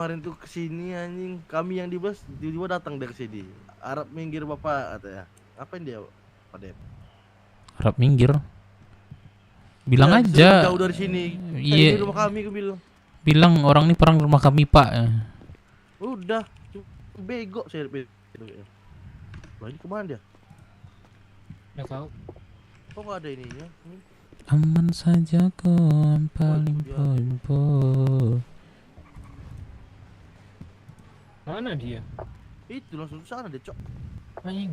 kemarin tuh kesini anjing, kami yang di bus tiba-tiba datang dari sini. Arab minggir bapak katanya. Ngapain dia, Pak Dep? Harap minggir. Bilang Iya, disuruh aja. menjauh dari sini. Ini Iya, rumah kami, aku bilang. bilang orang ini perang rumah kami pak. Udah, bego saya itu. Lah ini kemana dia? Nggak tahu. Kok nggak ada ininya? Aman saja kok yang Oh itu paling dia. poin. Mana dia? Itu langsung sana deh, cok. Anjing.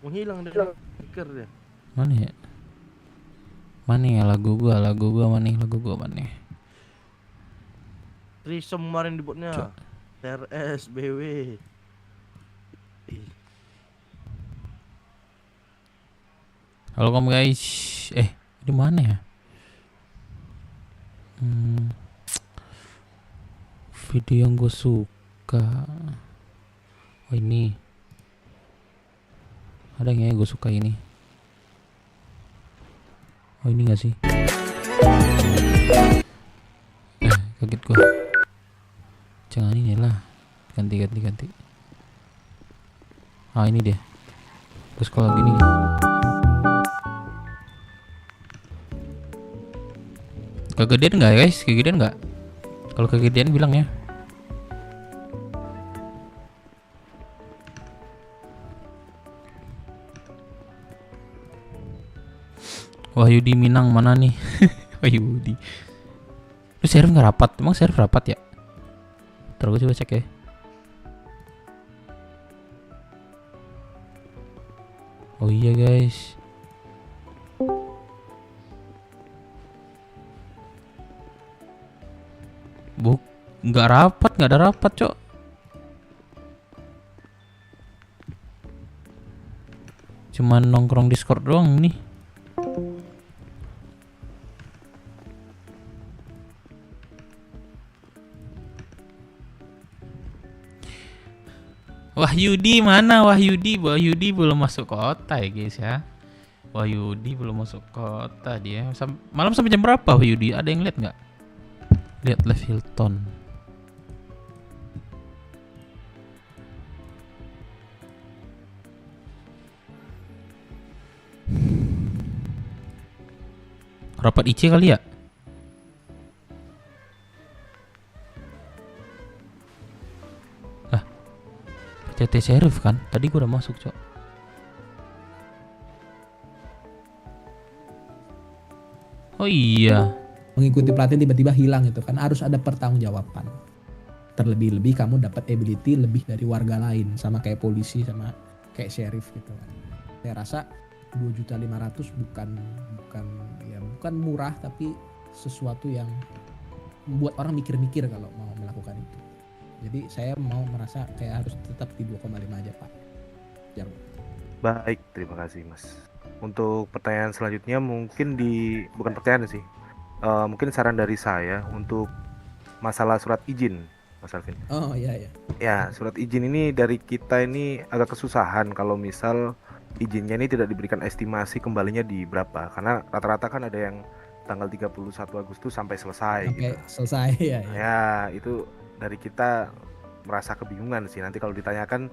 Menghilang dari speaker dia. Mana ya? Mana ya lagu gua mana? Trisem kemarin dibuatnya. Cok. TRS, BW. Halo kamu guys. Di mana ya? Video yang gue suka. Oh ini. Ada nggak ya gue suka ini? Oh ini nggak sih? Kaget gue. Jangan ini lah. Ganti. Ah ini dia. Terus kalau gini. Kegedean nggak guys? Kegedean nggak? Kalau kegedean bilang ya. Wahyudi Minang mana nih? Wahyudi. Lu server nggak rapat? Emang server rapat ya? Terus gue coba cek ya. Oh iya guys. Nggak ada rapat cok. Cuman nongkrong Discord doang nih. Wahyudi mana? Wahyudi belum masuk kota ya guys ya. Wahyudi belum masuk kota dia. Malam sampai jam berapa Wahyudi? Ada yang lihat nggak? Lihat live Hilton. Rapat IC kali ya? Lah, PTT Sheriff kan? Tadi gua udah masuk, cok. Oh iya. Mengikuti pelatihan tiba-tiba hilang itu kan harus ada pertanggungjawaban. Terlebih-lebih kamu dapat ability lebih dari warga lain sama kayak polisi sama kayak sheriff gitu kan. Saya rasa 2.500.000 bukan murah tapi sesuatu yang membuat orang mikir-mikir kalau mau melakukan itu. Jadi saya mau merasa kayak harus tetap di 2,5 aja Pak Jarwo. Baik, terima kasih Mas. Untuk pertanyaan selanjutnya mungkin bukan pertanyaan sih, mungkin saran dari saya untuk masalah surat izin, Mas Alvin. Oh iya. Ya, surat izin ini dari kita ini agak kesusahan kalau misal izinnya ini tidak diberikan estimasi kembalinya di berapa, karena rata-rata kan ada yang tanggal 31 Agustus sampai selesai gitu. Selesai ya. Ya, itu dari kita merasa kebingungan sih, nanti kalau ditanyakan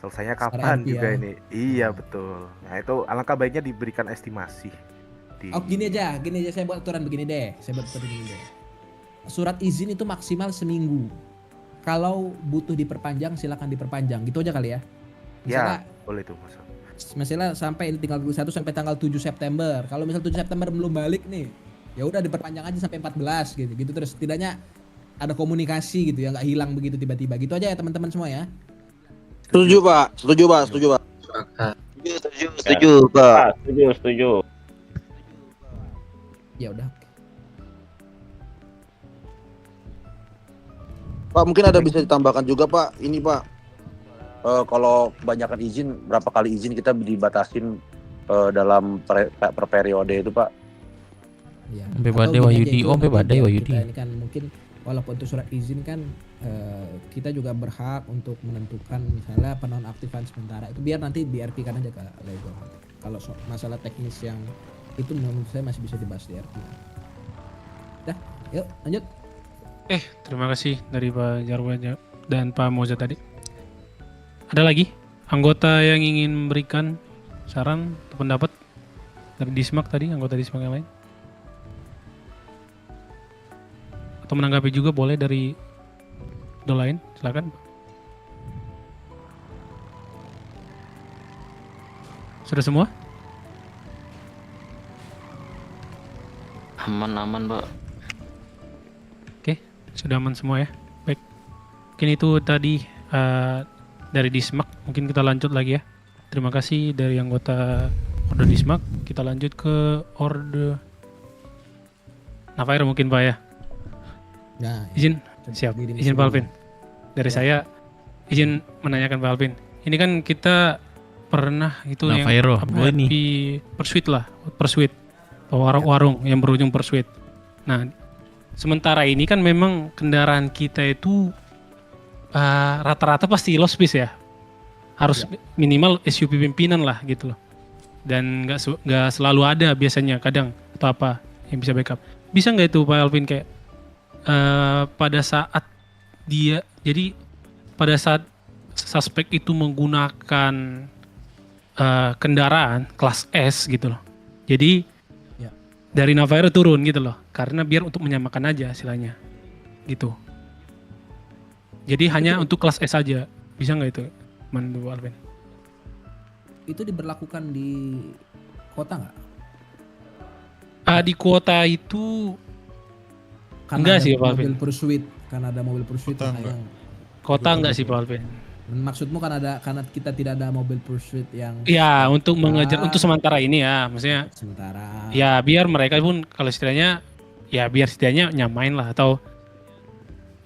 selesainya kapan juga ini. Iya betul. Nah itu alangkah baiknya diberikan estimasi. Gini aja saya buat aturan begini deh. Surat izin itu maksimal seminggu. Kalau butuh diperpanjang silakan diperpanjang. Gitu aja kali ya. Misalnya, ya boleh tuh Mas. Misalnya sampai tinggal 1 sampai tanggal 7 September. Kalau misal 7 September belum balik nih, ya udah diperpanjang aja sampai 14 gitu. Gitu terus setidaknya ada komunikasi gitu ya, nggak hilang begitu tiba-tiba. Gitu aja ya teman-teman semua ya. Setuju Pak. Setuju Pak. Setuju. Ya udah. Pak mungkin ada bisa ditambahkan juga Pak. Ini Pak, kalau kebanyakan izin, berapa kali izin kita dibatasin dalam per periode itu Pak? Ya. Sampai badai Wahyudi. Sampai badai Wahyudi. Ini kan mungkin walaupun itu surat izin kan kita juga berhak untuk menentukan misalnya penonaktifan sementara itu biar nanti BRP kan aja ke Lego. Kalau masalah teknis yang itu menurut saya masih bisa dibahas di RP. Dah, yuk lanjut. Terima kasih dari Pak Jarwo dan Pak Moza tadi. Ada lagi anggota yang ingin memberikan saran atau pendapat dari Dismak tadi, anggota Dismak yang lain? Atau menanggapi juga boleh dari lain, silakan. Sudah semua? Aman, Pak. Sudah aman semua ya. Baik. Mungkin itu tadi dari Dismak. Mungkin kita lanjut lagi ya. Terima kasih dari anggota Orde Dismak. Kita lanjut ke Orde Navairo mungkin Pak ya. Nah, Izin, siap. Izin Pak Alvin. Dari saya izin menanyakan Pak Alvin. Ini kan kita pernah itu Navairo, yang ini. di Pursuit. Warung yang berujung Pursuit. Nah, sementara ini kan memang kendaraan kita itu rata-rata pasti low speed ya. Harus minimal SUV pimpinan lah gitu loh. Dan nggak selalu ada biasanya, kadang atau apa yang bisa backup. Bisa nggak itu Pak Alvin kayak pada saat pada saat suspek itu menggunakan kendaraan kelas S gitu loh. Jadi dari Navairo turun gitu loh, karena biar untuk menyamakan aja istilahnya gitu. Jadi hanya untuk kelas S saja, bisa nggak itu, Mandu Alvin? Itu diberlakukan di kota nggak? Di kota itu Karena enggak ada sih, Pak mobil Alvin. Pursuit, karena ada mobil Pursuit Kota nah, enggak. yang Kota enggak sih Pak Alvin? maksudmu karena kita tidak ada mobil Pursuit yang Ya untuk mengejar untuk sementara ini ya, maksudnya sementara. ya biar mereka pun kalau istilahnya ya biar setidaknya nyamain lah atau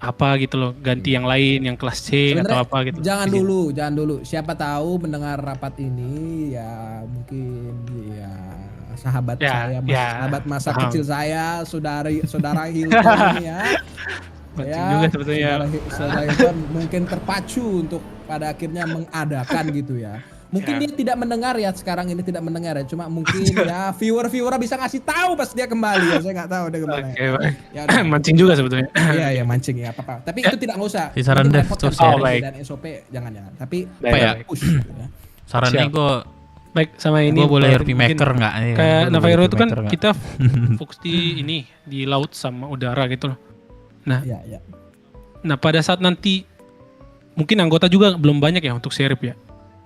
apa gitu loh, ganti yang lain yang kelas C atau Sebenarnya apa gitu. Jangan dulu. Siapa tahu mendengar rapat ini ya mungkin ya sahabat Ya, sahabat masa paham. kecil saya, saudara Hilton ini ya. Mancing juga sebetulnya. Saudara Hilton mungkin terpacu untuk pada akhirnya mengadakan gitu ya. Mungkin dia tidak mendengar ya, sekarang ini tidak mendengar ya, cuma mungkin ya viewer bisa ngasih tahu pas dia kembali ya, saya nggak tahu dia kemana. Oke, baik. Ya udah. Mancing juga sebetulnya. Iya mancing ya apa-apa. Tapi itu tidak usah. Si saran Nanti Dev merepotkan tuh saya baik. dan SOP jangan. Tapi Baik, Apa ya? baik. push gitu ya. Sarannya Siap. gue Baik, sama ini boleh Pak RP Alvin, maker mungkin nggak nih? kayak Gua boleh Navairo RP itu kan maker nggak? kita fokus di ini di laut sama udara gitu loh. Ya. Nah pada saat nanti mungkin anggota juga belum banyak ya untuk serip ya.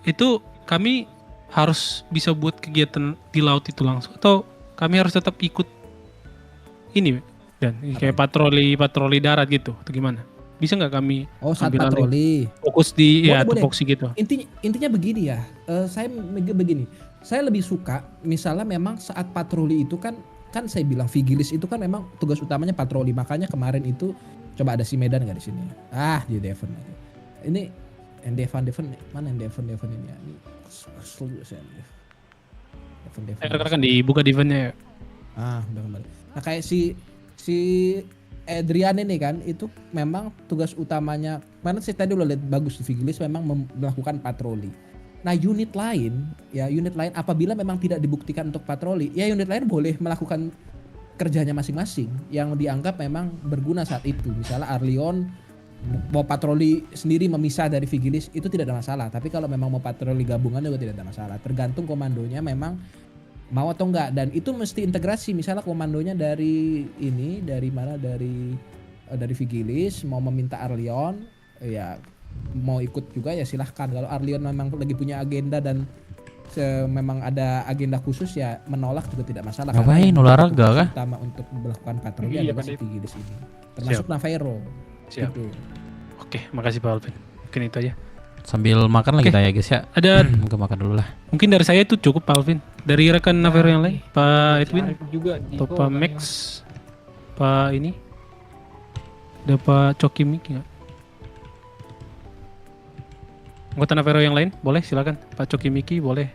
Itu kami harus bisa buat kegiatan di laut itu langsung atau kami harus tetap ikut ini dan kayak patroli darat gitu atau gimana? Bisa nggak kami Oh, saat ambil alih? patroli. Fokus di ya Boleh. tupoksi gitu? Intinya begini ya. Begini. Saya lebih suka misalnya memang saat patroli itu kan saya bilang Vigilis itu kan memang tugas utamanya patroli. Makanya kemarin itu coba ada si Medan nggak di sini? Di Devon. Ini Devon mana Devon ini ya? Ini Devon. Rekan-rekan dibuka di eventnya ya. Udah kembali. Nah kayak si Adrian ini kan itu memang tugas utamanya, mana saya tadi udah lihat bagus di Vigilis memang melakukan patroli. Nah unit lain apabila memang tidak dibuktikan untuk patroli, ya unit lain boleh melakukan kerjanya masing-masing yang dianggap memang berguna saat itu. Misalnya Arlion mau patroli sendiri memisah dari Vigilis itu tidak ada masalah. Tapi kalau memang mau patroli gabungan juga tidak ada masalah. Tergantung komandonya memang mau atau enggak, dan itu mesti integrasi. Misalnya komandonya dari Vigilis mau meminta Arlion ya mau ikut juga ya silahkan. Kalau Arlion memang lagi punya agenda dan memang ada agenda khusus ya menolak juga tidak masalah. Ngapain, Karena olahraga tugas kah? utama untuk melakukan patroli Iya, adalah Pak si Vigilis ini, termasuk Navairo. Siap. Gitu. Oke, makasih Pak Alvin. Mungkin itu aja. Sambil makan lagi Oke. kita ya guys ya. Ada Mungkin makan dulu lah. mungkin dari saya itu cukup Pak Alvin. Dari rekan Navairo yang lain, Pak Edwin juga atau Pak Max, Pak ini, ada Pak Coki Miki nggak? Anggota Navairo yang lain, boleh silakan. Pak Coki Miki boleh.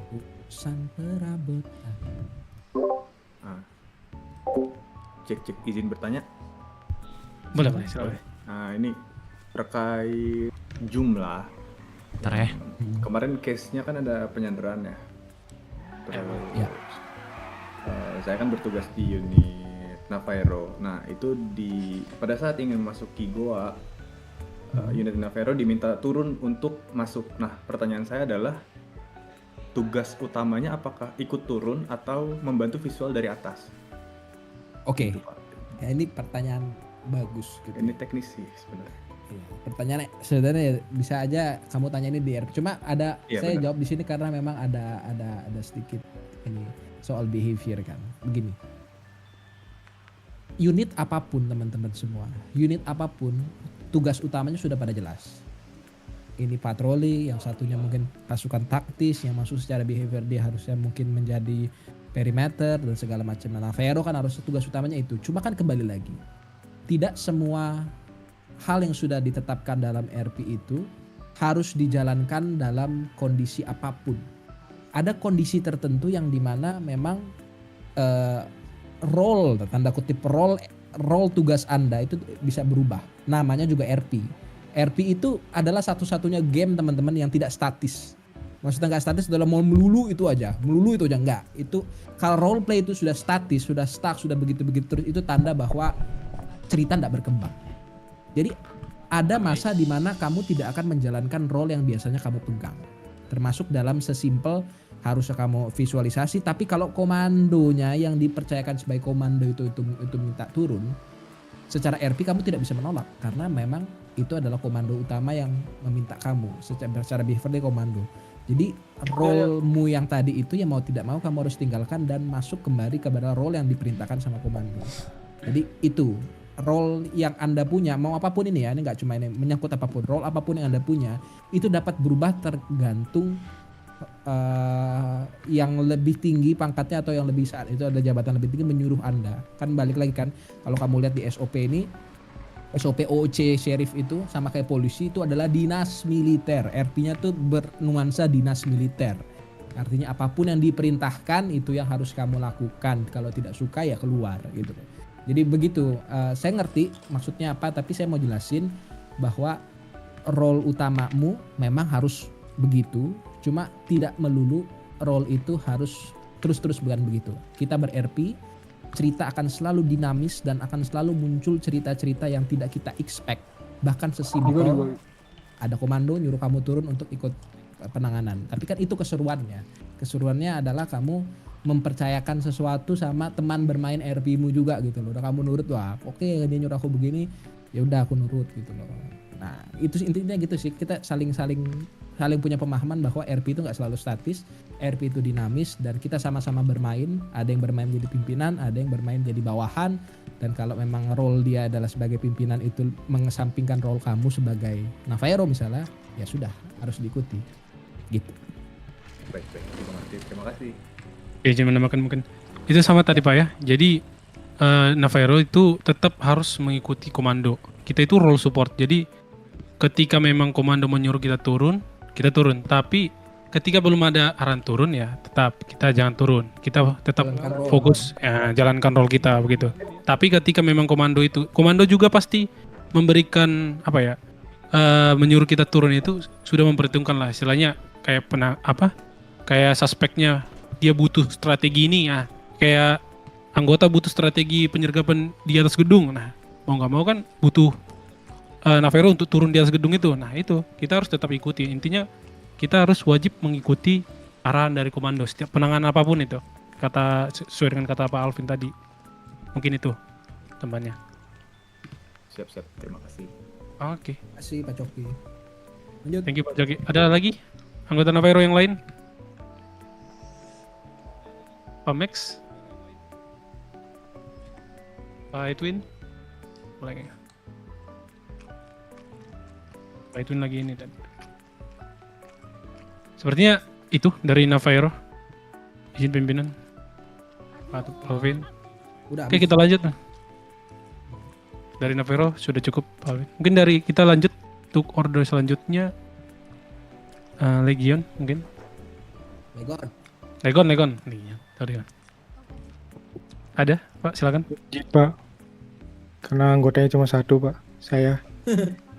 Urusan perabotan. Cek izin bertanya. Boleh, boleh silakan. Nah ini terkait jumlah. Ntar ya. Kemarin case-nya kan ada penyanderaan ya. Terus Ya. saya kan bertugas di unit Navaero. Nah, itu pada saat ingin memasuki goa, unit Navaero diminta turun untuk masuk. Nah, pertanyaan saya adalah tugas utamanya apakah ikut turun atau membantu visual dari atas? Oke, Itu, Pak. ya ini pertanyaan bagus gitu. Ini teknis sih sebenarnya. Iya, pertanyaannya sebenarnya bisa aja kamu tanya ini di RP. Cuma ada Iya, saya benar. jawab di sini karena memang ada sedikit ini soal behavior kan. Begini. Unit apapun teman-teman semua, unit apapun tugas utamanya sudah pada jelas. Ini patroli, yang satunya mungkin pasukan taktis, yang masuk secara behavior dia harusnya mungkin menjadi perimeter dan segala macam. Nah, Navaero kan harus tugas utamanya itu. Cuma kan kembali lagi, tidak semua hal yang sudah ditetapkan dalam RP itu harus dijalankan dalam kondisi apapun. Ada kondisi tertentu yang dimana memang role, tanda kutip role tugas Anda itu bisa berubah. Namanya juga RP. RP itu adalah satu-satunya game teman-teman yang tidak statis. Maksudnya nggak statis adalah mau melulu itu aja enggak. Itu kalau role play itu sudah statis, sudah stuck, sudah begitu-begitu terus, itu tanda bahwa cerita tidak berkembang. Jadi ada masa di mana kamu tidak akan menjalankan role yang biasanya kamu pegang. Termasuk dalam sesimpel harusnya kamu visualisasi, tapi kalau komandonya yang dipercayakan sebagai komando itu minta turun, secara RP kamu tidak bisa menolak karena memang itu adalah komando utama yang meminta kamu secara behavior dari komando. Jadi role-mu yang tadi itu ya mau tidak mau kamu harus tinggalkan dan masuk kembali kepada role yang diperintahkan sama komando. Jadi itu role yang Anda punya, mau apapun ini ya, ini nggak cuma ini menyangkut apapun, role apapun yang Anda punya itu dapat berubah tergantung yang lebih tinggi pangkatnya atau yang lebih saat itu ada jabatan lebih tinggi menyuruh Anda. Kan balik lagi kan, kalau kamu lihat di SOP ini, SOP OC sheriff itu sama kayak polisi itu adalah dinas militer. RP-nya tuh bernuansa dinas militer. Artinya apapun yang diperintahkan itu yang harus kamu lakukan. Kalau tidak suka ya keluar gitu. Jadi begitu, saya ngerti maksudnya apa, tapi saya mau jelasin bahwa role utamamu memang harus begitu, cuma tidak melulu role itu harus terus-terus bukan begitu. Kita ber-RP, cerita akan selalu dinamis dan akan selalu muncul cerita-cerita yang tidak kita expect. Bahkan sesimpel ada komando nyuruh kamu turun untuk ikut penanganan. Tapi kan itu keseruannya. Keseruannya adalah kamu mempercayakan sesuatu sama teman bermain RP-mu juga gitu loh. Udah kamu nurut, wah oke dia nyuruh aku begini, ya udah aku nurut gitu loh. Nah itu intinya gitu sih, kita saling punya pemahaman bahwa RP itu nggak selalu statis, RP itu dinamis dan kita sama-sama bermain. Ada yang bermain jadi pimpinan, ada yang bermain jadi bawahan. Dan kalau memang role dia adalah sebagai pimpinan itu mengesampingkan role kamu sebagai Navaero misalnya, ya sudah harus diikuti gitu. Baik, terima kasih. Oke, jangan menambahkan mungkin. Itu sama tadi Pak ya. Jadi Navaero itu tetap harus mengikuti komando. Kita itu role support. Jadi ketika memang komando menyuruh kita turun. Tapi ketika belum ada arahan turun ya tetap kita jangan turun. Kita tetap fokus jalankan role kita begitu. Tapi ketika memang komando juga pasti memberikan menyuruh kita turun itu sudah memperhitungkan lah istilahnya kayak kayak suspeknya dia butuh strategi ini ya, kayak anggota butuh strategi penyergapan di atas gedung. Nah, mau nggak mau kan butuh Navaero untuk turun di atas gedung itu. Nah, itu kita harus tetap ikuti. Intinya kita harus wajib mengikuti arahan dari komando setiap penanganan apapun itu. Sesuai dengan kata Pak Alvin tadi. Mungkin itu tambahnya. Siap, terima kasih. Oke. Terima kasih Pak Coki. Lanjut. Thank you Pak Joki. Ada lagi anggota Navaero yang lain? Pak Max? Pak Edwin? Boleh nggak? Pak Edwin lagi ini dan sepertinya itu dari Navaero. Izin pimpinan. Pak Alvin. Udah. Oke, kita lanjut. Dari Navaero sudah cukup Pak Alvin. Mungkin dari kita lanjut untuk order selanjutnya. Legion mungkin. Legon. Legion. Sorry. Ada Pak, silakan. Pak, karena anggotanya cuma satu Pak, saya.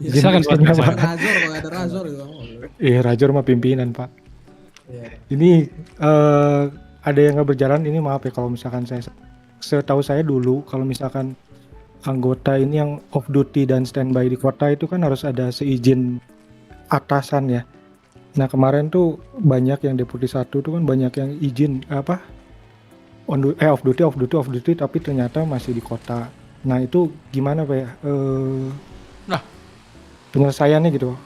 Silakan Pak. Razor, kalau ada Razor itu. Iya, Razor mah pimpinan Pak. Iya. Ini ada yang nggak berjalan, ini maaf ya kalau misalkan saya setahu saya dulu kalau misalkan anggota ini yang off duty dan standby di kota itu kan harus ada seizin atasan ya. Nah kemarin tuh banyak yang deputi 1 tuh kan banyak yang izin apa off duty tapi ternyata masih di kota. Nah itu gimana Pak ya? Lah. Penyelesaiannya gitu.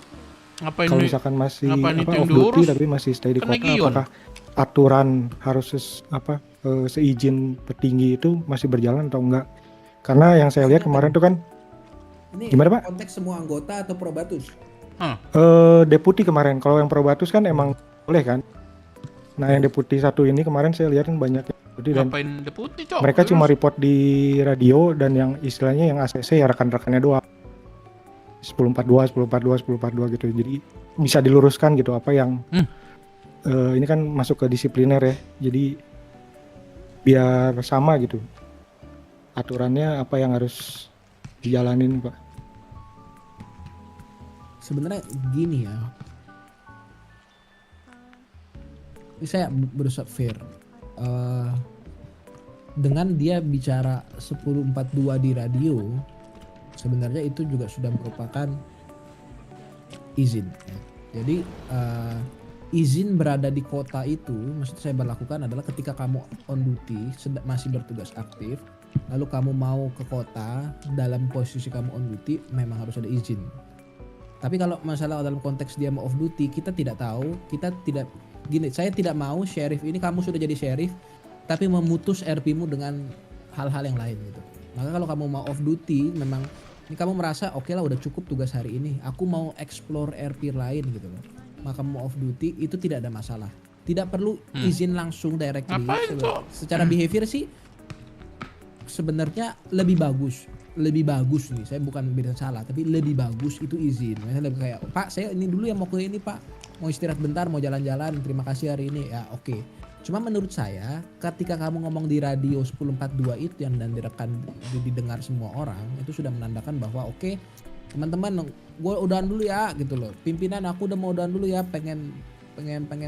Ngapain Kalau nih? misalkan masih ngapain itu yang off duty diurus? tapi masih stay di Kan kota, legion. apakah aturan harus seizin petinggi itu masih berjalan atau enggak? Karena yang saya lihat kemarin tuh kan Ini gimana, Pak? konteks semua anggota atau probatus? Deputi kemarin. Kalau yang probatus kan emang boleh kan. Nah yang deputi 1 ini kemarin saya lihat kan banyak yang deputi dan Ngapain deputi, Cok? mereka cuma Terus? report di radio dan yang istilahnya yang ACC ya rekan-rekannya doang. 1042 gitu. Jadi bisa diluruskan gitu apa yang ini kan masuk ke disipliner ya. Jadi biar sama gitu. Aturannya apa yang harus dijalanin, Pak. Sebenarnya gini ya. Ini saya berusaha fair. Dengan dia bicara 1042 di radio, sebenarnya itu juga sudah merupakan izin. Ya. Jadi izin berada di kota itu, maksud saya berlakukan adalah ketika kamu on duty, masih bertugas aktif, lalu kamu mau ke kota dalam posisi kamu on duty, memang harus ada izin. Tapi kalau masalah dalam konteks dia mau off duty, kita tidak tahu, kita tidak gini, saya tidak mau sheriff ini kamu sudah jadi sheriff tapi memutus RP-mu dengan hal-hal yang lain gitu. Maka kalau kamu mau off duty, memang ini kamu merasa oke lah udah cukup tugas hari ini, aku mau explore RP lain gitu loh. Maka mau off duty itu tidak ada masalah. Tidak perlu izin langsung directly. Ngapain, Cok? Secara behavior sih sebenarnya lebih bagus nih, saya bukan bilang salah tapi lebih bagus itu izin. Misalnya lebih kayak Pak saya ini dulu yang mau ke ini Pak, mau istirahat bentar, mau jalan-jalan, terima kasih hari ini ya oke. Cuma menurut saya ketika kamu ngomong di radio 1042 itu yang dan direkan didengar semua orang, itu sudah menandakan bahwa oke, teman-teman gue udahan dulu ya gitu loh, pimpinan aku udah mau udahan dulu ya, pengen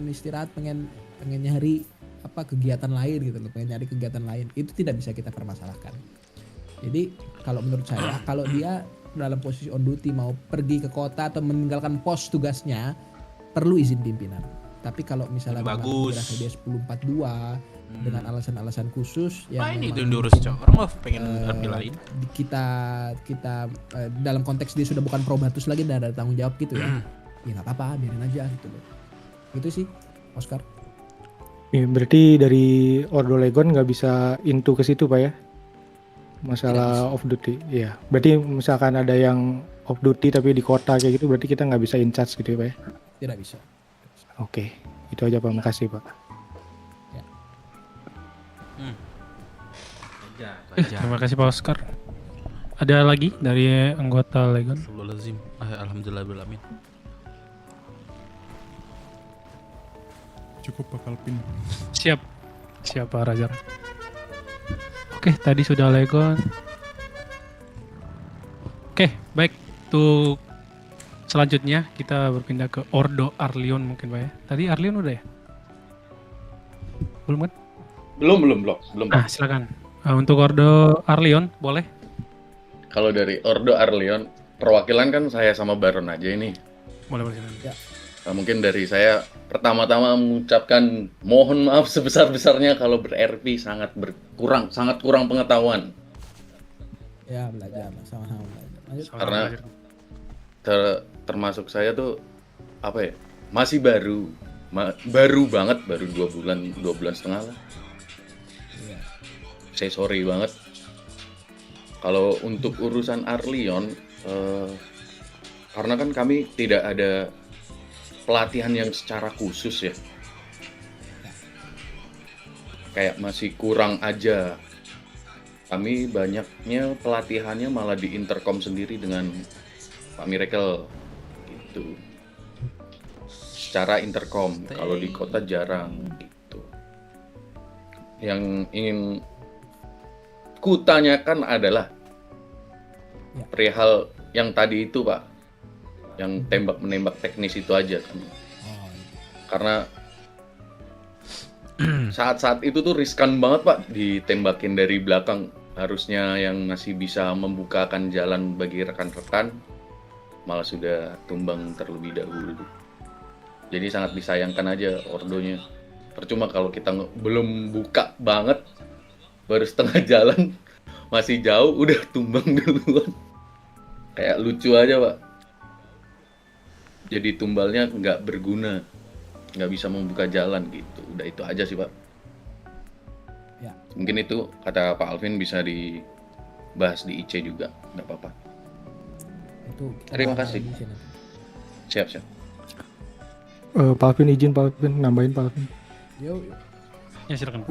istirahat, pengen nyari apa kegiatan lain gitu loh, pengen nyari kegiatan lain, itu tidak bisa kita permasalahkan. Jadi kalau menurut saya kalau dia dalam posisi on duty mau pergi ke kota atau meninggalkan pos tugasnya perlu izin pimpinan. Tapi kalau misalnya memang Bagus. dirasa dia 1042 dengan alasan-alasan khusus Nah, yang ini itu memang yang diurus, Cok. Orang mah pengen RP lain. kita dalam konteks dia sudah bukan probatus lagi dan ada tanggung jawab gitu ya. Ya nggak apa-apa, biarin aja gitu loh. Itu sih, Oscar. Ya, berarti dari Ordo Legon nggak bisa into ke situ Pak ya? Masalah off duty, iya. Berarti misalkan ada yang off duty tapi di kota kayak gitu, berarti kita nggak bisa in charge gitu ya Pak ya? Tidak bisa. Oke, itu aja Pak, makasih Pak. Terima kasih Pak Oscar. Ada lagi dari anggota Legon? Astagfirullahaladzim. Alhamdulillahirrahmanirrahim. Cukup Pak Kalpin. Siap. Siapa Rajar? Oke, tadi sudah Legon. Oke, baik. Untuk selanjutnya kita berpindah ke Ordo Arlion mungkin Pak ya. Tadi Arlion udah ya? Belum kan? Belum Pak. Silakan. Untuk Ordo Arlion boleh? Kalau dari Ordo Arlion, perwakilan kan saya sama Baron aja ini. Boleh silakan. Ya. Nah, mungkin dari saya pertama-tama mengucapkan mohon maaf sebesar-besarnya kalau ber-RP sangat kurang pengetahuan. Ya belajar, sama-sama belajar. Lanjut. Karena termasuk saya tuh apa ya, masih baru banget, baru 2 bulan setengah lah. Iya. Saya sorry banget. Kalau untuk urusan Arlion, karena kan kami tidak ada pelatihan yang secara khusus ya, kayak masih kurang aja. Kami banyaknya pelatihannya malah di intercom sendiri dengan Pak Miracle gitu, secara intercom. Kalau di kota jarang gitu. Yang ingin kutanyakan adalah perihal yang tadi itu Pak, yang tembak menembak teknis itu aja kan. Karena saat-saat itu tuh riskan banget Pak ditembakin dari belakang. Harusnya yang masih bisa membukakan jalan bagi rekan-rekan malah sudah tumbang terlebih dahulu. Jadi sangat disayangkan aja ordonya. Percuma kalau kita belum buka banget, baru setengah jalan, masih jauh udah tumbang duluan. Kayak lucu aja Pak. Jadi tumbalnya nggak berguna, nggak bisa membuka jalan gitu. Udah itu aja sih Pak. Ya. Mungkin itu kata Pak Alvin bisa dibahas di IC juga, nggak apa-apa. Itu kita Terima bahas kasih. lagi sih nanti. Siap. Pak Alvin izin Pak Alvin nambahin Pak Alvin. Yo, Ya silakan.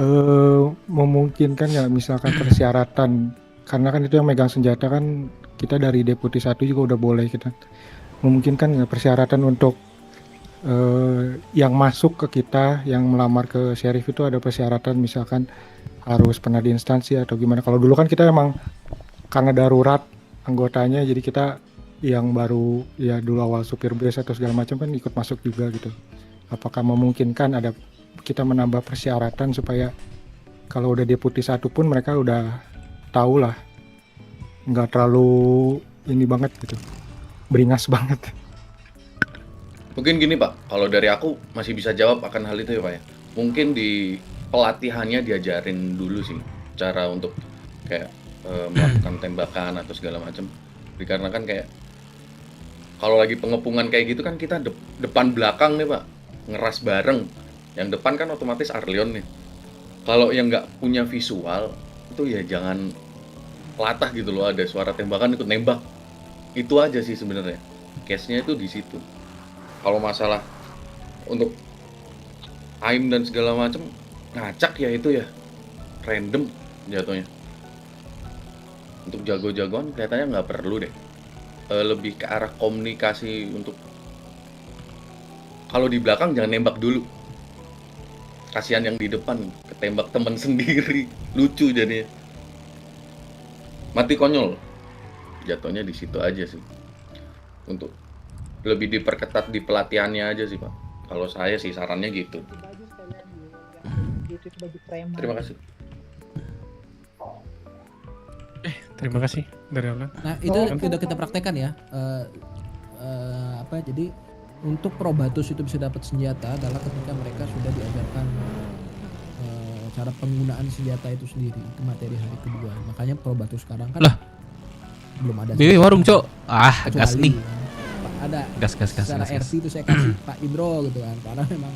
Memungkinkan nggak misalkan persyaratan, karena kan itu yang megang senjata kan kita dari Deputi 1 juga udah boleh kita. Memungkinkan nggak persyaratan untuk yang masuk ke kita, yang melamar ke sheriff itu ada persyaratan misalkan harus pernah di instansi atau gimana? Kalau dulu kan kita emang karena darurat anggotanya, jadi kita yang baru ya dulu awal supir bus atau segala macam kan ikut masuk juga gitu. Apakah memungkinkan ada kita menambah persyaratan supaya kalau udah Deputi 1 pun mereka udah tahu lah, nggak terlalu ini banget gitu, beringas banget. Mungkin gini Pak, kalau dari aku masih bisa jawab akan hal itu ya Pak ya. Mungkin di pelatihannya diajarin dulu sih cara untuk kayak melakukan tembakan atau segala macam. Dikarenakan kayak kalau lagi pengepungan kayak gitu kan kita depan belakang nih Pak, ngeras bareng. Yang depan kan otomatis Arlion nih. Kalau yang nggak punya visual itu ya jangan latah gitu loh, ada suara tembakan ikut nembak. Itu aja sih sebenarnya. Case-nya itu di situ. Kalau masalah untuk aim dan segala macam ngacak ya itu ya random jatuhnya. Untuk jago-jagoan kelihatannya nggak perlu deh. Lebih ke arah komunikasi untuk kalau di belakang jangan nembak dulu. Kasihan yang di depan ketembak teman sendiri, lucu jadinya. Mati konyol. Jatuhnya di situ aja sih. Untuk lebih diperketat di pelatihannya aja sih Pak. Kalau saya sih sarannya gitu. Terima kasih. Terima kasih dari Alan. Nah itu udah kita praktekkan ya. Jadi untuk probatus itu bisa dapat senjata adalah ketika mereka sudah diajarkan cara penggunaan senjata itu sendiri. Itu materi hari kedua. Makanya probatus sekarang kan Lah. belum ada. BW warung cok. Ah, gas Kecuali, nih. ada Gas. secara RT itu saya kasih Pak Indro gitu kan, karena memang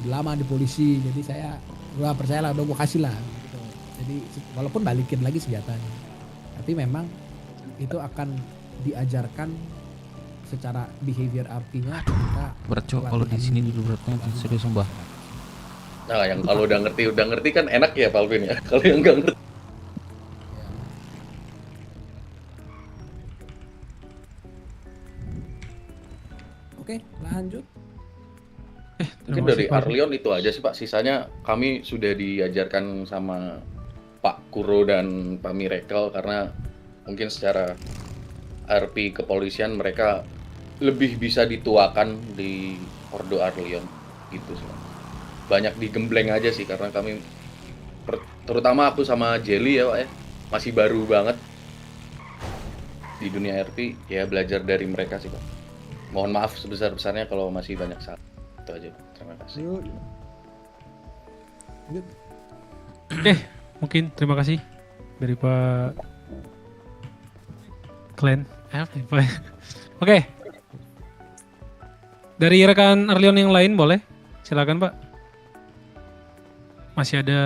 udah lama di polisi, jadi saya percayalah udah gua kasih lah gitu. Jadi walaupun balikin lagi senjatanya, tapi memang itu akan diajarkan secara behavior artinya ketika Berat cok kalau di sini dulu beratnya serius sumpah. Nah, yang kalau udah ngerti kan enak ya Pak Alvin ya. Kalau yang nggak ngerti Oke, lanjut. mungkin dari Arlion itu aja sih Pak. Sisanya kami sudah diajarkan sama Pak Kuro dan Pak Miracle karena mungkin secara RP kepolisian mereka lebih bisa dituakan di Ordo Arlion gitu sih Pak. Banyak digembleng aja sih karena kami terutama aku sama Jelly ya Pak ya, masih baru banget di dunia RP, ya belajar dari mereka sih Pak. Mohon maaf sebesar-besarnya kalau masih banyak salah. Itu aja Pak. Terima kasih. Oke, mungkin terima kasih dari Pak Glenn. Oke. Dari rekan Arlion yang lain boleh? Silakan Pak. Masih ada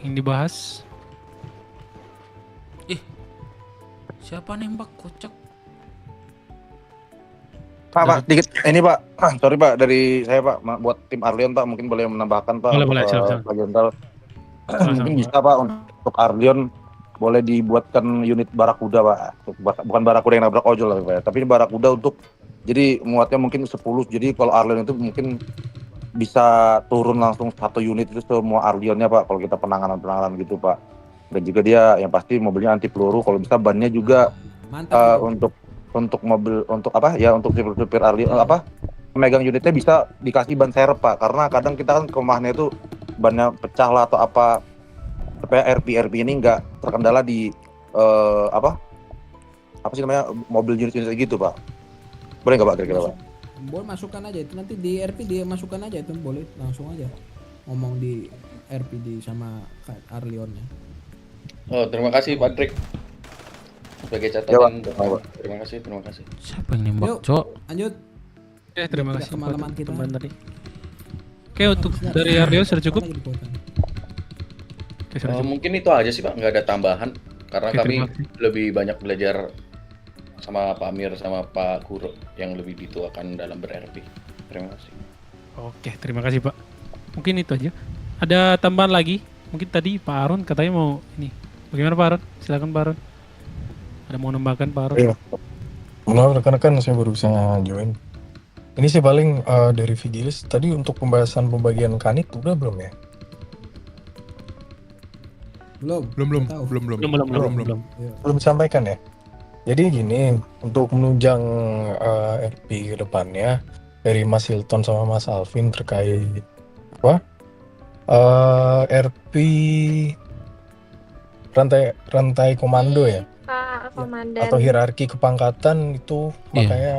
yang dibahas? Siapa nembak kocak? Pak, dikit ini Pak, sorry Pak dari saya Pak, buat tim Arlion Pak, mungkin boleh menambahkan Pak. Boleh, silakan. Pak Jenderal. Mungkin bisa Pak untuk Arlion boleh dibuatkan unit barakuda Pak, bukan barakuda yang nabrak ojol lah Pak, tapi ini barakuda untuk jadi muatnya mungkin 10, jadi kalau Arlion itu mungkin bisa turun langsung satu unit itu semua Arlionnya Pak, kalau kita penanganan gitu Pak. Dan juga dia yang pasti mobilnya anti peluru, kalau bisa bannya juga untuk mobil untuk supir Arlion pemegang unitnya bisa dikasih ban serep Pak, karena kadang kita kan kelemahannya itu bannya pecah lah atau apa, supaya RP ini nggak terkendala di apa sih namanya, mobil unit-unit kayak gitu Pak. Boleh nggak Pak kira-kira Pak? Boleh masukkan aja itu, nanti di RP dia masukkan aja itu, boleh langsung aja ngomong di RPD sama Arlionnya. Oh, terima kasih Patrick. Sebagai Ya, catatan. Pak. Terima kasih. Siapa yang nembak, Yuk. Cok? Lanjut. Terima Tidak kasih kemalaman buat kita. teman tadi. Oke, untuk dari Arlio sudah cukup. Lagi di kota. Oke, sudah cukup. Mungkin itu aja sih Pak, nggak ada tambahan. Karena Oke, kami terima kasih. lebih banyak belajar sama Pak Amir sama Pak Guru yang lebih dituakan dalam ber-RP. Terima kasih. Oke, terima kasih Pak. Mungkin itu aja. Ada tambahan lagi? Mungkin tadi Pak Arun katanya mau ini. Bagaimana Pak Arun? Silakan Pak Arun. Ada mau nambahkan Pak Arun? Iya. Maaf rekan-rekan, saya baru bisa join. Ini sih paling dari Vigilis. Tadi untuk pembahasan pembagian kanit udah belum ya? Belum. Belum. Tahu. Belum disampaikan ya? Jadi gini, untuk menunjang RP ke depannya dari Mas Hilton sama Mas Alvin terkait apa? RP rantai komando ya? Pak Komandan. Atau hierarki kepangkatan itu, Iya. makanya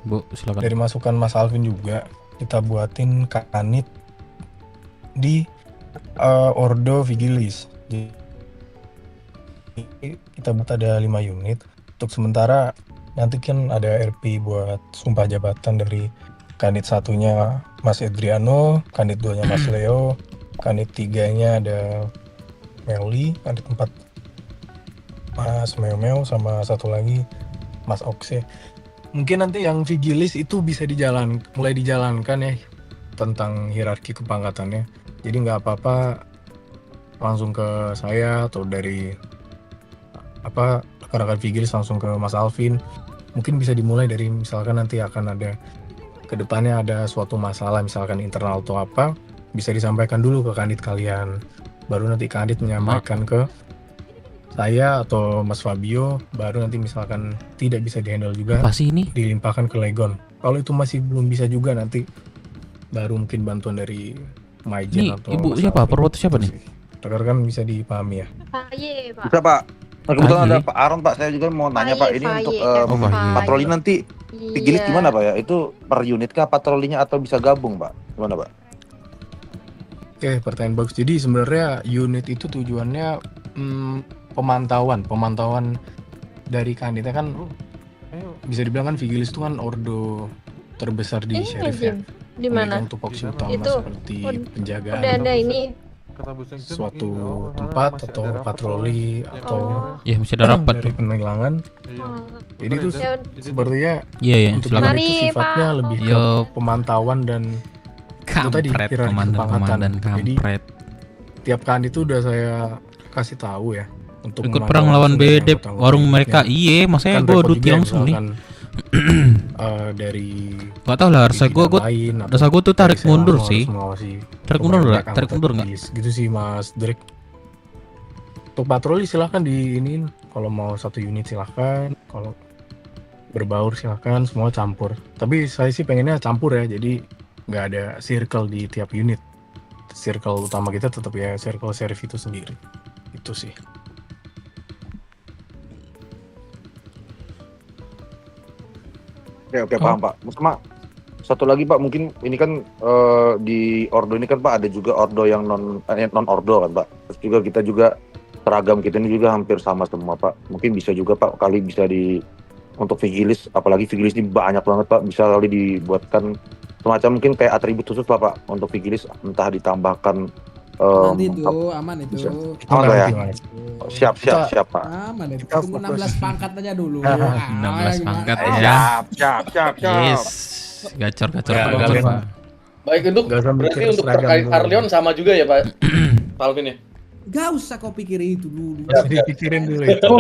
Bu, silakan. dari masukan Mas Alvin juga kita buatin kanit di Ordo Vigilis. Jadi kita buat ada 5 unit. Untuk sementara nanti kan ada RP buat sumpah jabatan dari kanit 1-nya Mas Adriano, kanit 2-nya Mas Leo, kanit 3-nya ada Meli, kanit 4 Mas Meo sama satu lagi Mas Okse. Mungkin nanti yang Vigilis itu bisa mulai dijalankan ya tentang hierarki kepangkatannya. Jadi nggak apa-apa langsung ke saya atau dari rekan-rekan Vigilis langsung ke Mas Alvin. Mungkin bisa dimulai dari misalkan nanti akan ada kedepannya ada suatu masalah misalkan internal atau apa, bisa disampaikan dulu ke kanit kalian. Baru nanti kanit menyampaikan ke saya atau Mas Fabio, baru nanti misalkan tidak bisa dihandle juga Pasti ini. dilimpahkan ke Legon. Kalau itu masih belum bisa juga nanti baru mungkin bantuan dari Maijen Nih, atau Ibu Mas siapa? Alvin. Perwata siapa Itu nih? sih. Rekan-rekan bisa dipahami ya. Pak Ye, Pak. Bisa Pak. Nah, kebetulan Lagi. ada Pak Aron Pak, saya juga mau nanya Pak, ini untuk Oh, Fahye. patroli nanti Vigilis Iya. gimana Pak ya? Itu per unit kah patrolinya atau bisa gabung Pak? Gimana Pak? Oke, pertanyaan bagus. Jadi sebenarnya unit itu tujuannya pemantauan dari kanitnya kan bisa dibilang kan Vigilis itu kan ordo terbesar di Ini Sheriff ya. Jim. Di mana? Memegang tupoksi utama Itu seperti ud- penjagaan Udah ada ini. suatu tempat atau patroli atau Ya, mesti ada rapat dari tuh. penilangan. Oh. Jadi itu Ya, sepertinya Iya, ya, untuk silakan. unit itu Mari, sifatnya Pak. lebih ke Yo, pemantauan dan itu tadi kampret, hierarki komandan kepangkatan. Jadi kampret. tiap kanit itu udah saya kasih tahu ya untuk Ikut memantau perang lawan langsung dengan BD anggota-anggota warung unitnya. mereka. Iya, masanya Kan gue repot duti juga langsung nih. misalkan, dari Gak tau lah, rasa gue lain atau rasa gue tuh tarik dari saya mundur langsung sih. harus mengawasi Tarik mundur pemain nggak? Tarik anggota mundur nggak? Vigilis. Gitu sih Mas Drake. Untuk patroli silahkan diinin, kalau mau satu unit silahkan, kalau berbaur silahkan, semua campur. Tapi saya sih pengennya campur ya, jadi nggak ada circle di tiap unit. Circle utama kita tetap ya circle sheriff itu sendiri. Itu sih. Oke, paham Pak. Sama satu lagi Pak, mungkin ini kan di Ordo ini kan Pak ada juga Ordo yang non Ordo kan Pak. Terus juga kita juga seragam kita ini juga hampir sama semua Pak. Mungkin bisa juga Pak kali bisa untuk Vigilis, apalagi Vigilis ini banyak banget Pak, bisa kali dibuatkan semacam mungkin kayak atribut khusus lah Pak untuk Vigilis, entah ditambahkan Nanti itu aman itu. bisa. Aman Pak ya? Mas. Siap Pak. Aman itu. Kita Tunggu fokus. 16 pangkat aja dulu. 16 pangkat gimana? ya. Siap. Yes. Gacor. Ya, Pak. kalian- Pak. Baik, untuk Nggak usah mikir berarti untuk seragam terkait dulu. Arlion sama juga ya Pak Pak Alvin ya? Gak usah kau pikirin itu dulu. Harus dipikirin dulu itu.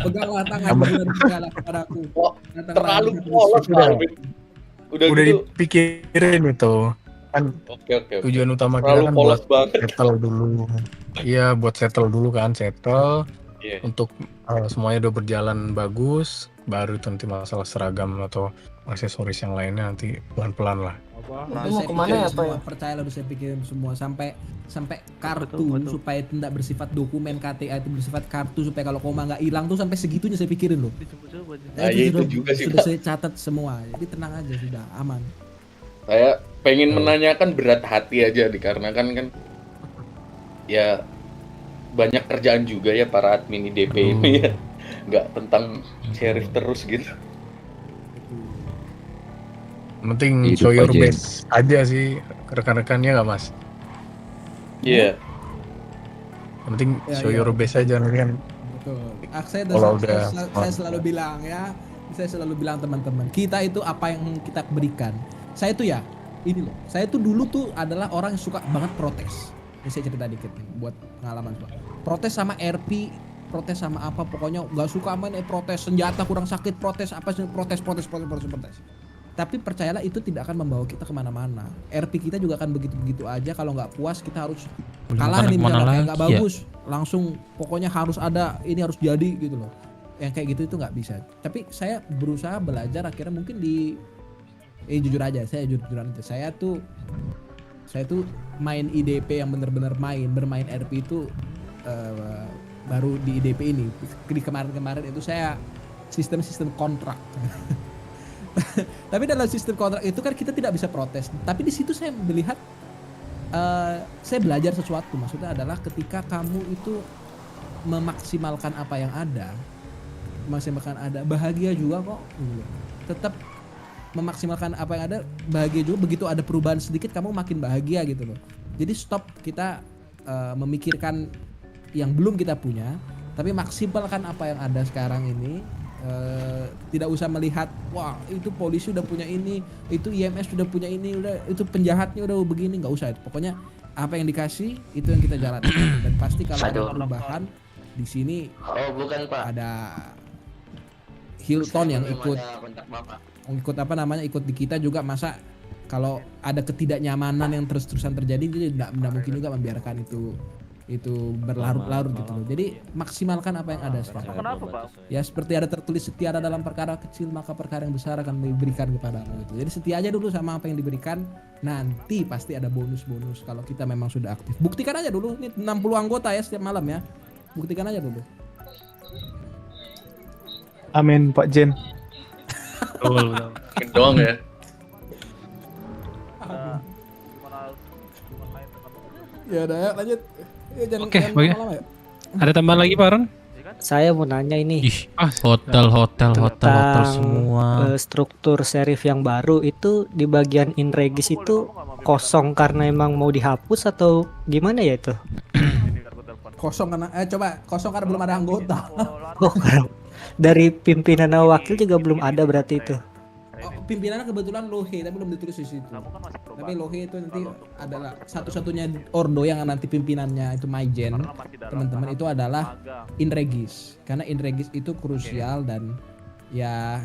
Peganglah tangan bulan segala kepadaku. Wah, Datanglah terlalu terus. polos Pak Sudah. Alvin. Udah Udah gitu. dipikirin itu. Kan Oke. tujuan utama kita Terlalu kan polos buat banget. settle dulu. Iya, buat settle dulu kan, settle Iya. untuk semuanya udah berjalan bagus, baru itu nanti masalah seragam atau aksesoris yang lainnya nanti pelan-pelan lah. Udah Mau saya kemana pikirin ya, Pak, semua, ya? percayalah udah saya pikirin semua sampai kartu Betul. supaya tidak bersifat dokumen KTA itu bersifat kartu supaya kalau koma nggak hilang tuh sampai segitunya saya pikirin loh. Coba-coba aja. Nah, ya itu juga sih, sudah Pak. saya catat semua. Jadi tenang aja sudah aman. Saya pengen menanyakan berat hati aja dikarenakan kan ya banyak kerjaan juga ya para admin IDP ini ya. Nggak tentang sheriff terus gitu. Yang penting Hidup show your aja. best aja sih rekan-rekannya nggak mas? Iya. Yang penting Ya, show iya. your best aja nanti kan. Betul. Kalau udah- Saya selalu bilang ya, saya selalu bilang teman-teman, kita itu apa yang kita berikan. Saya tuh ya, ini loh, saya tuh dulu tuh adalah orang yang suka banget protes. Ini saya cerita dikit nih, buat pengalaman semua. Protes sama RP, protes sama apa, pokoknya nggak suka main protes senjata kurang sakit, protes apa sih, protes. Tapi percayalah itu tidak akan membawa kita kemana-mana. RP kita juga akan begitu-begitu aja. Kalau nggak puas kita harus kalah nih Kemana misalnya kayak lagi nggak ya? bagus, langsung pokoknya harus ada, ini harus jadi gitu loh. Yang kayak gitu itu nggak bisa. Tapi saya berusaha belajar akhirnya mungkin jujur aja, saya jujuran aja. Saya tuh main IDP yang bener-bener bermain RP itu baru di IDP ini. Di kemarin-kemarin itu saya sistem kontrak. Tapi dalam sistem kontrak itu kan kita tidak bisa protes. Tapi di situ saya melihat saya belajar sesuatu. Maksudnya adalah ketika kamu itu memaksimalkan apa yang ada, bahagia juga kok. Tetap memaksimalkan apa yang ada, bahagia juga. Begitu ada perubahan sedikit kamu makin bahagia gitu loh. Jadi stop kita memikirkan yang belum kita punya, tapi maksimalkan apa yang ada sekarang ini. Tidak usah melihat wah itu polisi udah punya ini, itu IMS udah punya ini, udah itu penjahatnya udah begini, nggak usah itu. Pokoknya apa yang dikasih itu yang kita jalan. Dan pasti kalau ada perubahan di sini ada Hilton yang ikut apa namanya ikut di kita juga. Masa kalau ada ketidaknyamanan yang terus-terusan terjadi, jadi tidak mungkin juga membiarkan itu berlarut-larut gitu loh. Jadi maksimalkan apa yang ada sekarang. Kenapa, Pak? Ya seperti ada tertulis setia ada dalam perkara kecil, maka perkara yang besar akan diberikan kepadamu gitu. Jadi setia aja dulu sama apa yang diberikan, nanti pasti ada bonus-bonus kalau kita memang sudah aktif. Buktikan aja dulu, ini 60 anggota ya setiap malam ya. Buktikan aja dulu. Amin Pak Jen. Betul. Mungkin doang ya. Ya udah ya lanjut. Ya, Oke, baik. lama-lama ya. Ada tambahan lagi Pak Ron? Saya mau nanya ini Ih, hotel tentang semua. struktur serif yang baru itu di bagian inregis itu kosong karena emang mau dihapus atau gimana ya itu? Kosong karena kosong karena belum ada anggota. Oh, dari pimpinan sama wakil juga belum ada berarti itu. Pimpinannya kebetulan Lohe tapi belum ditulis di situ. Tapi Lohe itu nanti adalah satu-satunya ordo yang nanti pimpinannya itu Maijen. Teman-teman itu adalah Inregis. Karena Inregis itu krusial dan ya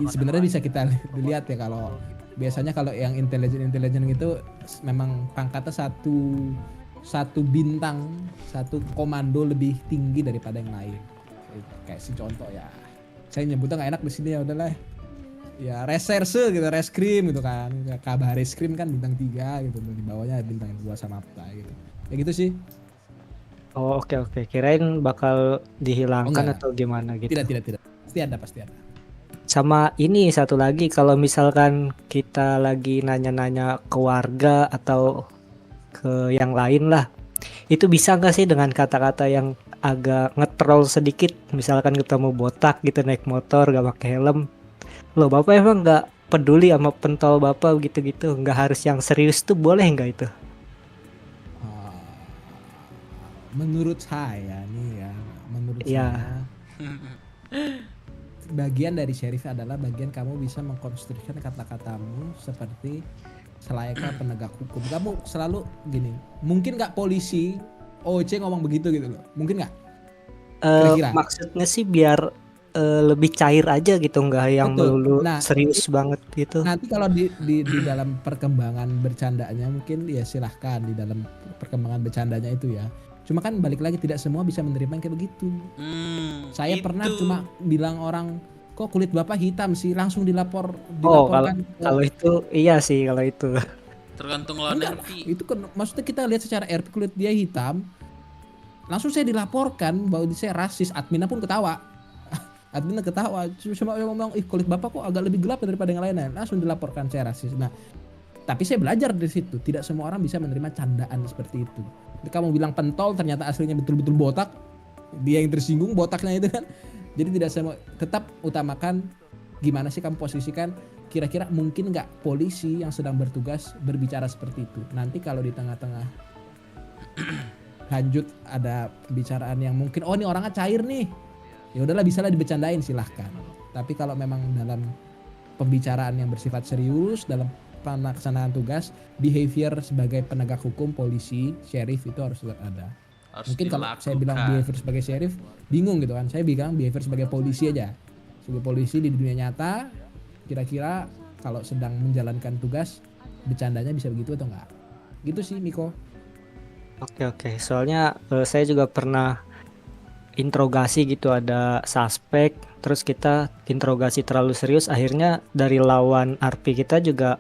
sebenarnya bisa kita lihat ya kalau biasanya kalau yang intelijen itu memang pangkatnya satu bintang, satu komando lebih tinggi daripada yang lain. Kayak si contoh ya. Saya nyebutnya nggak enak di sini ya udahlah. Ya reserse gitu, reskrim gitu kan. Kabar reskrim kan bintang 3 gitu, di bawahnya bintang 2 sama apa gitu. Ya gitu sih. Oh oke. Kirain bakal dihilangkan enggak. atau gimana gitu. Tidak. Pasti ada. Sama ini satu lagi, kalau misalkan kita lagi nanya-nanya ke warga atau ke yang lain lah, itu bisa nggak sih dengan kata-kata yang agak ngetrol sedikit, misalkan ketemu botak gitu naik motor gak pakai helm, loh bapak emang nggak peduli sama pentol bapak gitu-gitu, nggak harus yang serius tuh, boleh nggak itu? Menurut saya nih ya, Iya. Bagian dari sheriff adalah bagian kamu bisa mengkonstruksikan kata-katamu seperti selayaknya penegak hukum. Kamu selalu gini, mungkin nggak polisi OC ngomong begitu gitu loh, mungkin nggak? Kira-kira. Maksudnya sih biar lebih cair aja gitu, nggak yang Betul. melulu Nah, serius banget gitu. Nanti kalau di dalam perkembangan bercandanya mungkin ya silahkan di dalam perkembangan bercandanya itu ya. Cuma kan balik lagi tidak semua bisa menerima yang kayak begitu. Saya pernah cuma bilang orang kok kulit bapak hitam sih, langsung Oh, dilaporkan ke kalau itu iya sih kalau itu. Tergantung lawan enggak lah, RP. itu kan maksudnya kita lihat secara RP kulit dia hitam, langsung saya dilaporkan bahwa saya rasis, adminnya pun ketawa. Adminnya ketawa, cuma ngomong, ih kulit bapak kok agak lebih gelap daripada yang lainnya, langsung dilaporkan saya rasis. Nah, tapi saya belajar dari situ, tidak semua orang bisa menerima candaan seperti itu. Jadi kamu bilang pentol, ternyata aslinya betul-betul botak, dia yang tersinggung botaknya itu kan. Jadi tidak semua, tetap utamakan gimana sih kamu posisikan, kira-kira mungkin nggak polisi yang sedang bertugas berbicara seperti itu. Nanti kalau di tengah-tengah lanjut ada pembicaraan yang mungkin oh ini orangnya cair nih, ya udahlah bisa lah dibecandain silahkan. Tapi kalau memang dalam pembicaraan yang bersifat serius dalam pelaksanaan tugas, behavior sebagai penegak hukum, polisi, sheriff itu harus tetap ada. Harus Mungkin kalau saya bilang dilakukan. behavior sebagai sheriff bingung gitu kan, saya bilang behavior sebagai polisi aja. Sebagai polisi di dunia nyata, kira-kira kalau sedang menjalankan tugas bercandanya bisa begitu atau enggak? Gitu sih Miko. Oke, soalnya saya juga pernah interogasi gitu, ada suspek, terus kita interogasi terlalu serius, akhirnya dari lawan RP kita juga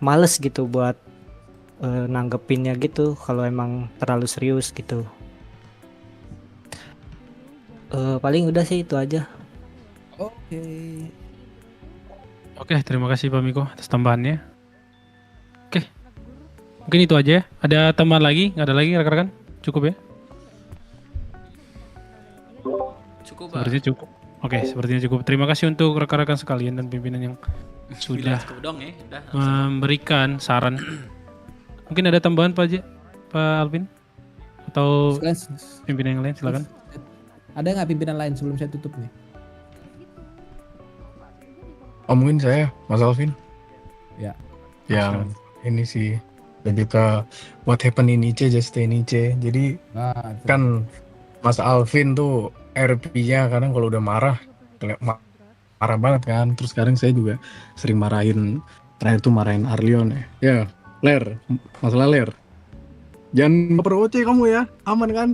males gitu buat nanggepinnya gitu kalau emang terlalu serius gitu. Paling udah sih itu aja. Oke. Oke, terima kasih Pak Miko atas tambahannya. Oke, mungkin itu aja ya. Ada tambahan lagi? Nggak ada lagi rekan-rekan? Cukup ya? Cukup, Pak. Sepertinya cukup. Oke, sepertinya cukup. Terima kasih untuk rekan-rekan sekalian dan pimpinan yang sudah Cukup dong ya. Udah. memberikan saran. Mungkin ada tambahan Pak Alvin? Atau pimpinan yang lain silakan. Ada nggak pimpinan lain sebelum saya tutup nih? Oh mungkin saya, Mas Alvin. Ya. Yang ini sih lebih ke what happened in IC just stay in IC. Jadi kan Mas Alvin tuh RP-nya kadang kalau udah marah banget kan. Terus sekarang saya juga sering marahin, terakhir tuh marahin Arlion ya. Ya, Ler, masalah Ler. Jangan baper OC kamu ya, aman kan?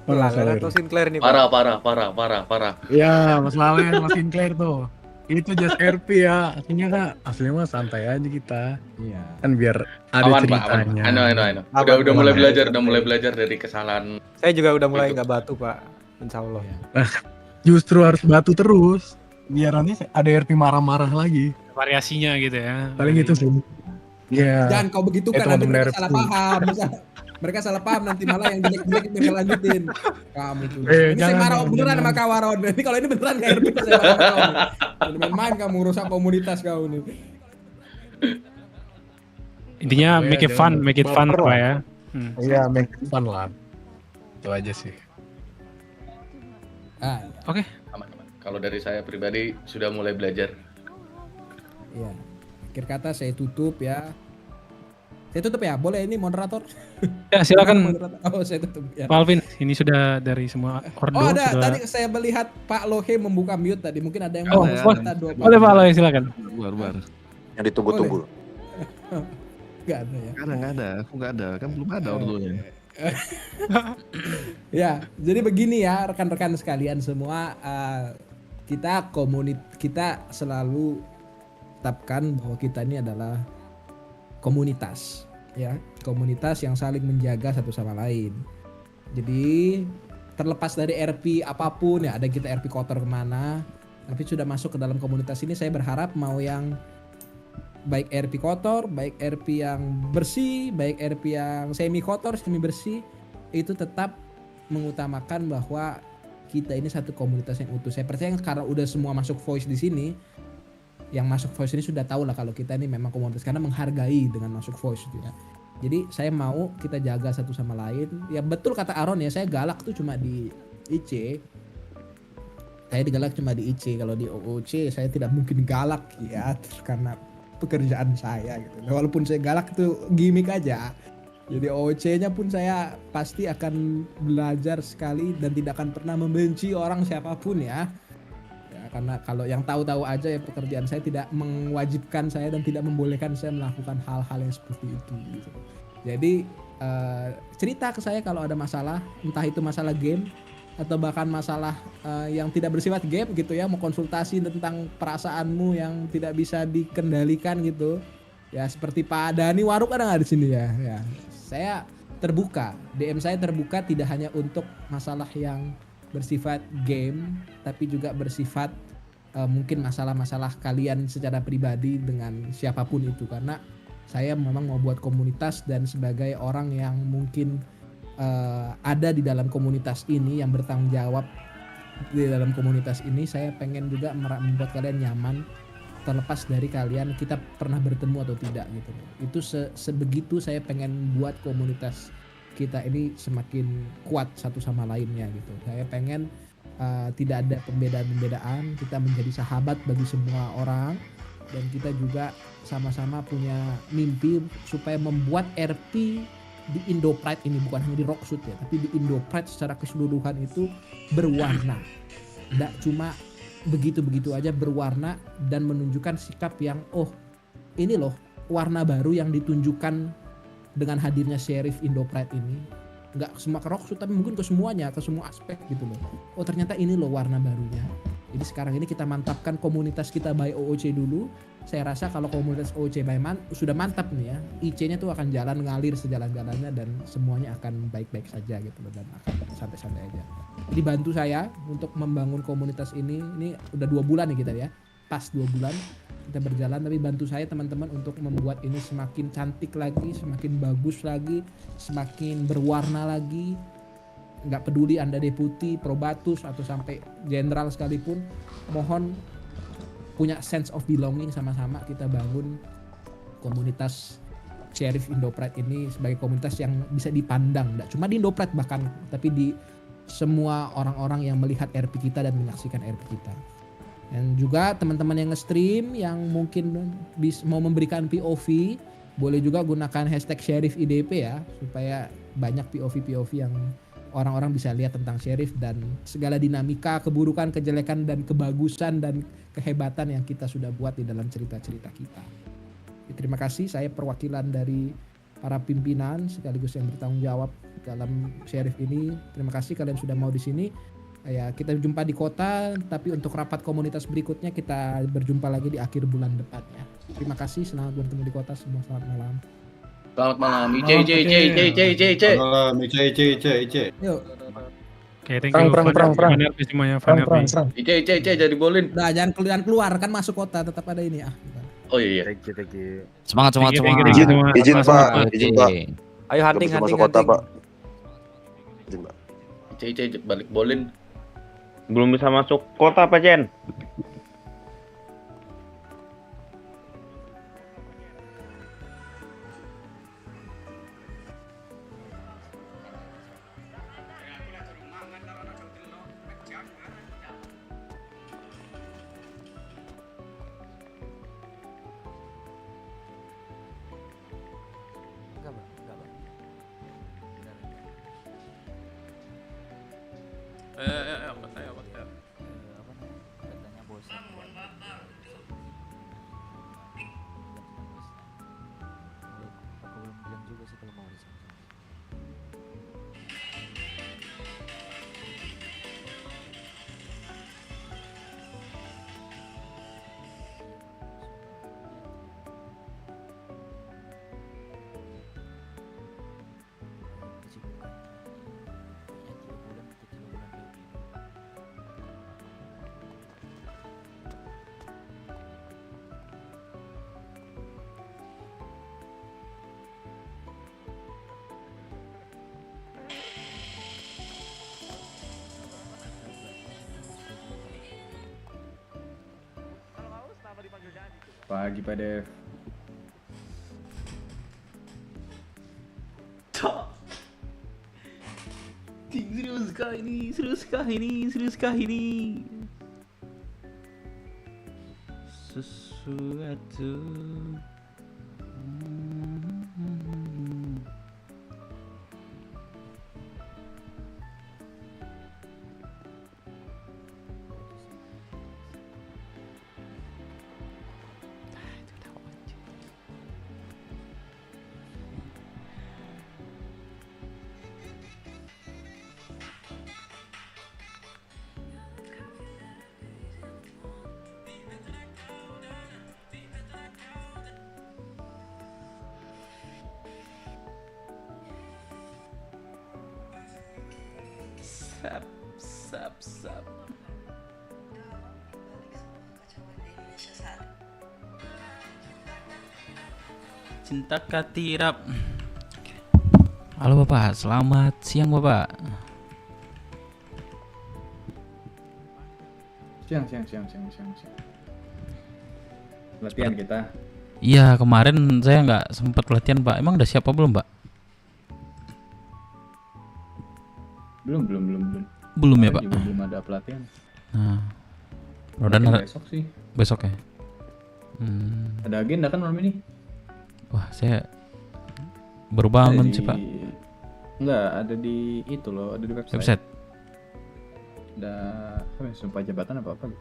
Ler atau Sinclair nih, Pak? Parah. Ya, masalah Ler, Mas Sinclair tuh. Itu just RP ya, aslinya mah santai aja kita. Iya. Kan biar ada Aman, Pak, ceritanya. aman. Udah mulai belajar dari kesalahan. Saya juga udah mulai nggak batu, Pak. Insya Allah. Nah, justru harus batu terus. Biar nanti ada RP marah-marah lagi. Variasinya gitu ya. Paling itu sih. Iya. Jangan kau begitu kan, nanti teman-teman mereka salah paham. Mereka salah paham nanti malah yang jelek-jelek mereka lanjutin. Kamu tuh. Ini saya marah beneran sama Kawaron. Ini kalau ini beneran kayak RP saya marah sama kau. Nih. Main-main kamu rusak komunitas kau nih. Intinya make it fun Pak ya. Iya, make it fun lah. Itu aja sih. Oke. Aman. Kalau dari saya pribadi sudah mulai belajar. Iya. Akhir kata saya tutup ya. Saya tutup ya, boleh ini moderator? Ya silakan. Oh saya tutup ya. Pak Alvin, ini sudah dari semua ordo. Oh ada, sudah... tadi saya melihat Pak Lohe membuka mute tadi, mungkin ada yang mau kata dua. Boleh Pak Lohe silakan. Bar. Yang ditunggu-tunggu. Gak ada ya? Nggak ada, aku nggak ada, kan belum ada ordonya. Ya, jadi begini ya rekan-rekan sekalian semua, kita selalu tetapkan bahwa kita ini adalah komunitas, ya, komunitas yang saling menjaga satu sama lain. Jadi terlepas dari RP apapun ya, ada kita RP kotor kemana, tapi sudah masuk ke dalam komunitas ini, saya berharap mau yang baik RP kotor, baik RP yang bersih, baik RP yang semi kotor, semi bersih, itu tetap mengutamakan bahwa kita ini satu komunitas yang utuh. Saya percaya karena udah semua masuk voice di sini, yang masuk voice ini sudah tahu lah kalau kita ini memang komunitas karena menghargai dengan masuk voice gitu ya. Jadi saya mau kita jaga satu sama lain. Ya betul kata Aaron ya, saya galak tuh cuma di IC. Saya digalak cuma di IC. Kalau di OOC saya tidak mungkin galak ya karena pekerjaan saya gitu. Walaupun saya galak itu gimmick aja. Jadi OOC-nya pun saya pasti akan belajar sekali dan tidak akan pernah membenci orang siapapun ya. Karena kalau yang tahu-tahu aja ya pekerjaan saya tidak mewajibkan saya dan tidak membolehkan saya melakukan hal-hal yang seperti itu gitu. Jadi cerita ke saya kalau ada masalah, entah itu masalah game, atau bahkan masalah yang tidak bersifat game gitu ya, mau konsultasi tentang perasaanmu yang tidak bisa dikendalikan gitu ya, seperti Pak Dani Waruk ada nggak di sini ya? Ya saya terbuka, DM saya terbuka tidak hanya untuk masalah yang bersifat game, tapi juga bersifat mungkin masalah-masalah kalian secara pribadi dengan siapapun itu, karena saya memang mau buat komunitas dan sebagai orang yang mungkin ada di dalam komunitas ini, yang bertanggung jawab di dalam komunitas ini, saya pengen juga membuat kalian nyaman terlepas dari kalian kita pernah bertemu atau tidak gitu. Itu sebegitu saya pengen buat komunitas kita ini semakin kuat satu sama lainnya gitu. Saya pengen tidak ada pembedaan-pembedaan, kita menjadi sahabat bagi semua orang, dan kita juga sama-sama punya mimpi supaya membuat RP di Indo Pride ini, bukan hanya di Rocksuit ya, tapi di Indo Pride secara keseluruhan itu berwarna. Tidak cuma begitu-begitu aja, berwarna dan menunjukkan sikap yang ini loh warna baru yang ditunjukkan dengan hadirnya Sheriff Indo Pride ini. Nggak semua ke Rocksuit tapi mungkin ke semuanya, ke semua aspek gitu loh. Ternyata ini loh warna barunya. Jadi sekarang ini kita mantapkan komunitas kita by OOC dulu. Saya rasa kalau komunitas OOC sudah mantap nih ya, IC-nya tuh akan jalan ngalir sejalan-jalannya dan semuanya akan baik-baik saja gitu loh, dan akan santai-santai aja. Jadi bantu saya untuk membangun komunitas ini udah 2 bulan nih kita ya, pas 2 bulan kita berjalan, tapi bantu saya teman-teman untuk membuat ini semakin cantik lagi, semakin bagus lagi, semakin berwarna lagi. Nggak peduli Anda deputi, probatus, atau sampai jenderal sekalipun, mohon punya sense of belonging, sama-sama kita bangun komunitas Sheriff Indo Pride ini sebagai komunitas yang bisa dipandang, nggak cuma di Indo Pride bahkan, tapi di semua orang-orang yang melihat RP kita dan menyaksikan RP kita. Dan juga teman-teman yang nge-stream yang mungkin mau memberikan POV, boleh juga gunakan hashtag Sheriff IDP ya, supaya banyak POV yang orang-orang bisa lihat tentang Sheriff dan segala dinamika, keburukan, kejelekan, dan kebagusan dan kehebatan yang kita sudah buat di dalam cerita-cerita kita. Terima kasih, saya perwakilan dari para pimpinan sekaligus yang bertanggung jawab dalam Sheriff ini. Terima kasih kalian sudah mau di sini. Ya, kita jumpa di kota, tapi untuk rapat komunitas berikutnya kita berjumpa lagi di akhir bulan depan ya. Terima kasih, selamat bertemu di kota semua, selamat malam. Selamat malam, IC. Malam, IC. Oke, Yuk. thank you. Perang. IC, jadi bolin. Nah, jangan keluar kan, masuk kota tetap ada ini ah. Oh iya. Thank you. Semangat. Izin Pak. Ayo hunting. Masuk kota Pak. Izin Pak. IC balik bolin. Belum bisa masuk kota Pak Jen. Pagi Pak Dev. Seriuskah ini? Sesuatu. cinta katirap. Halo Bapak, selamat siang Bapak. Siang. Latihan kita. Iya, kemarin saya nggak sempat latihan Pak. Emang udah siapa belum Pak? Belum. Belum ya Kemarin Pak? juga belum ada pelatihan. Nah, udah Latihan besok sih. Besok ya? Ada agenda kan malam ini? Wah, saya baru bangun sih Pak. Enggak, ada di itu loh, ada di website. Ada apa ya, sumpah jabatan apa gitu.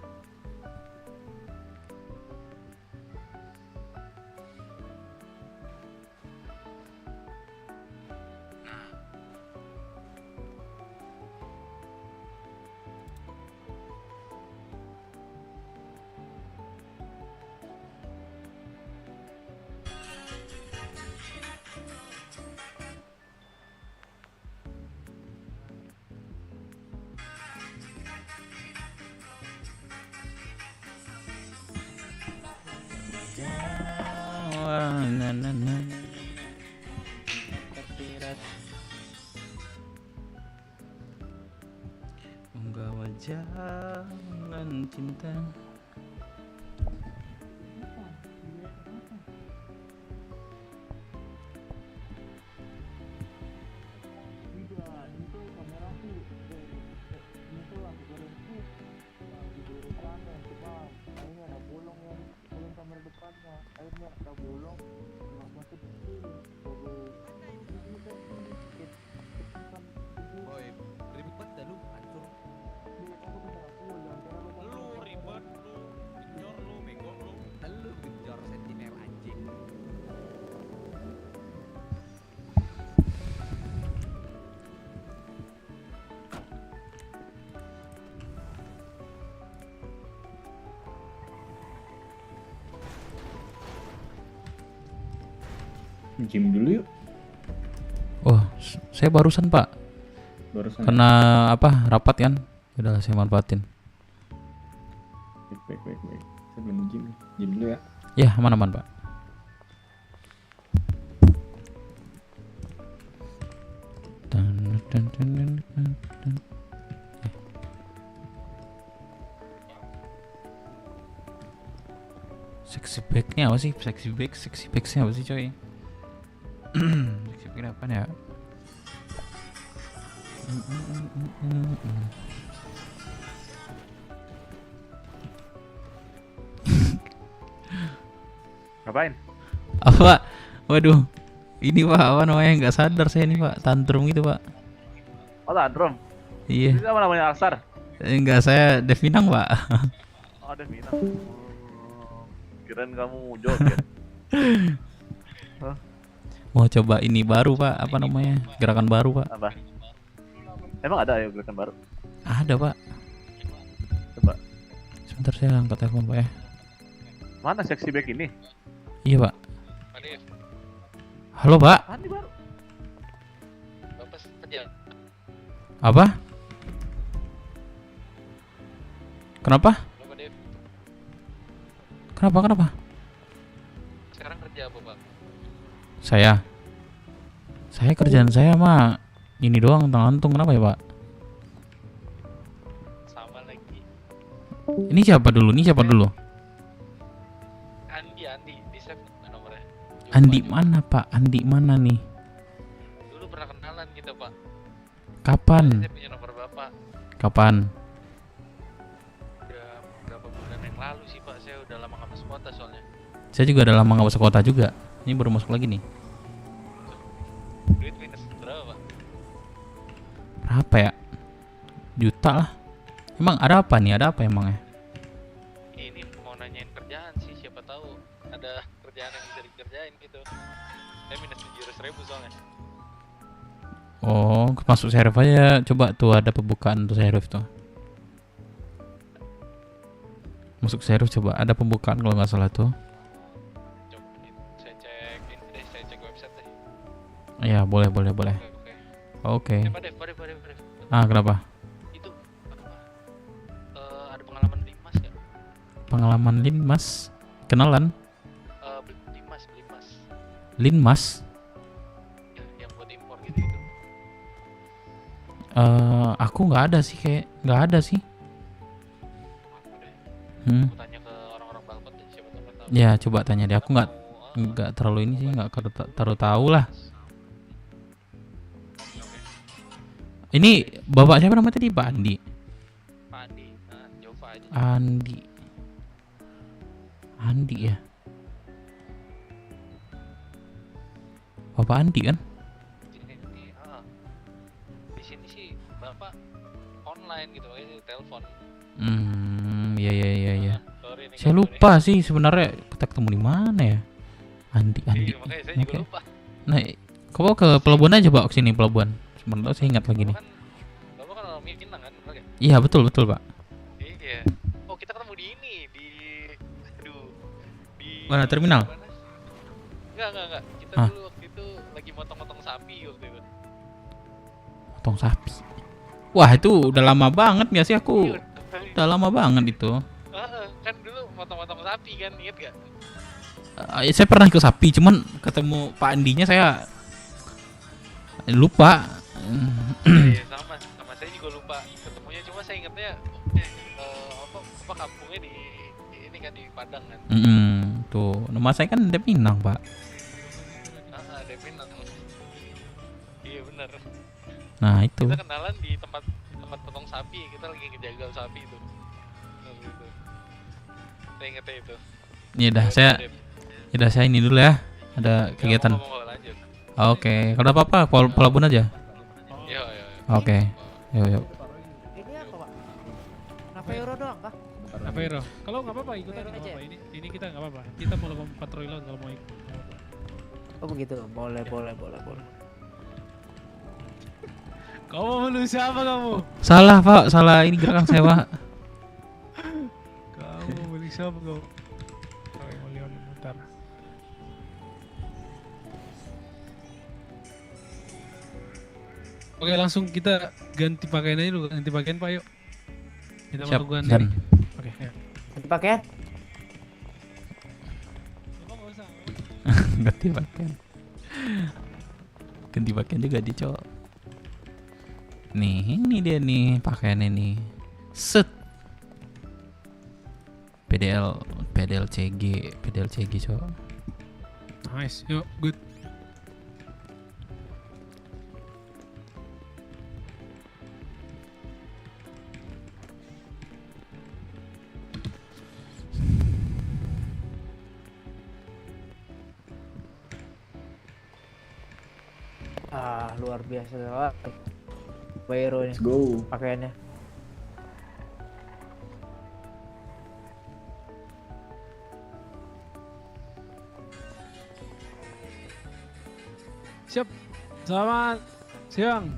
Menggawa jangan cinta. Gym dulu yuk. Oh, saya barusan Pak. Barusan. Karena apa? Rapat kan? Udahlah saya manfaatin. Baik. Saya belum gym. Gym dulu ya. Ya, aman Pak. Sexy back-nya apa sih? Sexy back-nya apa sih coy? Sexy back apa ya? Ngapain? Apa? Waduh, ini Pak, apa namanya, nggak sadar saya nih Pak, tantrum gitu Pak. Oh, tantrum. Iya. Itu apa namanya, Alsar? Enggak, saya Devinang Pak. Oh, ada Minang. Kirain kamu joget. Hah? Mau coba ini baru Pak, apa namanya, gerakan baru Pak. Apa? Emang ada ya gerakan baru? Ada Pak. Coba. Sebentar saya angkat telepon Pak ya. Mana seksi back ini? Iya Pak. Halo Pak. Ini baru. Apa? Kenapa? Kenapa? Sekarang kerja apa Pak? Saya kerjaan saya mah ini doang, ngantung. Kenapa ya Pak? Sama lagi. Ini siapa dulu? Andi di save nomornya. Andi mana Pak? Andi mana nih? Dulu pernah kenalan kita Pak. Kapan? Saya punya nomor Bapak. Kapan? Udah beberapa bulan yang lalu sih Pak. Saya udah lama nggak masuk kota soalnya. Saya juga udah lama nggak masuk kota juga. Ini baru masuk lagi nih. Duit minus berapa Pak? Berapa ya? Juta lah. Emang ada apa nih? Ada apa emangnya? Ini mau nanyain kerjaan sih. Siapa tahu ada kerjaan yang bisa dikerjain gitu. Saya minus 700.000 soalnya. Oh, masuk serif aja. Coba tuh ada pembukaan tuh serif tuh. Masuk serif coba. Ada pembukaan kalau nggak salah tuh. Coba saya cek ini deh. Saya cek website deh. Iya, boleh. Oke. Pak Dev. Ah, kenapa? Itu apa? Ada pengalaman Limas ya? Pengalaman Limas? Kenalan? Limas. Linmas. Yang buat impor gitu-gitu. Aku nggak ada sih, kayak nggak ada sih. Aku tanya ke orang-orang Balpet deh, siapa tahu tahu. Ya coba tanya deh, aku nggak terlalu ini sih, nggak terlalu tahu lah. Ini bapak siapa namanya tadi? Pak Andi. Pak Andi, Jova aja. Andi ya. Bapak Andi kan? Di sini sih bapak online gitu, makanya telepon. Iya. Sorry nih, Saya lupa sih sebenarnya kita ketemu di mana ya? Andi. Iya, makanya saya juga lupa. Nah, kau ke pelabuhan aja Pak, sini pelabuhan. Sebentar saya ingat lagi nih. Bapak kan orang Minang kan, bener kan? Iya betul Pak. Iya. Oh kita ketemu di ini, di Mana terminal? Enggak. Kita dulu waktu itu lagi motong-motong sapi waktu itu. Motong sapi. Wah itu udah lama banget nggak sih aku? Udah lama banget itu. Kan dulu motong-motong sapi kan, inget gak? Saya pernah ikut sapi, cuman ketemu Pak Andinya saya lupa. Iya sama saya juga lupa ketemunya, cuma saya ingatnya apa kampungnya di ini kan di Padang kan. Tuh nama saya kan Depinang Pak. Depinang. Iya benar. Nah itu. Kita kenalan di tempat potong sapi, kita lagi ngejagal sapi itu. Gitu. Saya ingetnya itu. Ya saya ini dulu ya. Ada kegiatan. Oke, kalau apa-apa pelabuhan aja. Iya. Oke. Yuk. Ini apa, Pak? Naveiro doang kah? Naveiro. Kalau nggak apa-apa ikut aja. Ini kita nggak apa-apa. Kita mau lakukan patroli laut kalau mau ikut. Oh begitu, boleh. Kamu menuju siapa kamu? Salah Pak, salah ini gerakan saya Pak. Kamu menuju siapa kamu? Bentar. Oke langsung kita ganti pakaian aja dulu, ganti pakaian Pak yuk. Kita Siap, melakukan siap. ini. Oke, ya. Ganti pakaian? Ganti pakaian juga di cowok. Nih, ini dia nih pakaiannya nih. Set. PDLCG cowok. Nice, yuk, good. Luar biasa banget. Naveiro nih. Let's go. Pakaiannya. Siap. Selamat siang.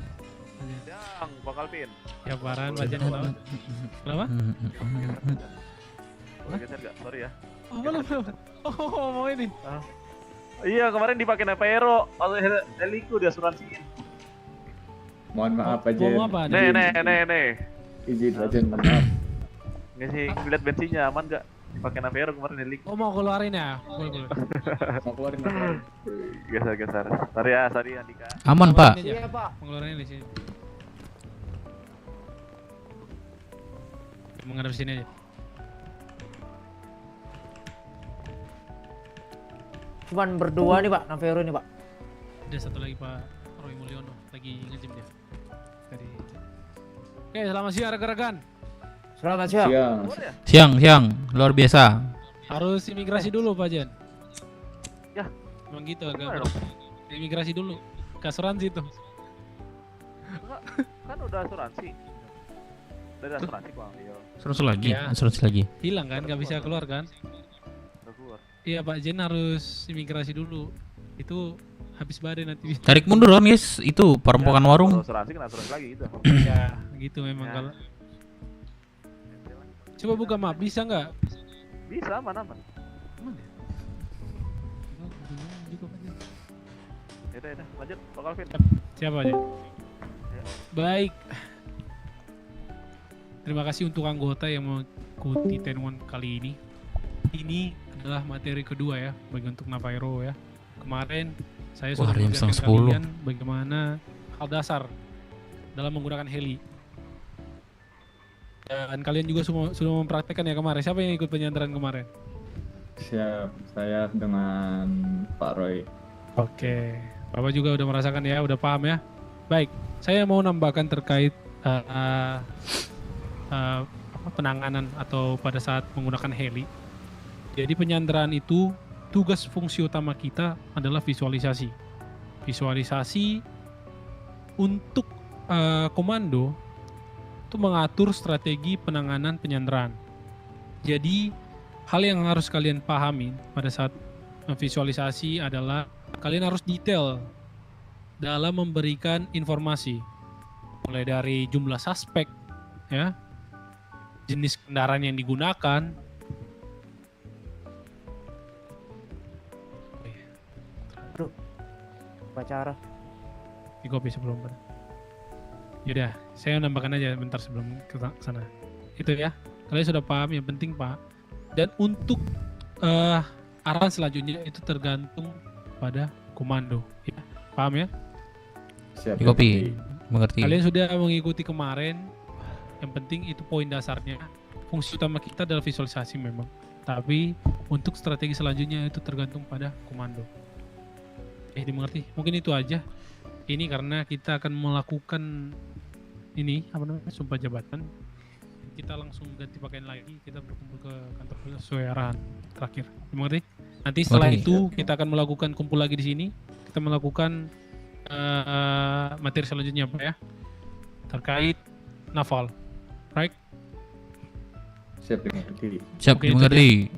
Siang, Bang Alvin. Ya parahan Pak Jen. Kenapa? Boleh geser gak? Sorry ya. Oh, belum. Oh, mau ini. Iya, kemarin dipakai Naveiro. Kalau heliku di asuransiin. Mohon maaf Pak Jen. Mau apa? Nih. Izin Pak Jen, mohon maaf. Ngisi lihat bensinnya aman gak? Pakai Naveiro kemarin heliku. Oh, mau keluarin ya? Boleh. Mau keluarin. Geser. Sorry Andika. Aman Pak. Iya Pak. Pengeluarannya di sini. Menghadap sini aja. Cuman berdua nih Pak, Naveiro nih Pak. Ada satu lagi Pak Roy Mulyono, lagi nge-gym dia. Tadi. Oke, selamat siang rekan-rekan. Selamat siang. Siang, luar biasa. Harus imigrasi dulu Pak Jen. Ya. Emang gitu agak. Imigrasi dulu. Ke asuransi itu. Kan udah asuransi. Udah asuransi Bang. Iya. Asuransi lagi. Hilang kan, nggak bisa keluar kan? Udah keluar. Iya Pak Jen harus imigrasi dulu. Itu habis badai nanti. Tarik mundur kan guys, itu perempuan warung. Asuransi kan asuransi lagi gitu. Ya, gitu memang kalau. Coba buka map, bisa nggak? Bisa, aman. Ya udah, lanjut, Bang Alvin. Siapa aja? Baik. Terima kasih untuk anggota yang mengikuti Tenwon kali ini. Ini adalah materi kedua ya, bagi untuk Naveiro ya. kemarin saya Wah, sudah jam mengajarkan 9:10. kalian bagaimana hal dasar dalam menggunakan heli. Dan kalian juga sudah mempraktekkan ya kemarin. Siapa yang ikut penyandaran kemarin? Siap, saya dengan Pak Roy. Oke, Bapak juga udah merasakan ya, udah paham ya. Baik, saya mau nambahkan terkait penanganan atau pada saat menggunakan heli. Jadi penyanderaan itu tugas fungsi utama kita adalah visualisasi. Visualisasi untuk komando itu mengatur strategi penanganan penyanderaan. Jadi hal yang harus kalian pahami pada saat visualisasi adalah kalian harus detail dalam memberikan informasi, mulai dari jumlah suspek, ya, jenis kendaraan yang digunakan, Aduh, pacara. di kopi sebelum pada. Yaudah, saya nambahkan aja bentar sebelum ke sana. Itu ya, kalian sudah paham yang penting Pak. Dan untuk arahan selanjutnya itu tergantung pada komando, ya. Paham ya? Siap. Di kopi, mengerti. Kalian sudah mengikuti kemarin. Yang penting itu poin dasarnya. Fungsi utama kita adalah visualisasi memang. Tapi untuk strategi selanjutnya itu tergantung pada komando. Dimengerti? Mungkin itu aja. Ini karena kita akan melakukan ini apa namanya, sumpah jabatan. Kita langsung ganti pakaian lagi. Kita berkumpul ke kantor sesuai arahan terakhir. Dimengerti? Nanti setelah itu kita akan melakukan kumpul lagi di sini. Kita melakukan materi selanjutnya Pak ya, terkait naval, right? Siap dimengerti. Siap Oke, dimengerti.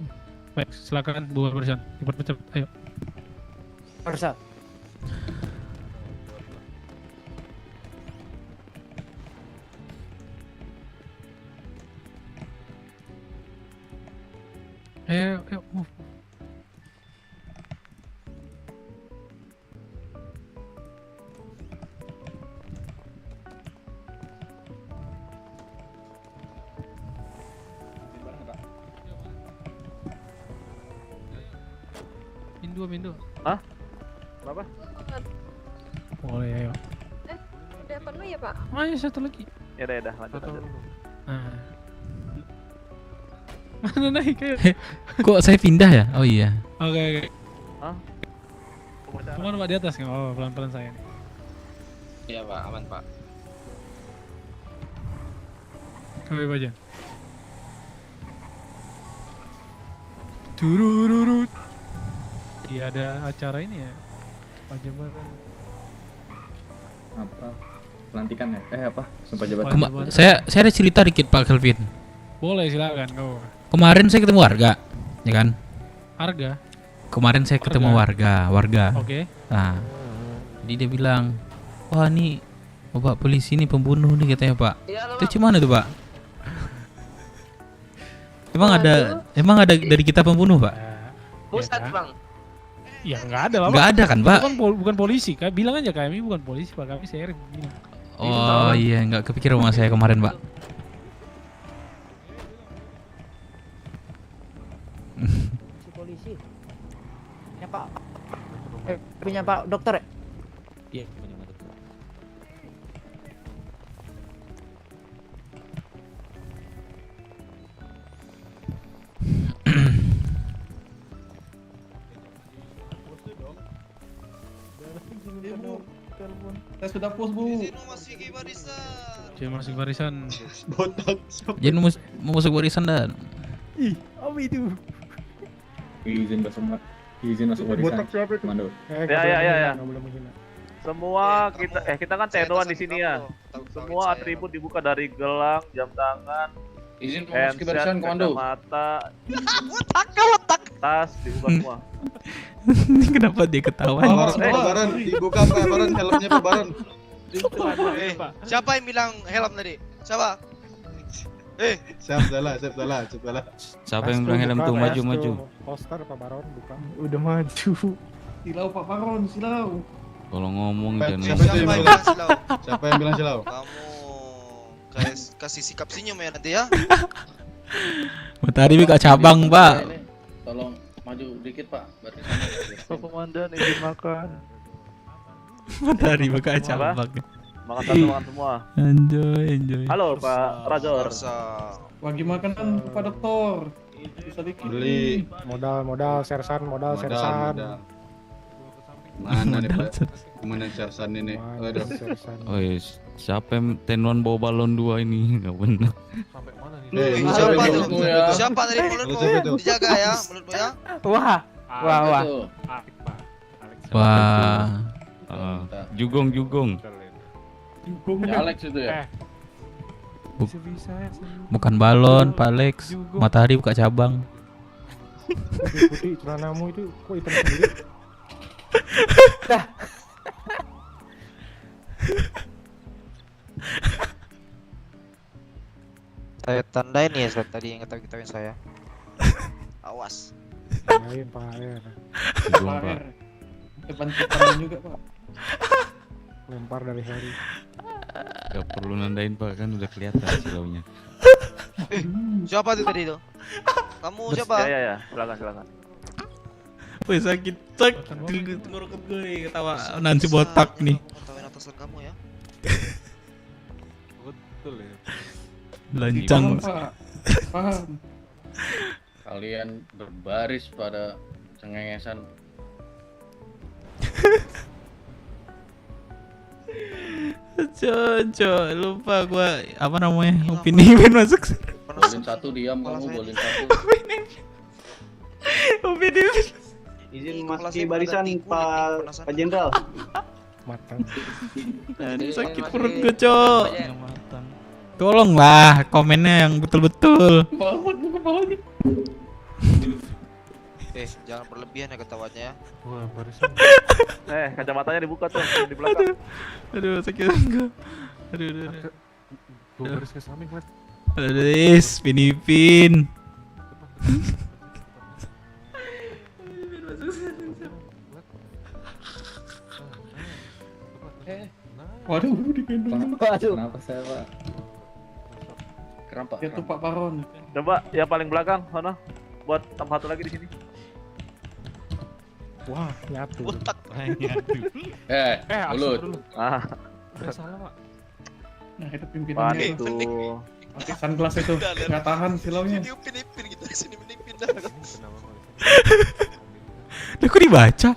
Baik, silakan buat barisan. Cepat, ayo. Barisan. Ayo, move. Mindu. Hah? Berapa? Boleh, ayo. Udah penuh ya Pak? Ayo satu lagi. Ya udah lanjut. Nah. Mana naik ayo. Kok saya pindah ya? Oh iya. Oke. Hah? Kemana Pak, di atas nggak? Oh, pelan-pelan saya nih. Iya Pak, aman Pak. Kami aja. Turururut. Iya, ada acara ini ya. Pak Jabatan. Apa? Pelantikan ya? Apa? Sumpah jabatan. Saya ada cerita dikit Pak Kelvin. Boleh, silakan kau. Kemarin saya ketemu warga, ya kan? Harga? Kemarin saya ketemu warga. Oke. Nah, jadi dia bilang, wah nih Bapak polisi ini pembunuh nih katanya Pak. Itu gimana tuh Pak? Emang ada dari kita pembunuh Pak? Pusat Bang. Ya nggak ada lah. Nggak ada kan Pak? Bukan polisi, kan? Bilang aja kami bukan polisi Pak, kami sheriff. Oh iya, nggak kepikiran sama saya kemarin Pak. Si polisi. Ya Pak. Punya Pak dokter ya? Iya, punya Pak dokter. Saya sudah post Bu. Jadi masuk barisan. Botak. Jadi mau masuk barisan dan. Ih, apa itu? Izin masuk barisan. Botak siapa itu? Komando. Ya. Semua kita kan tenuan di sini ya. Semua atribut dibuka dari gelang, jam tangan, Izin memasuki barisan komando. mata, Botak. tas dibuka semua. Ini kenapa dia ketawa? Pabaran dibuka Pabaran, helmnya Pabaran. Siapa yang bilang helm tadi? Siapa? Siap salah. Siapa yang bilang helm tuh maju? Poster Pak Baron buka. Udah maju. Silau Pak Baron, silau. Kalau ngomong jangan. Siapa yang bilang silau? Kamu kasih sikap senyum ya nanti ya. Matahari buka cabang Pak. Tolong maju dikit Pak, barisannya. Pak Komandan, izin makan. Matahari bakal cabak. Makan satu, makan semua. Enjoy. Halo Pak Rajor. Bagi makanan Pak Dokter. Bisa dikit. Beli. Modal sersan, modal sersan. Mana nih Pak? Komandan sersan ini? Aduh. Oh yes. Siapa yang tenuan bawa balon 2 ini? Enggak benar. Siapa tuh? Siapa tadi mulutmu? Dijaga ya mulutmu ya. Wah. Jugong. Ya, Alex itu ya. Bukan balon, Pak Alex. Matahari buka cabang. Putih celanamu itu kok hitam sendiri? Saya tandain ya tadi yang ketahuin saya. Awas. Tandain Pak Air. Jugong, Pak. Depan juga Pak. Lempar dari hari. Gak perlu nandain Pak, kan udah kelihatan silaunya. Siapa tuh tadi itu? Kamu siapa? Ya, silakan. Wih sakit tenggorokan gue ketawa nanti botak nih. Ketahuin atasan kamu ya. Betul ya. Lancang. Paham. Kalian berbaris pada cengengesan. Cocok, lupa gua apa namanya? Opini masuk. Bolin satu diam kamu, bolin satu. Opini. Izin masuki barisan Pak Jenderal. Matang. Sakit perut gue, Cok. Tolonglah komennya yang betul-betul. Jangan berlebihan ya ketawanya ya. Wah, barisan. Kacamatanya dibuka tuh di belakang. Aduh, sakit enggak. Aduh. Gua baris ke samping, Mat. Aduh, Pinipin. Waduh, digendong. Waduh. Kenapa saya, Pak? Kenapa? Itu Pak Baron. Coba ya paling belakang sana. Buat tambah satu lagi di sini. Wah, nyatu. Mulut. Udah salah, Pak. Nah, itu pimpinannya itu. Pakai sunglass itu. Enggak tahan silaunya. Pinipin kita sini mending pindah. Lah kok dibaca?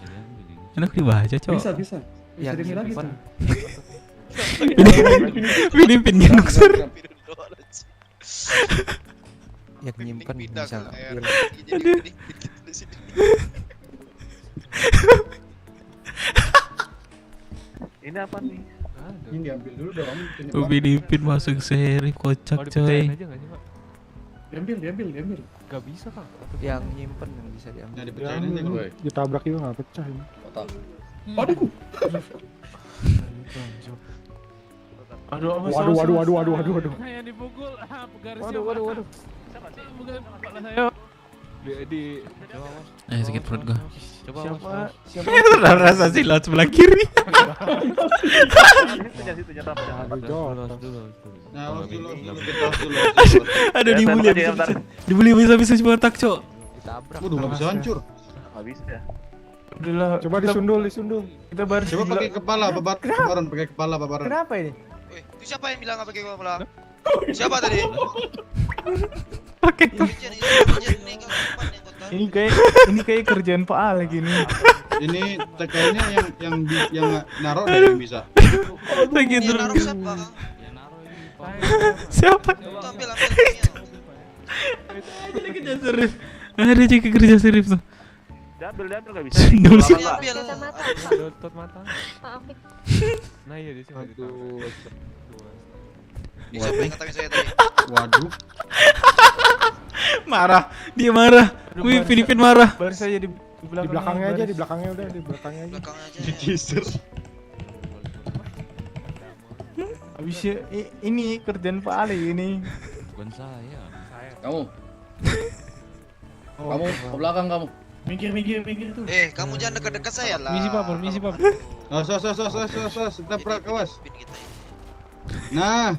Enak dibaca, Cok. Bisa. Bisa ini lagi tuh. Pinipin gendong ser. Yang nyimpen bisa. Aduh. Ini apa nih? Ini diambil dulu dong. Pinipin masuk seri kocak, coy. Diambil. Gak bisa Pak. Yang nyimpen yang bisa diambil. Nah, dipecahin aja gue. Ditabrak juga nggak pecah ini. Waduh. Waduh. Saya dipukul. Garisnya. Waduh. Sakit perut gua. Siapa? Rasa silat sebelah kiri. Aduh, dibeli bisa botak, Cok. Waduh, nggak bisa hancur. Nggak bisa ya. Udahlah, coba disundul. Kita baris. Coba pakai kepala, Pak Baron, pakai kepala, Pak Baron. Kenapa ini? Itu siapa yang bilang nggak pakai kepala? Siapa tadi? Pakai. Ini kayak kerjaan Pak Ale gini. Ini TK-nya yang naruh deh yang bisa. Lagi naruh siapa? Siapa? Ambil. Ada aja kerja serius tuh. Diambil nggak bisa. Sendul sih. Tutup mata. Nah iya di sini. Siapa yang ngatain saya tadi? Waduh. Marah, dia marah. Wih, Pinipin marah. Baris aja di belakangnya aja, di belakangnya aja. Di teaser. Habis ini kerjaan Pak Ale ini. Bukan saya. Kamu ke belakang kamu. Minggir tuh. Kamu jangan dekat-dekat saya lah. Misi Pak. Tetap awas. Nah,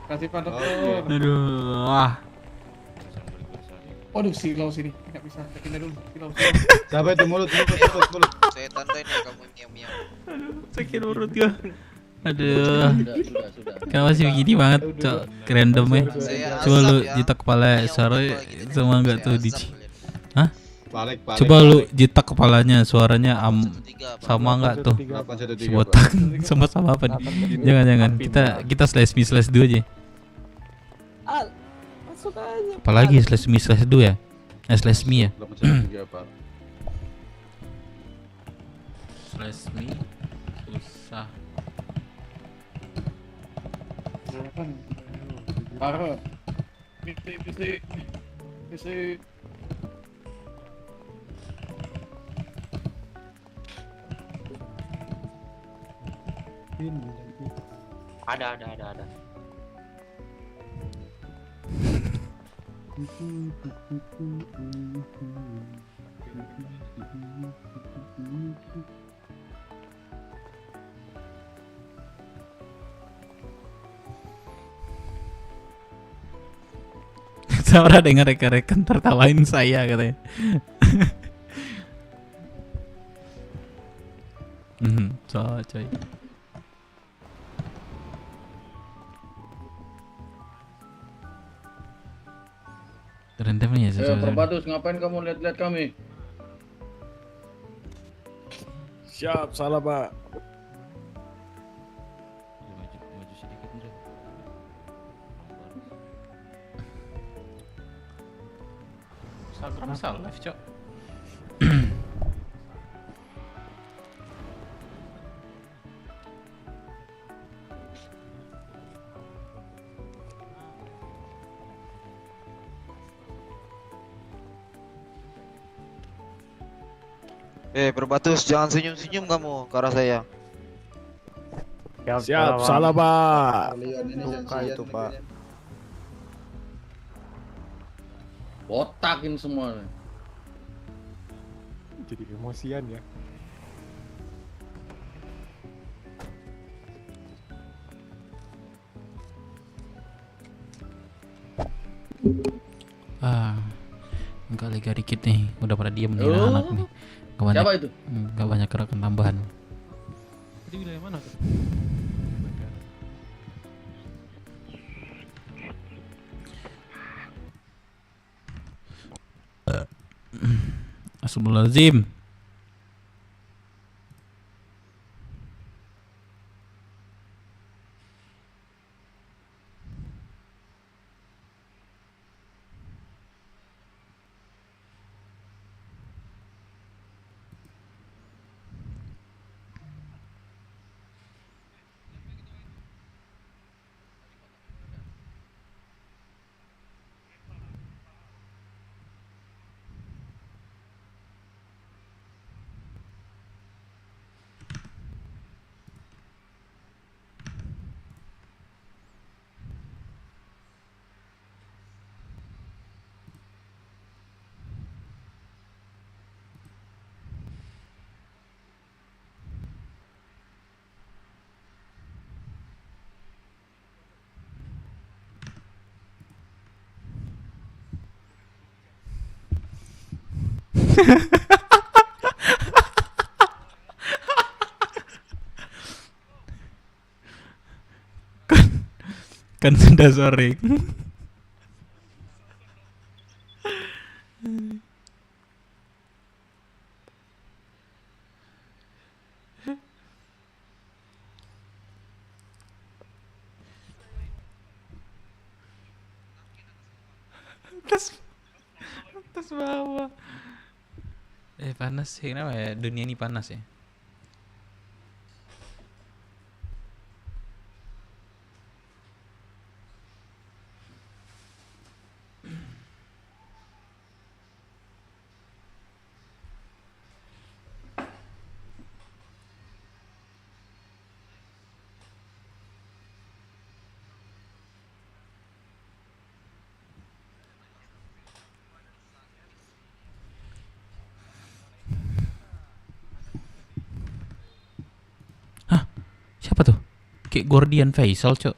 Kasih Pak Dokter. Aduh, wah. Waduh, silau sini. Nggak bisa. Pindah dulu. Silau. Siapa itu mulut? Saya tandain ya kamu miau-miau. Sakit urut gua. Aduh. Kenapa sih begini banget, Cok? Randomnya. Coba lu jitak kepala suara sama enggak tuh di. Hah? Balik. Coba lu jitak kepalanya, suaranya sama enggak tuh? Si botak sama apa nih? Jangan. Kita slash me slash 2 aja. Masuk aja. Apalagi slash me slash 2 ya? Slash me ya? Slash me susah. Parah. Bisa. Ada. Saya pernah dengar rekan-rekan tertawain saya katanya. Coy. Rendam ya Perbatus, ngapain kamu lihat-lihat kami? Siap, salah Pak. Instagram salah live, Cok. Perbatus, jangan senyum-senyum kamu ke arah saya. Siap, salah Pak. Luka itu Pak. Botakin semua. Jadi emosian ya. Enggak lega dikit nih, udah pada diem nih anak nih. Gak banyak, Siapa itu? Gak banyak gerakan tambahan. Jadi wilayah mana tuh? Astagfirullahaladzim. Kan sudah sore. Atas bawah. Panas sih, kenapa ya? Dunia ini panas ya. Siapa tuh? Kayak Gordian Faisal, Cok.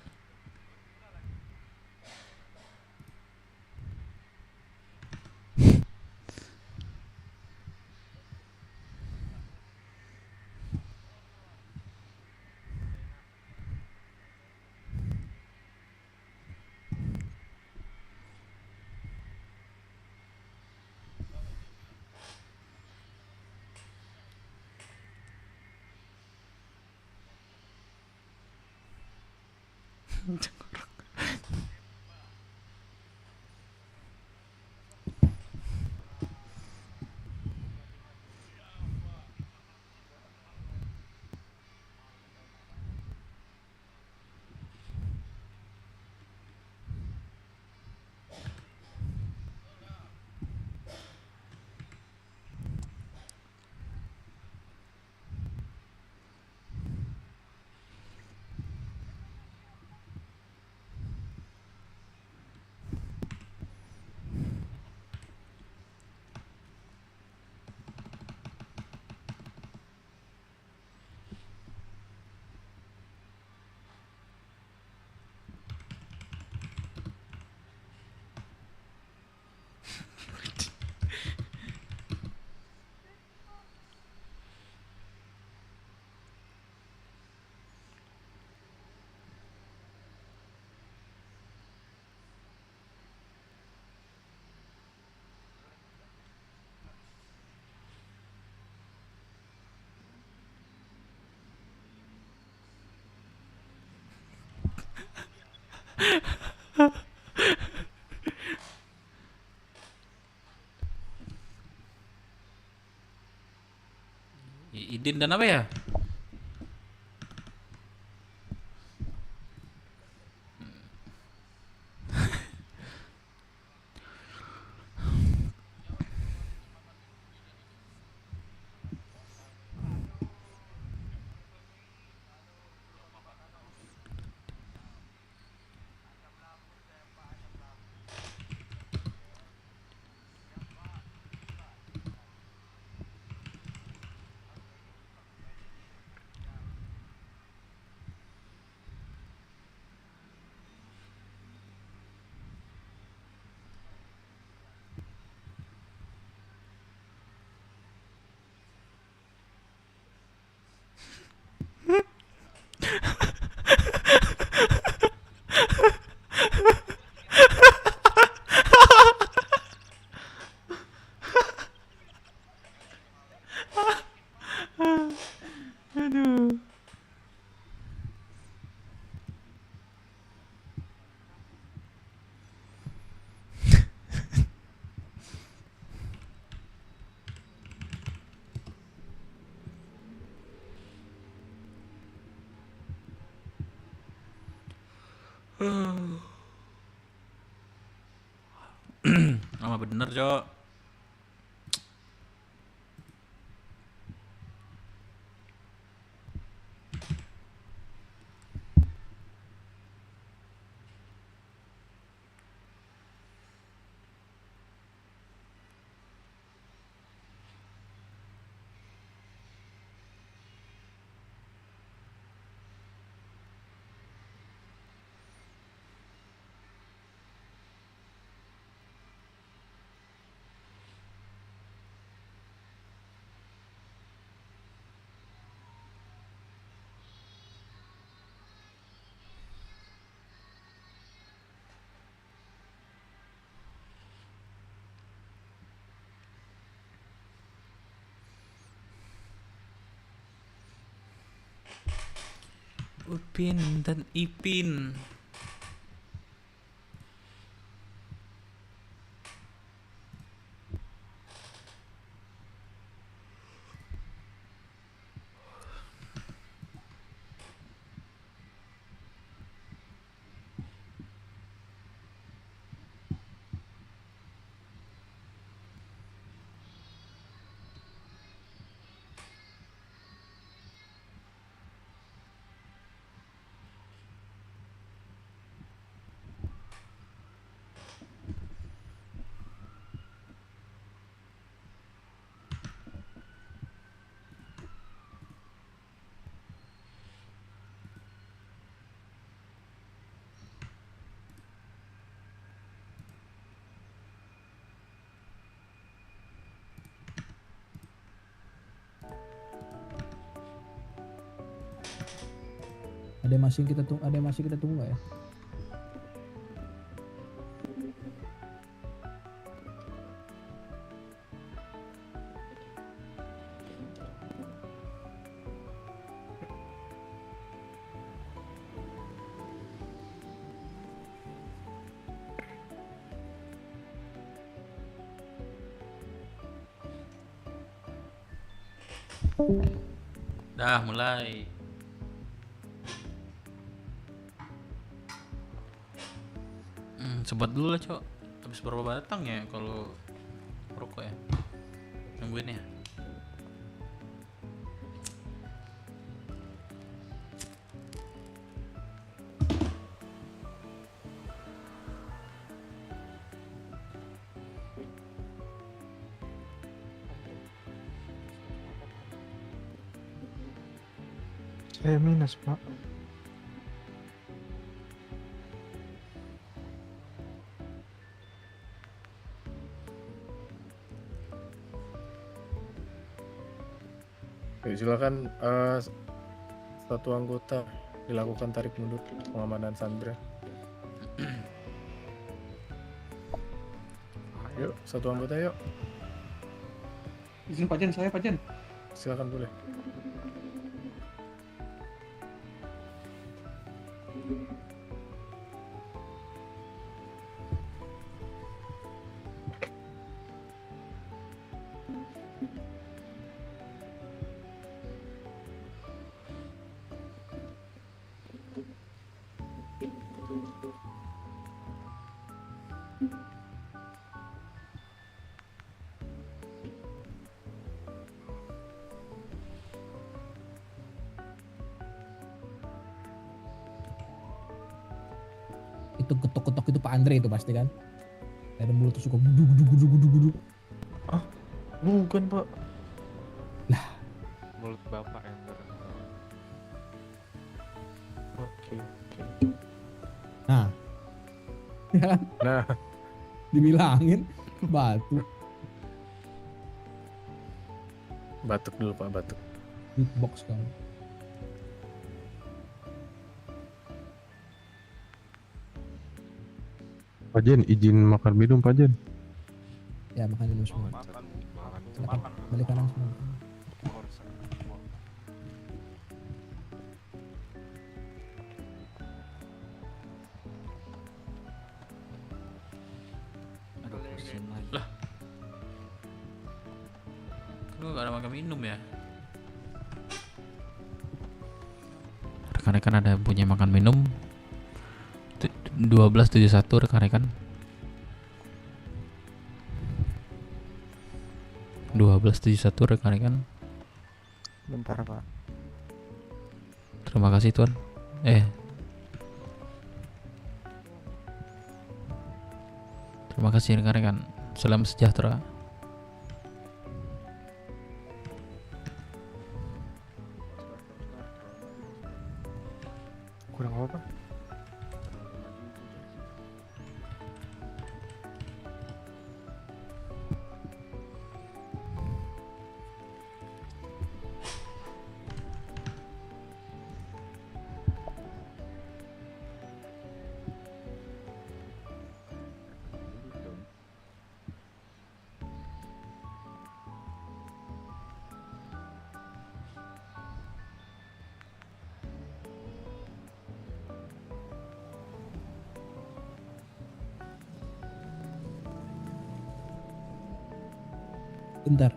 Idin dan apa ya? Aduh. Lama bener, Cok. Upin dan Ipin. Ada yang masih kita tunggu, nggak ya? Dah mulai. Sebat dulu lah cok. Habis berapa batang ya kalau rokok ya? Nungguin ya. Saya minus, Pak. Oke, silakan satu anggota dilakukan tarik mundur pengamanan Sandra. Yuk, satu anggota yuk. Izin Pak Jen, saya Pak Jen. Silakan boleh. Itu ketok-ketok itu Pak Andre itu pasti kan? Dari mulut tuh suka gudu. Bukan, Pak. Lah, Mulut bapak yang berenang. Oke. nah. Ya kan? Nah, Dibilangin batu. batuk dulu Pak, batuk. Beatbox kamu. Pak Jen, izin makan minum Pak Jen. Ya makan dulu semua. Silakan balik kanan semua. Lah. Lu gak ada makan minum ya? Rekan-rekan ada yang punya makan minum 1271 rekan-rekan. 1271 rekan-rekan. Bentar, Pak. Terima kasih Tuan. Terima kasih rekan-rekan. Salam sejahtera. Kurang apa, Pak? Bentar.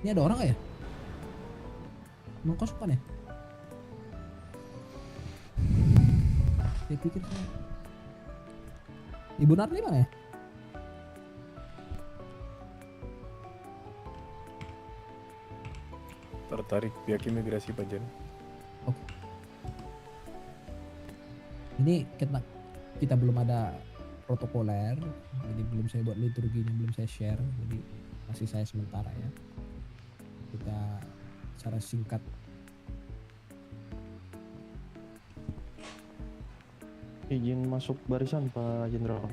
Ini ada orang gak ya? Emang kos-kosan ya? Saya pikir saya. Ibu Narni mana ya? Tertarik pihak imigrasi Pak Jen. Ini kita belum ada protokoler, jadi belum saya buat liturginya, belum saya share, jadi masih saya sementara ya. Kita secara singkat. Izin masuk barisan Pak Jenderal.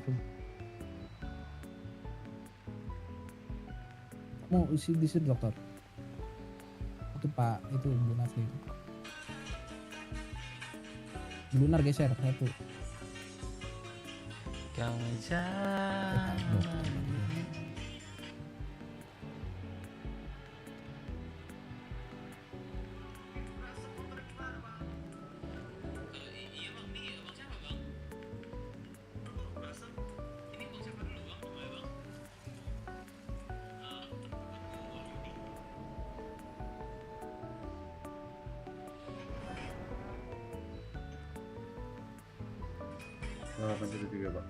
Mau isi di sini dokter. Itu Pak, itu Bu Nasri. Bu Nar geser satu. Kau jangan. 813 Pak.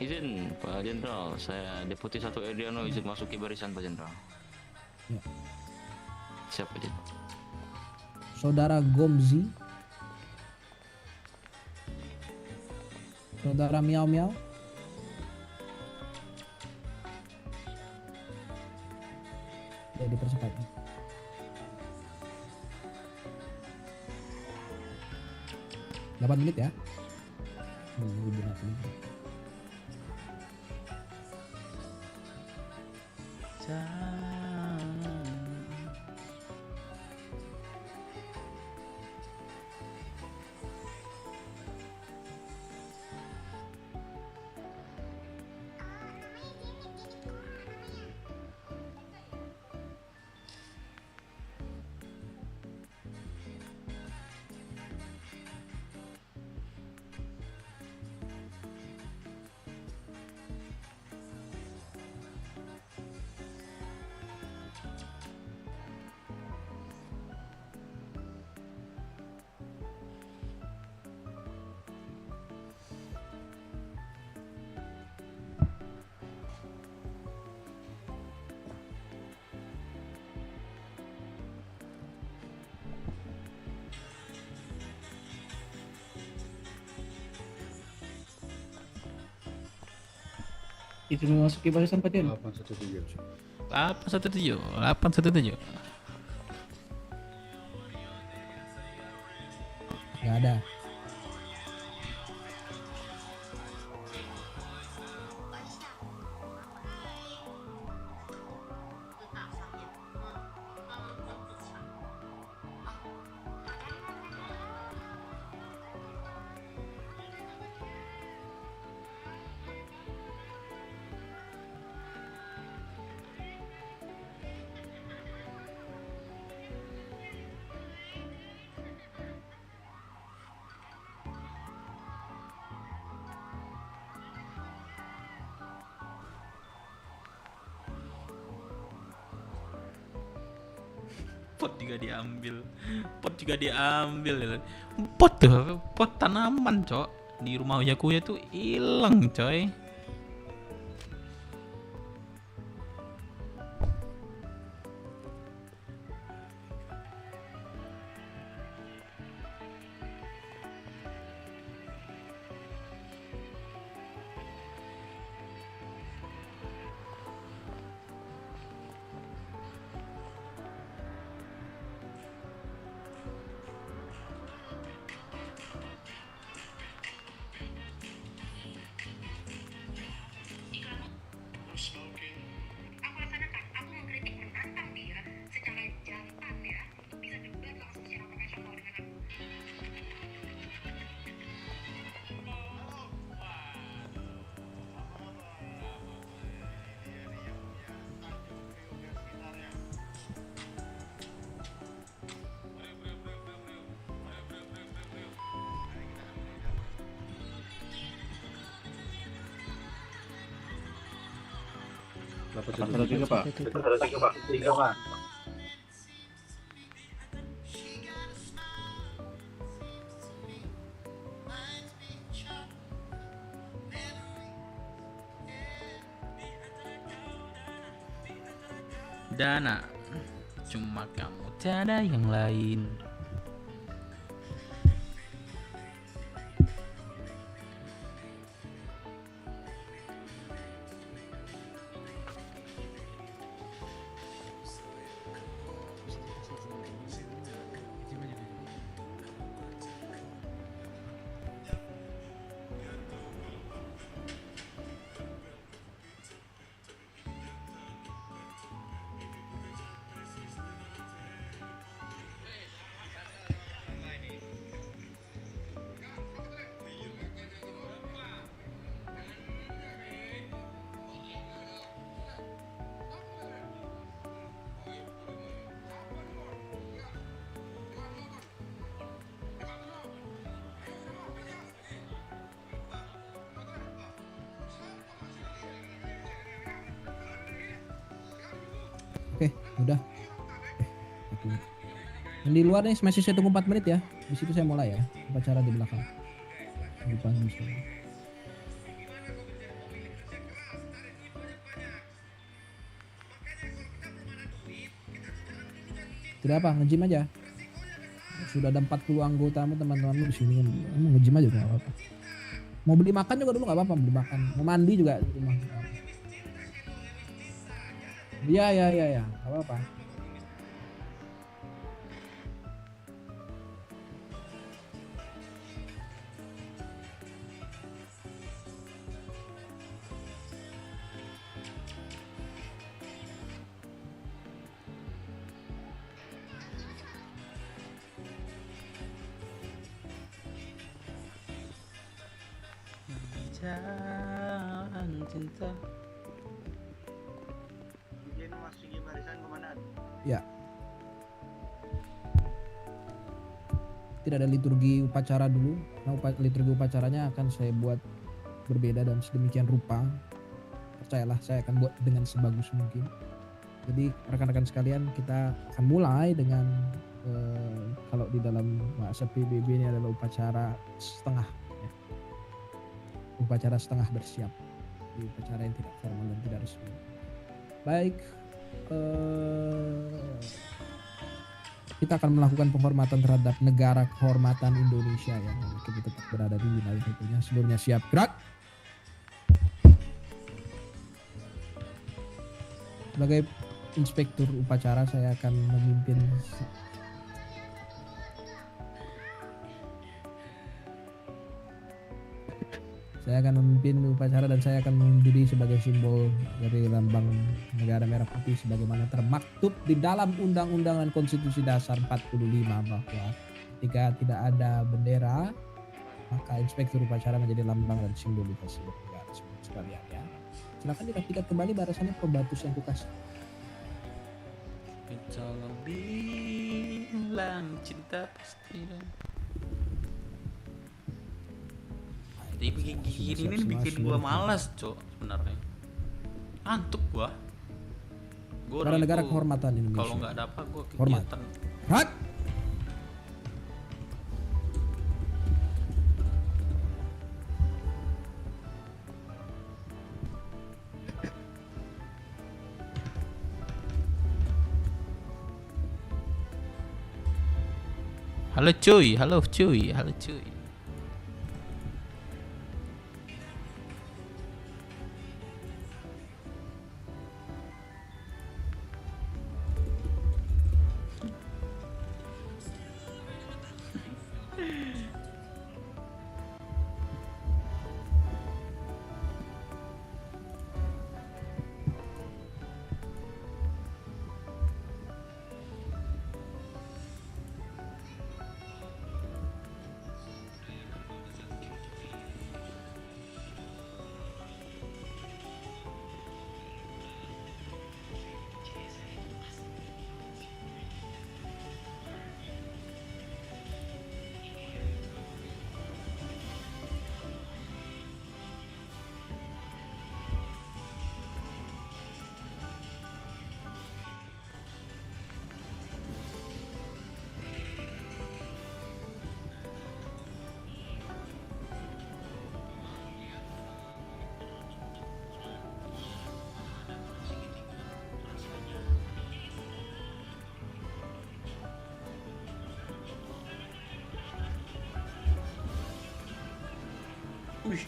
Izin Pak Jenderal, saya Deputi 1 Ediano izin masuki barisan Pak Jenderal. Ya. Siap Pak Jenderal. Saudara Gomzi, Saudara Miao Miao, ya dipercepat. 8 menit ya. Menunggu durasi. Itu memasuki barisan Pak Jen. 817. 817. Nggak ada. Pot juga diambil. Pot juga diambil. Ya. Pot tuh, pot tanaman, Cok. Di rumah Uyakuya tuh hilang, coy. Satu tiga Pak. Tiga Pak. Dana, cuma kamu, tiada yang lain. Oke, udah. Yang di luar nih masih saya tunggu 4 menit ya. Di situ saya mulai ya. Upacara di belakang. Di depan di sini. Tidak apa, nge-gym aja. Sudah ada 40 anggotamu teman-temanmu di sini kan. Kamu nge-gym aja enggak apa-apa. Mau beli makan juga dulu enggak apa-apa, beli makan. Mau mandi juga di rumah. Iya, enggak apa-apa. Jalan cinta. Izin masuki barisan komandan. Ya. Tidak ada liturgi upacara dulu. Nah, liturgi upacaranya akan saya buat berbeda dan sedemikian rupa. Percayalah, saya akan buat dengan sebagus mungkin. Jadi rekan-rekan sekalian, kita akan mulai dengan kalau di dalam bahasa PBB ini adalah upacara setengah. Upacara setengah bersiap, di upacara yang tidak formal dan tidak resmi. Baik, kita akan melakukan penghormatan terhadap negara kehormatan Indonesia yang kita tetap berada di wilayah itunya. Seluruhnya siap, gerak. Sebagai inspektur upacara, saya akan memimpin upacara dan saya akan menjadi sebagai simbol dari lambang negara merah putih sebagaimana termaktub di dalam Undang-Undang dan Konstitusi Dasar 45 bahwa ketika tidak ada bendera maka inspektur upacara menjadi lambang dan simbolitas negara sekalian ya. Silakan dirapikan kembali barisannya pembatus yang kukasih. Tolong bilang cinta pasti dan tapi gini ini bikin gua malas cok sebenarnya. Antuk gua. Para negara kehormatan Indonesia. Kalau nggak ada apa gua Hormat. kegiatan. Hak. Halo cuy, halo cuy, halo cuy. Wih,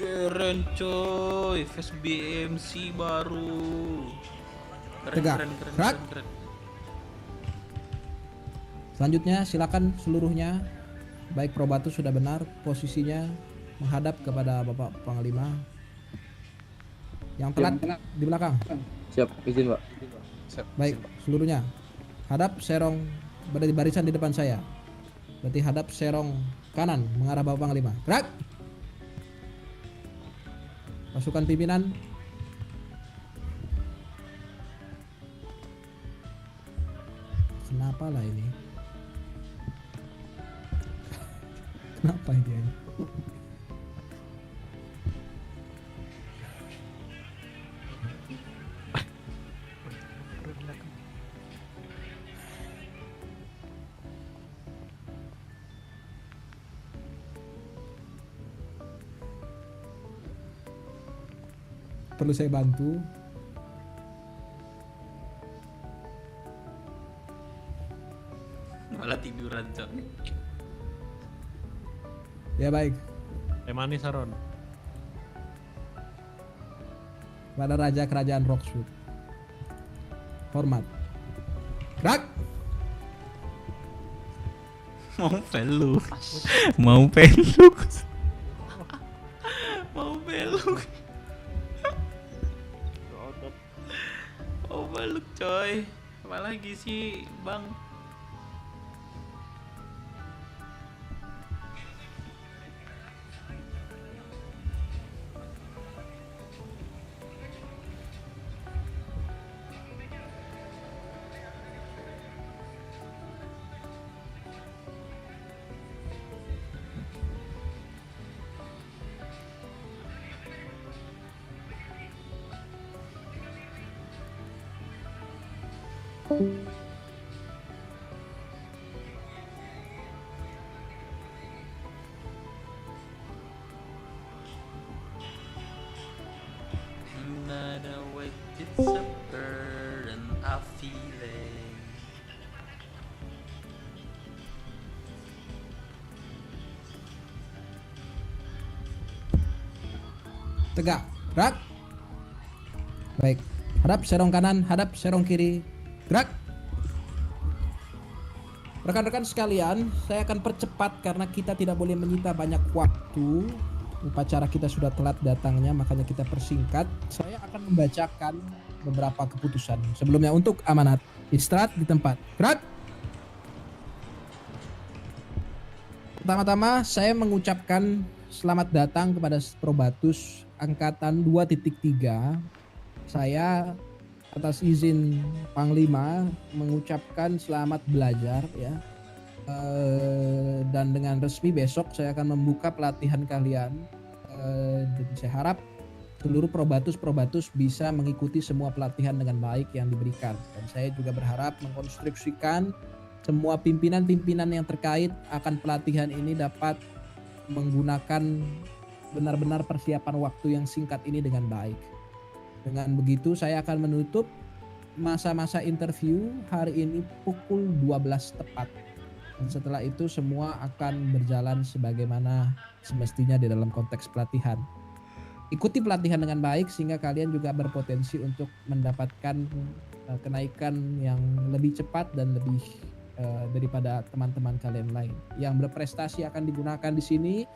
keren coy, face BMC baru. Keren, Tegak. keren, keren, Gerak. keren, keren. Selanjutnya silakan seluruhnya, baik probatus sudah benar, posisinya menghadap kepada Bapak Panglima. Yang telat di belakang. Siap, izin Pak. Baik, seluruhnya hadap serong berada di barisan di depan saya. Berarti hadap serong kanan mengarah Bapak Panglima. Gerak. Pasukan pimpinan. Kenapa lah ini? Kenapa ini? perlu saya bantu? Malah tiduran, Cok. Ya baik. Manis Saron. Pada Raja Kerajaan Roxwood. Hormat. Rak. Mau peluk. Mau peluk. Mau peluk. Mau peluk, coy. Apa lagi sih, Bang? Another way it's a burden of feeling. Tegak. Rak. Baik. Hadap serong kanan, hadap serong kiri. Gerak. Rekan-rekan sekalian, saya akan percepat karena kita tidak boleh menyita banyak waktu. Upacara kita sudah telat datangnya, makanya kita persingkat. Saya akan membacakan beberapa keputusan. Sebelumnya untuk amanat, istirahat di tempat. Gerak. Pertama-tama saya mengucapkan selamat datang kepada Probatus Angkatan 2.3. Saya atas izin Panglima mengucapkan selamat belajar ya. Dan dengan resmi besok saya akan membuka pelatihan kalian. Dan saya harap seluruh probatus bisa mengikuti semua pelatihan dengan baik yang diberikan. Dan saya juga berharap mengkonstruksikan semua pimpinan-pimpinan yang terkait akan pelatihan ini dapat menggunakan benar-benar persiapan waktu yang singkat ini dengan baik. Dengan begitu saya akan menutup masa-masa interview hari ini pukul 12 tepat. Dan setelah itu semua akan berjalan sebagaimana semestinya di dalam konteks pelatihan. Ikuti pelatihan dengan baik sehingga kalian juga berpotensi untuk mendapatkan kenaikan yang lebih cepat dan lebih daripada teman-teman kalian lain. Yang berprestasi akan digunakan di sini,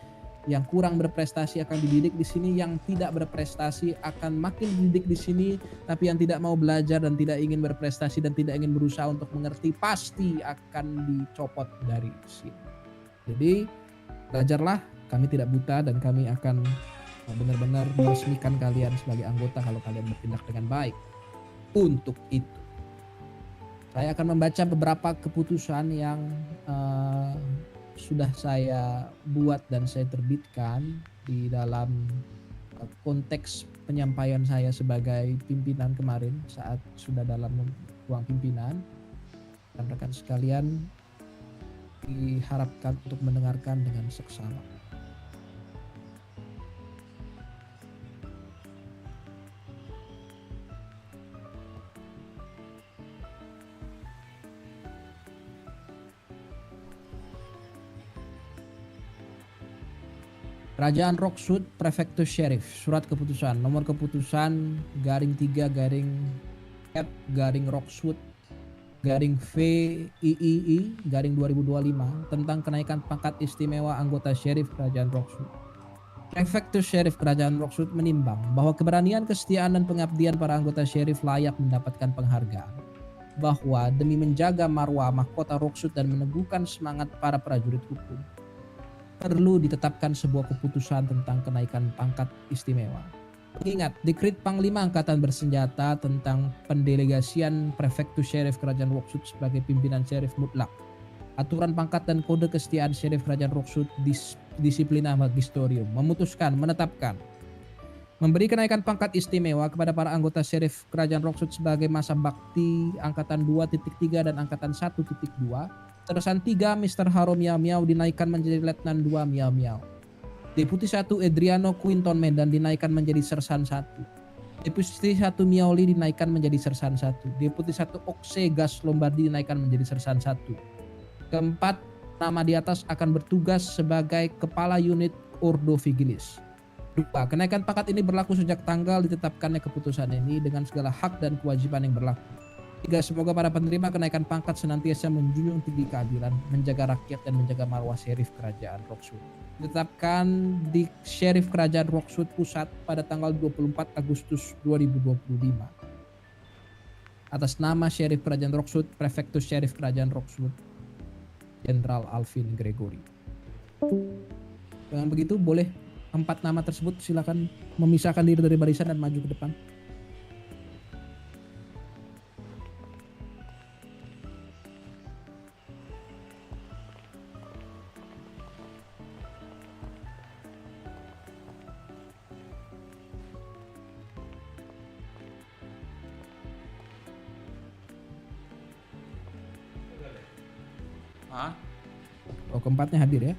yang kurang berprestasi akan dididik di sini, yang tidak berprestasi akan makin dididik di sini, tapi yang tidak mau belajar dan tidak ingin berprestasi dan tidak ingin berusaha untuk mengerti pasti akan dicopot dari sini. Jadi belajarlah, kami tidak buta dan kami akan benar-benar meresmikan kalian sebagai anggota kalau kalian bertindak dengan baik. Untuk itu saya akan membaca beberapa keputusan yang sudah saya buat dan saya terbitkan di dalam konteks penyampaian saya sebagai pimpinan kemarin saat sudah dalam ruang pimpinan. Dan rekan sekalian diharapkan untuk mendengarkan dengan seksama. Kerajaan Roxwood, Prefektur Sheriff, surat keputusan, nomor keputusan _3 F Roxwood VIII _2025 tentang kenaikan pangkat istimewa anggota Sheriff Kerajaan Roxwood. Prefektur Sheriff Kerajaan Roxwood menimbang bahwa keberanian, kesetiaan, dan pengabdian para anggota Sheriff layak mendapatkan penghargaan. Bahwa demi menjaga marwah mahkota Roxwood dan meneguhkan semangat para prajurit hukum, perlu ditetapkan sebuah keputusan tentang kenaikan pangkat istimewa. Ingat, Dekrit Panglima Angkatan Bersenjata tentang pendelegasian Prefektur Sheriff Kerajaan Roxwood sebagai pimpinan Sheriff mutlak. Aturan pangkat dan kode kesetiaan Sheriff Kerajaan Roxwood Disiplina Magisterium memutuskan, menetapkan memberi kenaikan pangkat istimewa kepada para anggota Sheriff Kerajaan Roxwood sebagai masa bakti Angkatan 2.3 dan Angkatan 1.2. Sersan 3 Mr. Haro Miao Miao dinaikkan menjadi Letnan 2 Miao Miao. Deputi 1 Adriano Quinton Medan dinaikkan menjadi Sersan 1. Deputi 1 Miaoli dinaikkan menjadi Sersan 1. Deputi 1 Okse Gas Lombardi dinaikkan menjadi Sersan 1. Keempat, nama di atas akan bertugas sebagai Kepala Unit Ordo Vigilis. 2. Kenaikan pangkat ini berlaku sejak tanggal ditetapkannya keputusan ini dengan segala hak dan kewajiban yang berlaku. 3. Semoga para penerima kenaikan pangkat senantiasa menjunjung tinggi keadilan, menjaga rakyat dan menjaga marwah Sheriff Kerajaan Roxwood. Ditetapkan di Sheriff Kerajaan Roxwood Pusat pada tanggal 24 Agustus 2025. Atas nama Sheriff Kerajaan Roxwood, Prefektus Sheriff Kerajaan Roxwood, Jenderal Alvin Gregory. Dengan begitu boleh 4 nama tersebut silakan memisahkan diri dari barisan dan maju ke depan. Hah? Oh, keempatnya hadir ya?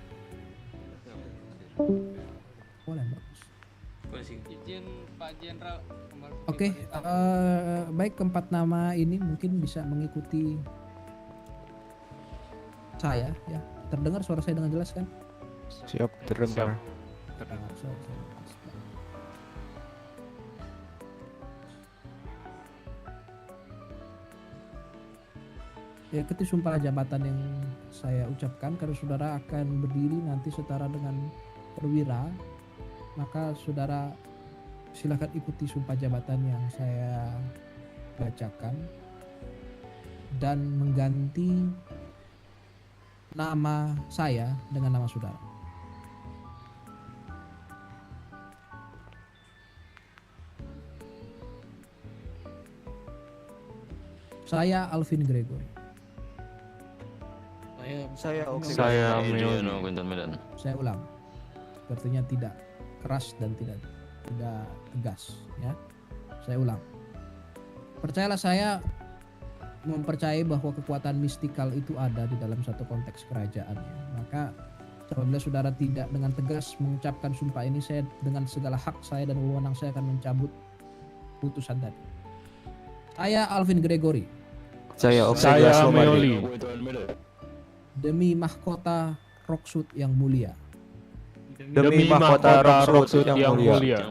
Boleh, bagus. Izin Pak Jenderal kembali. Oke, baik, keempat nama ini mungkin bisa mengikuti saya ya. Terdengar suara saya dengan jelas kan? Siap, terdengar. Ya, ikuti sumpah jabatan yang saya ucapkan. Karena saudara akan berdiri nanti setara dengan perwira, maka saudara silakan ikuti sumpah jabatan yang saya bacakan dan mengganti nama saya dengan nama saudara. Saya Alvin Gregory. Saya Medan. Saya ulang. Sepertinya tidak keras dan tidak tegas ya. Saya ulang. Percayalah, saya mempercayai bahwa kekuatan mistikal itu ada di dalam satu konteks kerajaan ya. Maka apabila saudara tidak dengan tegas mengucapkan sumpah ini, saya dengan segala hak saya dan wewenang saya akan mencabut putusan tadi. Saya Alvin Gregory. Saya Meoli. Demi mahkota Roxwood yang mulia. Demi mahkota Roxwood yang mulia.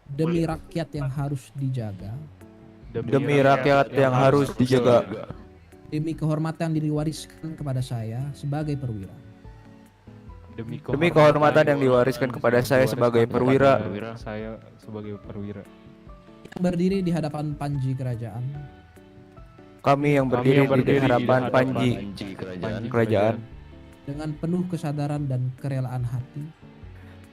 Demi rakyat yang harus dijaga. Demi rakyat yang harus dijaga. Demi kehormatan yang diwariskan kepada saya sebagai perwira. Demi kehormatan yang diwariskan kepada saya sebagai perwira. Berdiri di hadapan panji kerajaan. Kami yang berdiri di hadapan panji kerajaan. Dengan penuh kesadaran dan kerelaan hati.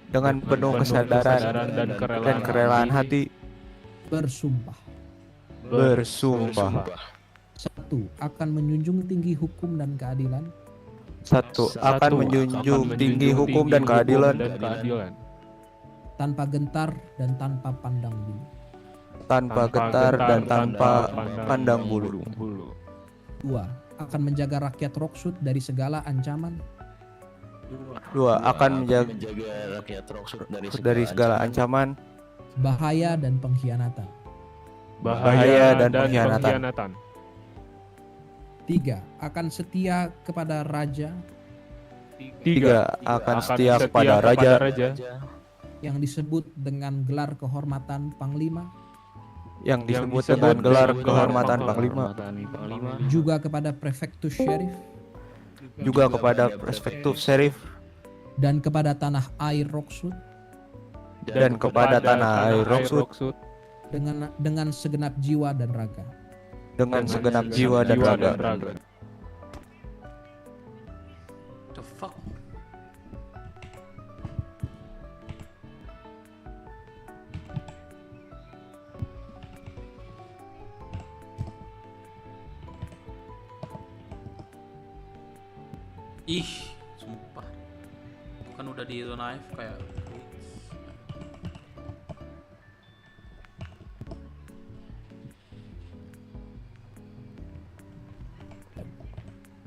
Dengan penuh kesadaran dan kerelaan hati. Bersumpah. 1. Akan menjunjung tinggi hukum dan keadilan. 1. Akan menjunjung tinggi hukum dan keadilan. Tanpa gentar dan tanpa pandang bulu. Tanpa getar dan tanpa pandang bulu. 2. Akan menjaga rakyat Roxwood dari segala ancaman. 2. Akan menjaga rakyat Roxwood dari segala ancaman, bahaya dan pengkhianatan. 3. Akan setia kepada raja. 3. Akan setia kepada raja yang disebut dengan gelar kehormatan Panglima. Yang disebut dengan gelar kehormatan Panglima. Juga kepada Prefektus Sheriff. Juga kepada Prefektus Sheriff. Dan kepada tanah air Roxwood. Dengan segenap jiwa dan raga. The fuck? Ih, sumpah. Kan udah di knife kayak.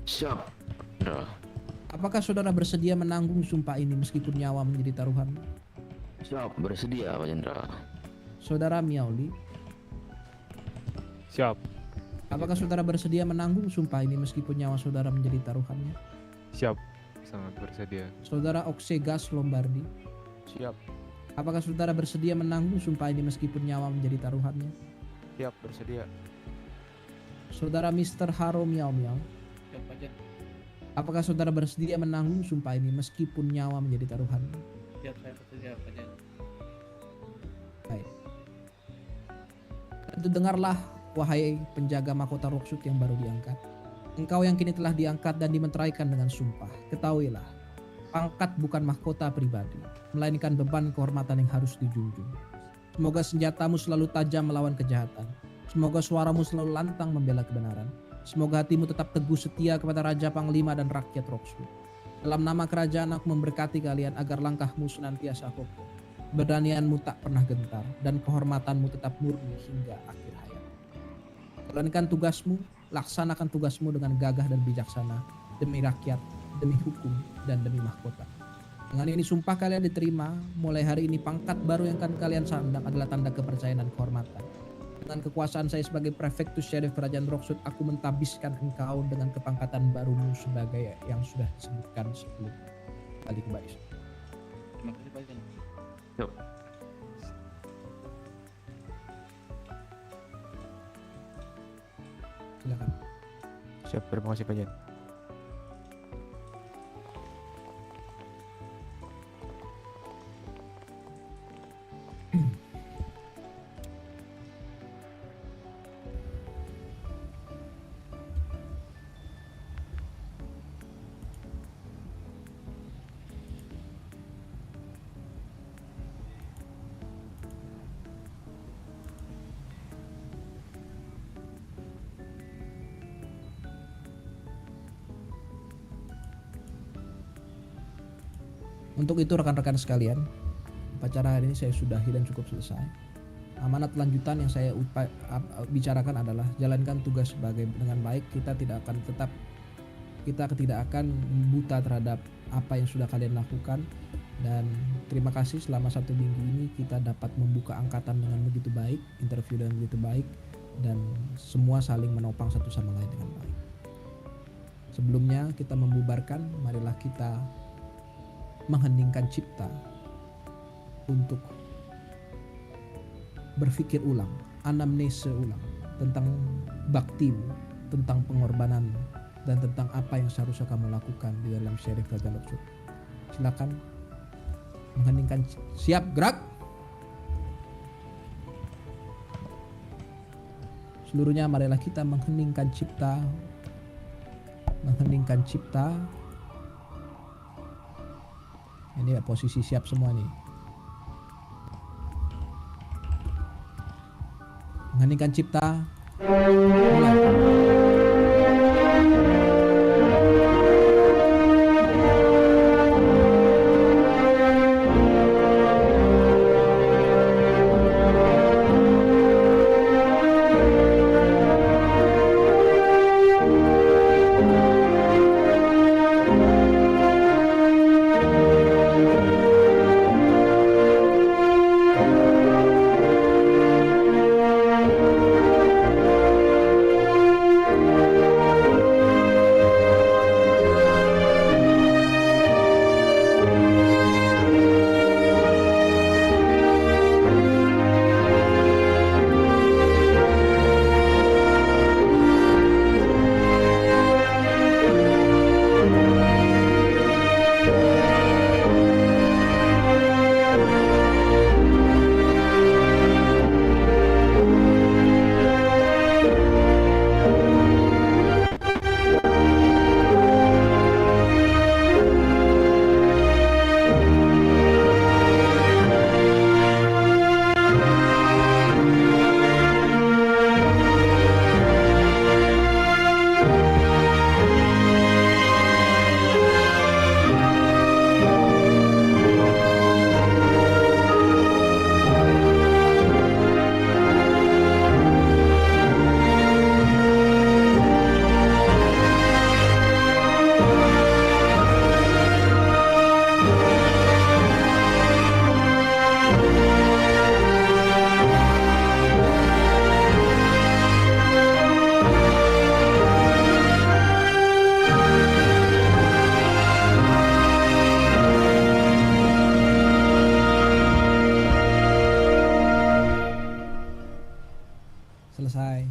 Siap. Apakah saudara bersedia menanggung sumpah ini meskipun nyawa menjadi taruhan? Siap, bersedia Pak Jenderal. Saudara Miauli, Siap. apakah saudara bersedia menanggung sumpah ini meskipun nyawa saudara menjadi taruhannya? Siap. Sangat bersedia. Saudara Oxegas Lombardi, Siap. apakah saudara bersedia menanggung sumpah ini meskipun nyawa menjadi taruhannya? Siap, bersedia. Saudara Mr. Haro Miao Miao, Siap, Pajen. apakah saudara bersedia menanggung sumpah ini meskipun nyawa menjadi taruhannya? Siap, saya bersedia, Pajen. Baik. Tentu dengarlah, wahai penjaga mahkota Roksut yang baru diangkat. Engkau yang kini telah diangkat dan dimeteraikan dengan sumpah. Ketahuilah, pangkat bukan mahkota pribadi, melainkan beban kehormatan yang harus dijunjung. Semoga senjatamu selalu tajam melawan kejahatan. Semoga suaramu selalu lantang membela kebenaran. Semoga hatimu tetap teguh setia kepada Raja Panglima dan rakyat Roksut. Dalam nama kerajaan aku memberkati kalian agar langkahmu senantiasa kokoh. Keberanianmu tak pernah gentar dan kehormatanmu tetap murni hingga akhir hayat. Jalankan tugasmu, laksanakan tugasmu dengan gagah dan bijaksana demi rakyat, demi hukum, dan demi mahkota. Dengan ini sumpah kalian diterima. Mulai hari ini pangkat baru yang akan kalian sandang adalah tanda kepercayaan dan kehormatan. Dengan kekuasaan saya sebagai prefektus syarif kerajaan Roksut, aku mentabiskan engkau dengan kepangkatan barumu sebagai yang sudah disebutkan sebelumnya. Balik ke baris. Terima kasih, Pajen. Siap. Silakan. Siap, terima kasih Pajen. Untuk itu rekan-rekan sekalian, upacara hari ini saya sudahi dan cukup selesai. Amanat lanjutan yang saya bicarakan adalah jalankan tugas dengan baik. Kita tidak akan buta terhadap apa yang sudah kalian lakukan. Dan terima kasih selama 1 minggu ini kita dapat membuka angkatan dengan begitu baik, interview dengan begitu baik, dan semua saling menopang satu sama lain dengan baik. Sebelumnya kita membubarkan, marilah kita mengheningkan cipta untuk berpikir ulang, anamnese ulang tentang baktimu, tentang pengorbananmu, dan tentang apa yang seharusnya kamu lakukan di dalam syarif kerajaan Roksut. Silakan mengheningkan. Siap, gerak. Seluruhnya marilah kita mengheningkan cipta, mengheningkan cipta. Ini ya, posisi siap semua nih. Mengheningkan cipta. Mulai. selesai.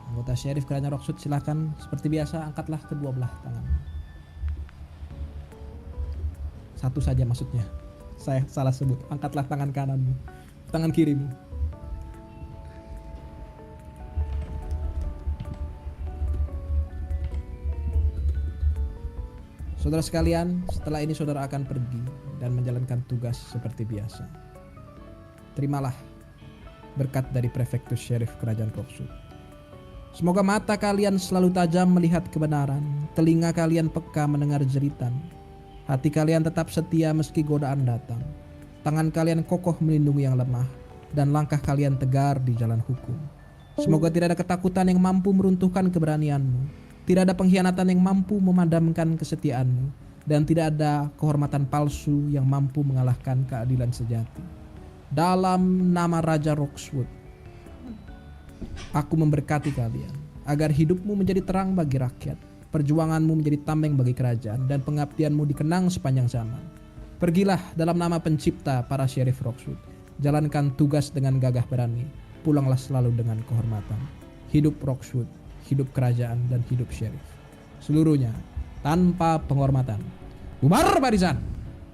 Anggota Sheriff Kerajaan Rockwood, silakan seperti biasa angkatlah kedua belah tangan. Satu saja maksudnya. Saya salah sebut. Angkatlah tangan kananmu, tangan kirimu. Saudara sekalian, setelah ini saudara akan pergi dan menjalankan tugas seperti biasa. Terimalah berkat dari Prefektus Sheriff Kerajaan Rockwood. Semoga mata kalian selalu tajam melihat kebenaran, telinga kalian peka mendengar jeritan, hati kalian tetap setia meski godaan datang, tangan kalian kokoh melindungi yang lemah, dan langkah kalian tegar di jalan hukum. Semoga tidak ada ketakutan yang mampu meruntuhkan keberanianmu, tidak ada pengkhianatan yang mampu memadamkan kesetiaanmu, dan tidak ada kehormatan palsu yang mampu mengalahkan keadilan sejati. Dalam nama Raja Rockwood, aku memberkati kalian agar hidupmu menjadi terang bagi rakyat, perjuanganmu menjadi tameng bagi kerajaan, dan pengabdianmu dikenang sepanjang zaman. Pergilah dalam nama pencipta para Sheriff Rockwood. Jalankan tugas dengan gagah berani. Pulanglah selalu dengan kehormatan. Hidup Rockwood, hidup kerajaan, dan hidup Sheriff. Seluruhnya tanpa penghormatan. Bubar barisan.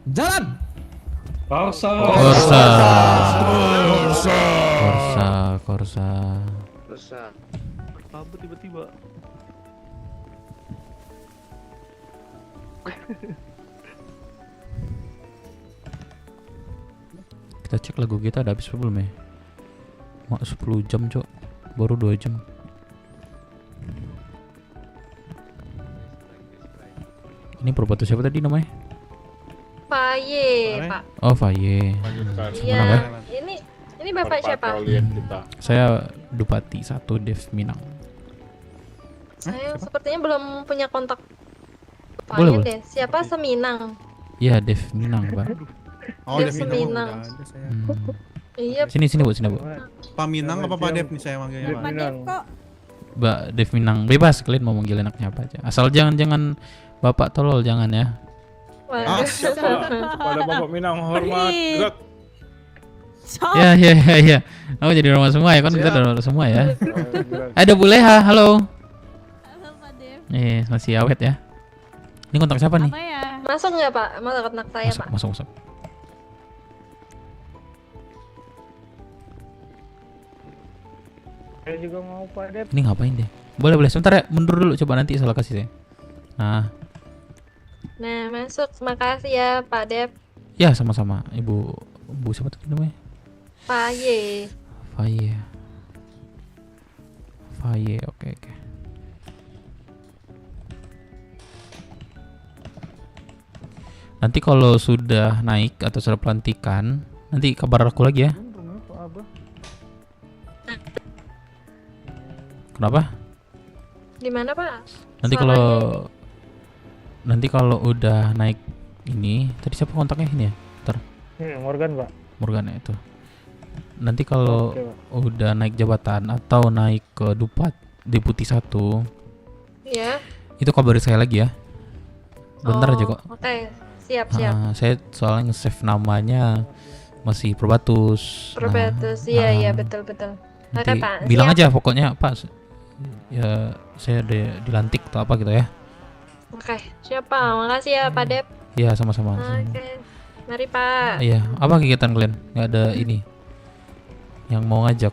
Jalan. Korsa. Korsa. Korsa. Korsa. Korsa. Apa tiba-tiba? Kita cek lagu kita ada habis belum ya? Mak 10 jam cok, baru 2 jam. Ini perbatu siapa tadi namanya? Faye, Pak. Oh Faye. Iya. Ini Bapak siapa? Saya Dupati 1 Dev Minang. Saya sepertinya belum punya kontak. Boleh, Deh. Siapa Seminang? Iya Dev Minang Pak. Oh, Dev Dev Seminang. Iya. Sini Bu, sini Bu. Pak Minang apa Pak Dev nih saya manggilnya Pak? Kok. Mbak Dev Minang, bebas kalian mau manggil enaknya apa aja. Asal jangan Bapak tolol, jangan ya. Ah, siapa? Kepada Bapak Minang hormat. Gerak. Ya. Aku jadi rumah semua ya kan, kita udah rumah semua ya. Ada Bu Leha, halo. Halo Pak Dev. Masih awet ya. Ini kontak siapa nih? Masuk nggak Pak? Masuk kontak saya Pak. Masuk. Saya juga mau Pak Dev. Ini ngapain deh? Boleh sebentar ya, mundur dulu coba nanti salah kasih saya. Nah, masuk. Makasih ya Pak Dev. Ya sama-sama. Ibu siapa tuh namanya? Faye. Oke. Nanti kalau sudah naik atau sudah pelantikan, nanti kabar aku lagi ya. Kenapa? Di mana Pak? Nanti kalau udah naik ini, tadi siapa kontaknya ini ya? Ntar. Morgan Pak. Morgan ya itu. Nanti kalau udah naik jabatan atau naik ke Deputi 1, ya. Itu kabari saya lagi ya. Bentar aja kok. Oke. Siap. Saya soalnya nge-save namanya masih Perbatus. Iya betul. Nanti Oke Pak. bilang siap. aja pokoknya Pak. Ya saya dilantik atau apa gitu ya. Oke, siap Pak. Makasih ya Pak Dev. Iya sama-sama. Oke. Mari Pak. Iya, apa kegiatan kalian? Nggak ada ini yang mau ngajak?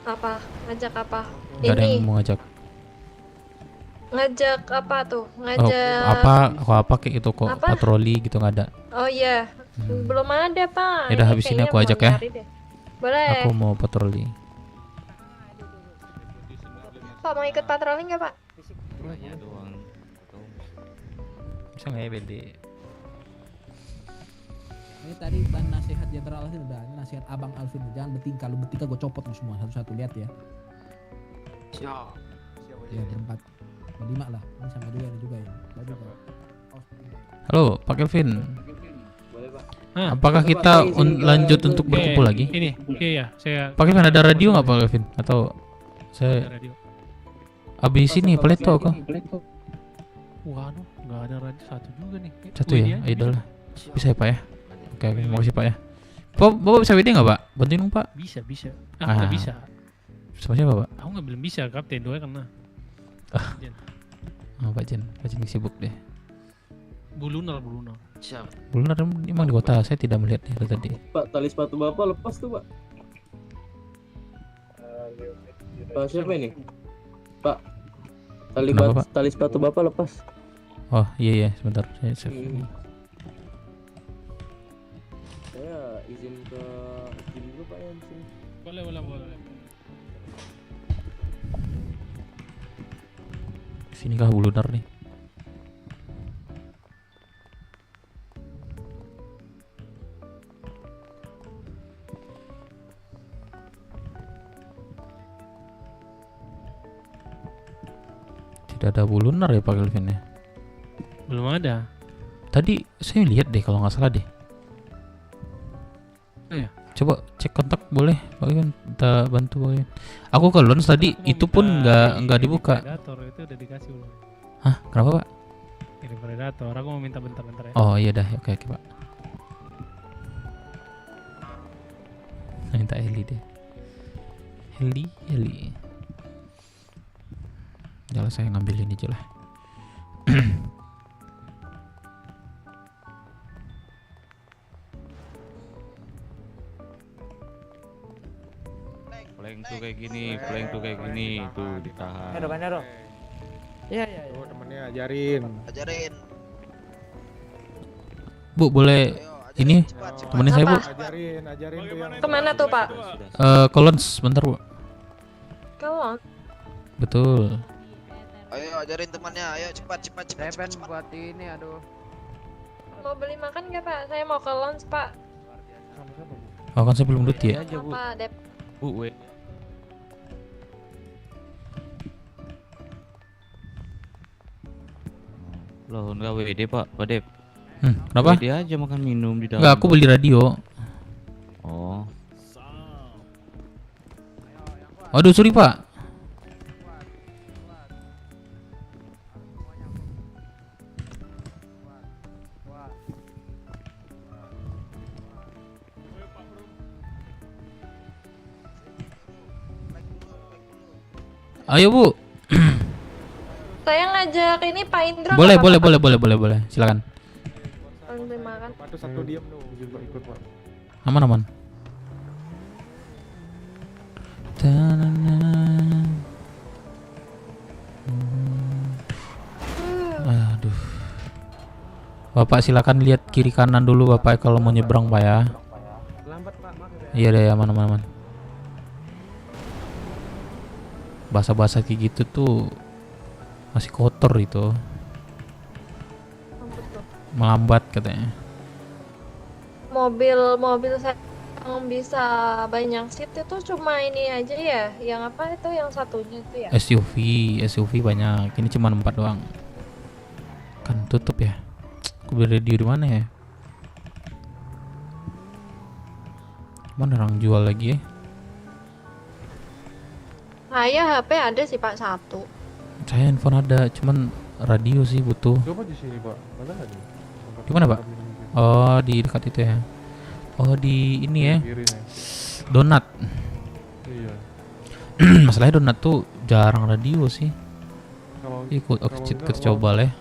Apa? Ngajak apa? Nggak ada yang mau ngajak. Ngajak apa tuh? Ngajak apa kayak gitu kok, apa? patroli gitu nggak ada. Oh iya. Belum ada Pak. Ya udah habis ini aku ajak ya. Boleh. Aku mau patroli. Pak mau ikut patroli nggak Pak? Ya doang. Bisa nggak ya BD? Ini tadi ban nasihat jenderal Alvin udah, ini nasihat Abang Alvin. Jangan bertingkah, lu bertingkah gue copot lu semua satu-satu, lihat ya. Siap. Ya berempat, berlima lah. Ini sama juga, ini juga ya. Halo Pak Kelvin. Apakah kita lanjut untuk berkumpul lagi? Ini, iya saya. Pak Kelvin ada radio nggak Pak Kelvin? Atau saya abis ini Paleto kok? Waduh, nggak ada radio satu juga nih. Satu ya, idol lah. Bisa ya Pak ya? Oke, makasih Pak ya. Bapak bisa WD nggak Pak? Bantuin dong Pak. Bisa. Ah. Nggak bisa. Sama siapa Pak? Aku nggak belum bisa kapten dua karena. Oh, Pak Jen sibuk deh. Bulunar. Bulunar emang di kota, saya tidak melihatnya itu tadi. Pak, tali sepatu Bapak lepas tuh, Pak. Pak, siapa ini? Pak. Kenapa, Pak? Tali sepatu Bapak lepas. Oh, iya, sebentar. Saya save. Saya izin ke gym dulu, Pak, ya di sini. Boleh. Sini kah Bulunar nih? Tidak ada Bulunar ya Pak Kelvin ya? Belum ada. Tadi saya lihat deh kalau nggak salah deh. Oh ya. Coba cek kontak boleh Pak Kelvin, kita bantu Pak Kelvin. Aku ke Lons tadi itu pun nggak dibuka. Predator itu udah dikasih belum? Hah? Kenapa Pak? Ini Predator. Aku mau minta bentar ya. Oh iya dah, oke Pak. Minta Heli deh. Heli. Jalan saya ngambil ini aja lah. Plank tuh kayak gini, tuh ditahan. Nero. Iya. Tuh temennya ajarin. Bu boleh ini temenin saya Bu. Ajarin tuh yang Kemana tuh Pak? Ke Lons sebentar Bu. Kalau Betul. Ayo ajarin temannya, ayo cepat. Saya pengen buat ini, aduh. mau beli makan nggak Pak? Saya mau ke lounge Pak. Oh kan saya belum duty ya. Apa Dep? Bu, Loh, enggak WD Pak Dep. Kenapa? WD aja makan minum di dalam. Enggak, aku beli radio. Oh. Waduh, sorry Pak. Ayo Bu. Saya ngajak ini Pak Indra. Boleh. Silakan. Beli makan. Satu diam dulu. Ikut Pak. Aman. Aduh. Bapak silakan lihat kiri kanan dulu Bapak kalau mau nyebrang Pak ya. Lambat Pak, maaf ya. Iya deh, aman. Bahasa-bahasa kayak gitu tuh masih kotor itu. Melambat katanya. Mobil saya yang bisa banyak seat itu cuma ini aja ya. Yang apa itu yang satunya itu ya? SUV banyak. Ini cuma 4 doang. Kan tutup ya. Aku beli radio di mana ya? Mana orang jual lagi ya? Saya HP ada sih Pak satu. Saya handphone ada, cuman radio sih butuh. Coba di sini Pak, ada nggak nih? Gimana Pak? Oh di dekat itu ya. Oh di ini ya. Kiri nih. Donat. Iya. Masalahnya donat tuh jarang radio sih. Kalau Kita coba lah.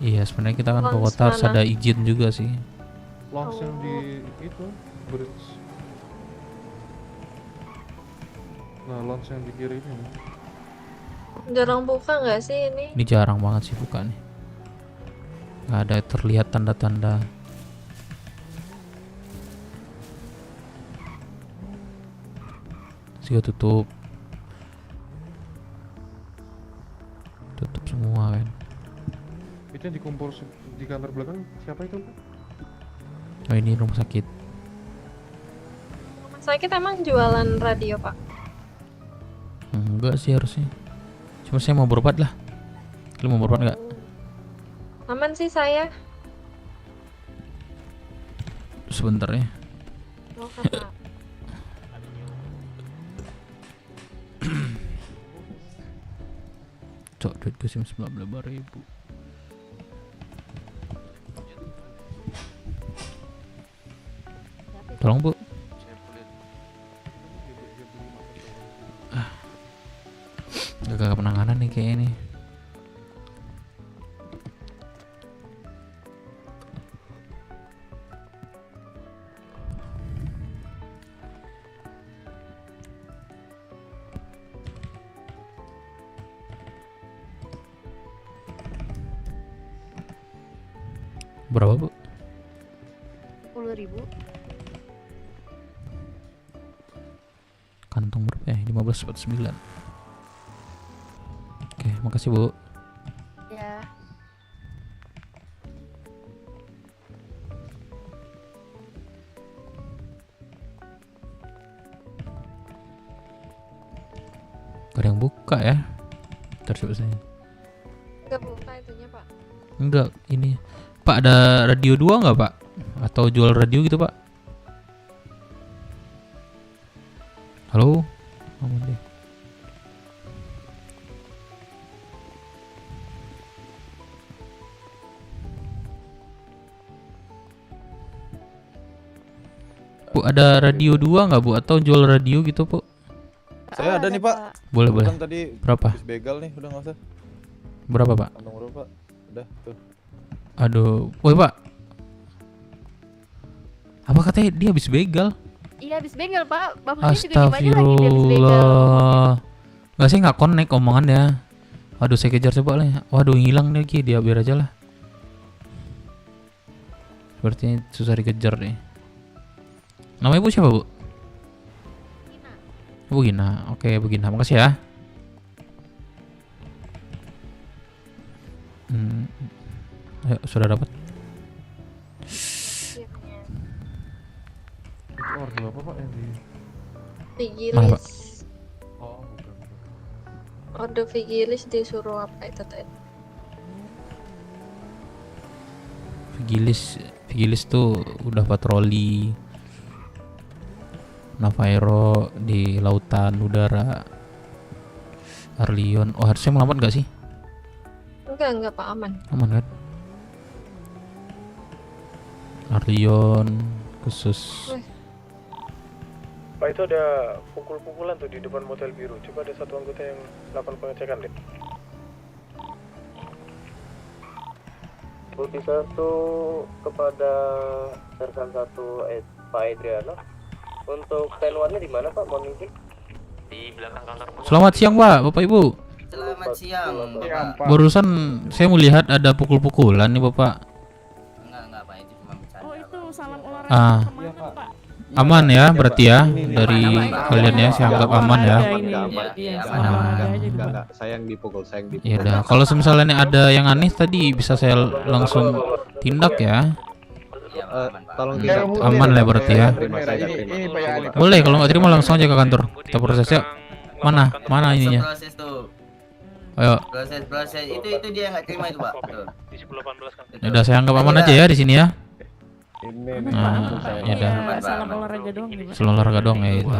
Iya sebenarnya kita kan ke kota harus ada izin juga sih. Launch yang di itu bridge. Nah launch yang di kiri ini. Jarang buka nggak sih ini? Ini jarang banget sih buka nih. Nggak ada terlihat tanda-tanda. Juga tutup semua kan. Itu yang dikumpul di kantor belakang siapa itu Pak? Oh ini rumah sakit. Rumah sakit emang jualan radio Pak? Enggak sih harusnya. Cuma saya mau berobat lah. Lu mau berobat nggak? Aman sih saya. Sebentar ya. Oh, Kakak. Cok, duit gue SIM 19.000. Tolong Bu. Gagal penanganan nih kayak ini. Berapa Bu? 10.000. Kantong berapa ya? 1549. Oke, makasih Bu. Ya. Gak ada yang buka ya? Ntar coba saya. Enggak buka itunya, Pak. Enggak, ini Pak ada radio 2 nggak Pak? Atau jual radio gitu Pak? Halo? Aman deh. Bu, ada radio 2 nggak Bu? Atau jual radio gitu Bu? Saya ada nih Pak. Boleh boleh. Kan tadi Berapa? bis begal nih, udah nggak usah. Berapa Pak? Kantong berapa Pak? Udah tuh. Aduh, woi Pak. Apa katanya dia habis begal? Iya habis begal Pak. Bapaknya juga gimana lagi dia habis begal. Astagfirullah. Nggak, saya nggak connect omongannya. Waduh, saya kejar coba lah. Waduh, hilang lagi dia, biar aja lah. Sepertinya susah dikejar nih. Namanya Bu siapa Bu? Gina. Bu Gina. Oke Bu Gina, makasih ya. Ayo, sudah dapat. Itu order apa Pak yang di... Mana, Pak? Vigilis. Oh, bukan. Order Vigilis disuruh apa itu tadi? Vigilis tuh udah patroli Navairo di lautan udara. Arlion. Oh, harusnya melambat gak sih? Enggak Pak, aman. Aman kan? Arlion khusus. Pak, itu ada pukul-pukulan tuh di depan motel biru. Coba ada satu anggota yang melakukan pengecekan deh. Putih 1 kepada Sersan 1 Pak Adriano. Untuk tenuannya di mana Pak? Mohon izin. Di belakang kantor. Selamat siang Pak, Bapak Ibu. Selamat siang. Barusan saya melihat ada pukul-pukulan nih Bapak. Enggak Pak, itu cuma bercanda. Oh itu salam olahraga Ah. kemana Pak? Aman ya berarti ya dari kalian ya, saya anggap aman ya. Enggak, saya yang dipukul, saya yang dipukul. Ya udah, kalau misalnya ada yang aneh tadi bisa saya langsung tindak ya. Tolong Aman lah berarti ya. Boleh kalau nggak terima langsung aja ke kantor. Kita proses ya. Mana ininya? Proses tuh. Ayo. Proses itu dia nggak terima itu Pak. Tuh. Di 1018 kan. Ya udah, saya anggap aman aja ya di sini ya. Nah, ya udah. salam olahraga doang nih Pak. Salam olahraga doang ya itu.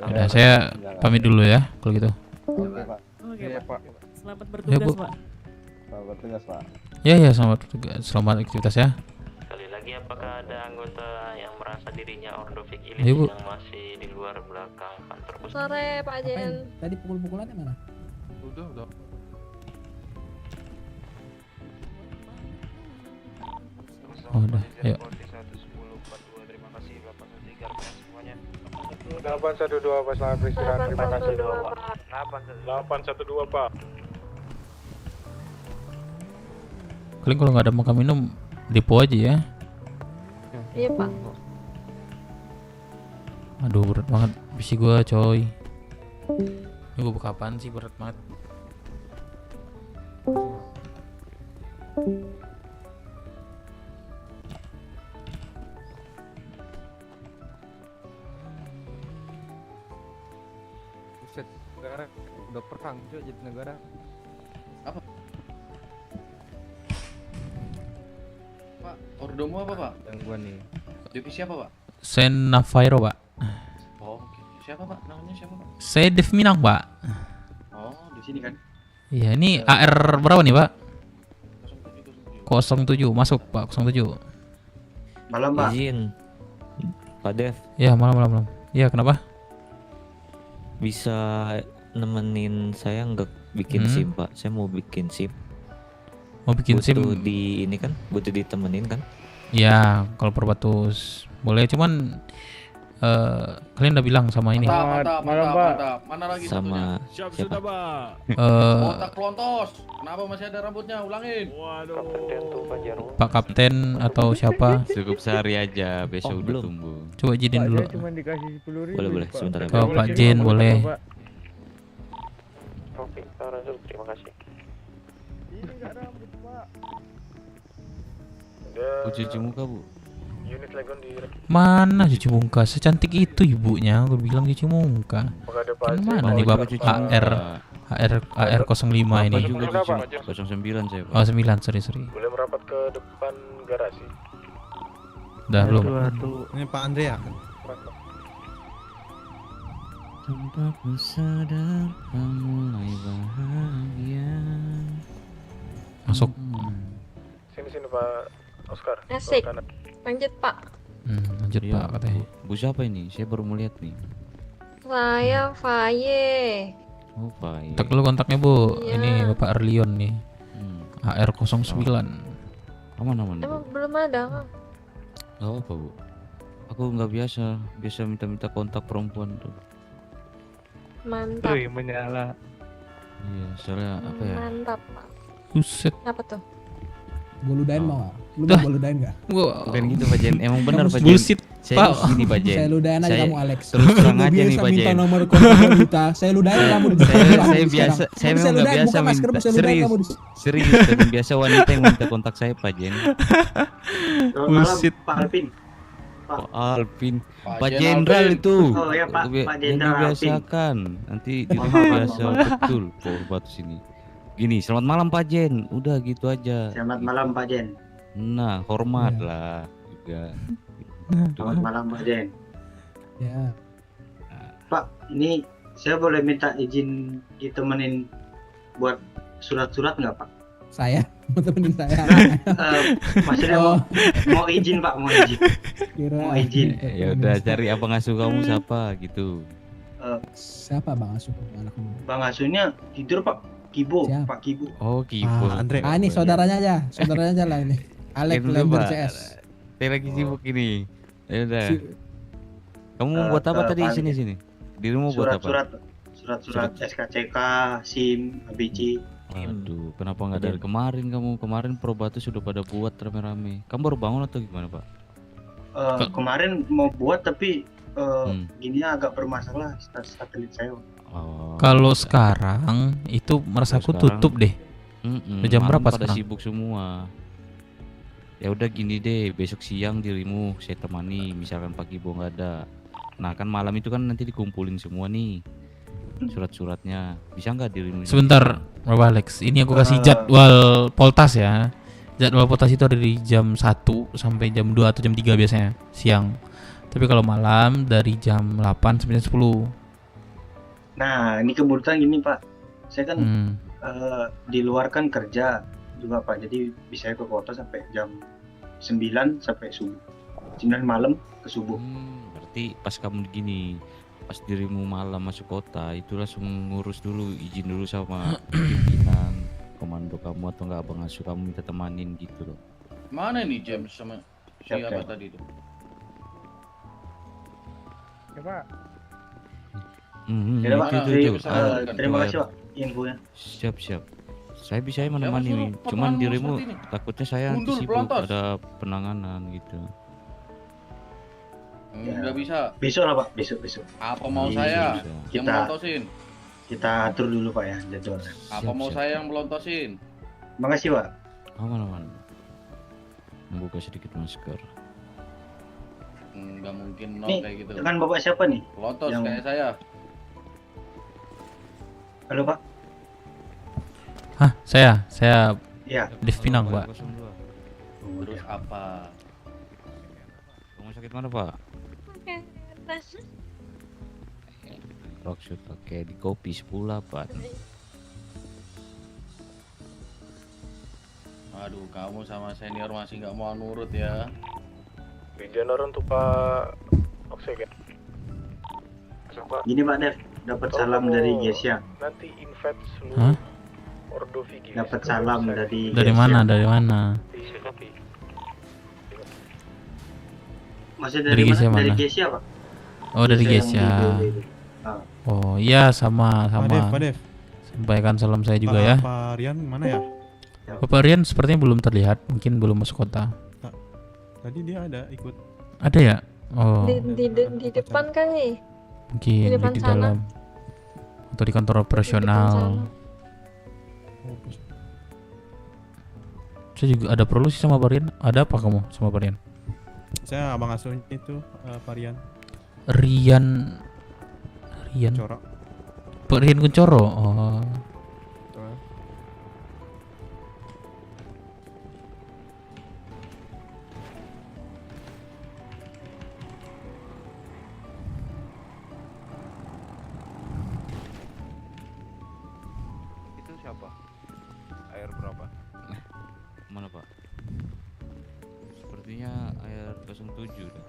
Udah, saya pamit dulu ya kalau gitu. Oke Pak. Selamat Ya, Bu. bertugas Pak. Selamat bertugas Pak. Ya selamat bertugas, selamat aktivitas ya. Sekali lagi, apakah ada anggota yang merasa dirinya Ordo Vigilis Ayo, Bu. yang masih di luar belakang kantor pusat? Sore Pak Jen. Tadi pukul-pukulannya mana? Udah. Oh, udah, ayo. 812 Pak, selamat beristirahat. Terima kasih. 812 Pak. Kalian kalau nggak ada makan minum depo aja ya. Iya Pak. Aduh, berat banget bisi gua coy. Ini gua buka apaan sih, berat banget. Buset, negara udah perang cuy jadi negara. Apa? Pak, ordomu apa Pak? Yang gua nih. Divisi apa Pak? Sen Navairo, Pak. Oh, oke. Siapa Pak? Namanya siapa Pak? Saya Dev Minang, Pak. Oh, di sini kan? Iya, ini AR berapa nih, Pak? 07, masuk Pak, 07. Malam Pak. Izin. Pak Dev. Ya, malam. Ya, kenapa? Bisa nemenin saya nggak bikin SIM, Pak? Saya mau bikin SIM. Mau bikin SIM? Butuh di ini kan? Butuh ditemenin kan? Ya, kalau Perbatus boleh, cuman kalian udah bilang sama ini. Mantap. Mana lagi Sama satunya? Siap siapa? sudah, Pak. Botak pelontos. Kenapa masih ada rambutnya? Ulangin. Waduh. Pak Kapten atau siapa? Cukup sehari aja, besok udah belum. tumbuh. Coba izinin dulu. Boleh, sebentar ya. Kalau Pak Jen boleh. Oke, terima kasih. Oh, cuci muka, Bu. Unit Legon di Mana cuci muka? Secantik itu ibunya. Aku bilang cuci muka. Kan mana nih Bapak HR 05 ini? Juga cuci 09 saya, Pak. Oh 9, sorry. boleh merapat ke depan garasi. Udah belum? Ini Pak Andrea. Tanpa ku sadar kamu mulai bahagia. Masuk. Sini Pak Oscar. Asik. Kanan. Lanjut Pak. Lanjut Iya, Pak katanya. Bu siapa ini? Saya baru mau lihat nih. Saya Faye. Oh, Pak. Kontak dulu kontaknya Bu. Iya. Ini Bapak Erlion nih. HR 09. Aman. Emang belum ada kan? Gak apa, Bu. Aku nggak biasa minta kontak perempuan tuh. Mantap. menyala. Iya, soalnya apa ya? Mantap Pak. Buset. Apa tuh? Gue ludahin mau nggak? Lu mau gue ludahin nggak? Bukan gitu Pak Jen, emang benar Pak Jen. Bullshit, Saya Pak. gini Pak Jen. Saya ludahin aja kamu Alex. Terus terang Lu aja nih biasa Pak minta Jen. nomor kontak wanita. Saya ludahin kamu di Saya biasa, saya memang nggak biasa minta. Serius, dan biasa wanita yang minta kontak saya Pak Jen. Bullshit. Pak Alvin. Pak Alvin, Pak Pak Jen Jenderal Alvin. itu. Oh ya Pak Yang Jenderal Alvin. dibiasakan. Nanti biasa betul Perbatus ini. Gini, selamat malam Pak Jen. Udah gitu aja. Selamat malam Pak Jen. Nah, hormat lah juga. Selamat malam Pak Jen. Ya. Pak, ini saya boleh minta izin ditemenin buat surat-surat nggak Pak? Saya mau temenin saya. Maksudnya mau izin Pak, mau izin. Mau izin. Ya udah cari abang asuh kamu siapa gitu. Siapa Bang Asuh anak muda? Bang asuhnya tidur Pak. Kibo, Siapa? Pak Kibo. Oh, Kibo. Andre. Ini saudaranya aja lah ini. Alex Dulu, Lember Pak. CS. Saya lagi sibuk ini. Ya udah. Si- Kamu mau buat apa tadi sini? Dirimu buat apa? Surat SKCK, SIM, ABC. Aduh, kenapa nggak dari kemarin kamu? Kemarin Perbatus sudah pada buat rame-rame. Kamu baru bangun atau gimana, Pak? Kemarin mau buat tapi gininya agak bermasalah satelit saya. Kalau sekarang itu merasaku tutup deh. Udah jam Malam berapa pada sekarang? sibuk semua. Ya udah gini deh, besok siang dirimu saya temani, misalkan pagi Bo nggak ada. Nah kan malam itu kan nanti dikumpulin semua nih surat-suratnya. Bisa nggak dirimu? Sebentar, Bapak Alex. Ini aku kasih jadwal Poltas ya. Jadwal Poltas itu ada di jam 1 sampai jam 2 atau jam 3 biasanya siang. Tapi kalau malam dari jam 8 sampai jam 10. Nah ini kebetulan gini Pak, saya kan di luar kan kerja juga Pak, jadi bisa ke kota sampai jam 9 sampai subuh, 9 malam ke subuh. Berarti pas kamu gini, pas dirimu malam masuk kota itu langsung ngurus dulu, izin dulu sama pimpinan komando kamu atau enggak abang asuh kamu minta temanin gitu loh. Mana nih James sama siapa tadi itu? Ya Pak. Ya Pak, itu. Terima kasih Pak infonya. Siap. Saya bisa menemani nih, cuman dirimu takutnya saya nanti sibuk ada penanganan gitu. Nggak bisa. Besok lah Pak, besok. Apa mau saya yang melontosin? Kita atur dulu Pak ya jadwalnya. Apa mau saya yang melontosin? Makasih Pak. Aman. Membuka sedikit masker. Nggak mungkin Nih, kayak gitu. kan Bapak siapa nih? Pelontos Yang- kayak saya. Halo Pak. Hah, saya Iya. Dev Pinang, Pak. Terus apa? Rumah sakit mana Pak? Oke, Rockshoot, oke di kopi 10.8. Aduh, kamu sama senior masih nggak mau nurut ya. Izin orang tuh Pak Polsek ya. Gini Pak Dev, dapat salam dari Gesia. Nanti invite seluruh Hah? Ordo Vigilis. Dapat salam dari Dari Gesia. mana? Dari mana? Masih Dari dari Gesia mana? Dari mana? Gesia Pak. Oh, dari Gesia Gesia. yang di BBB. Ah. Oh, iya sama. Pak Dev. Sampaikan salam saya juga ya. Pak Rian mana ya? Bapak Rian sepertinya belum terlihat, mungkin belum masuk kota. Tadi dia ada ikut. Ada ya? Oh, Di depan kali. mungkin di depan di sana. dalam atau di kantor operasional. Saya juga ada perlu sih sama Pak Rian. Ada apa kamu sama Pak Rian? Saya abang asuhnya itu Pak Rian. Rian. Kuncoro. Pak Rian Kuncoro. Oh. Itu siapa? Air berapa? Mana Pak? Sepertinya air 07 dah.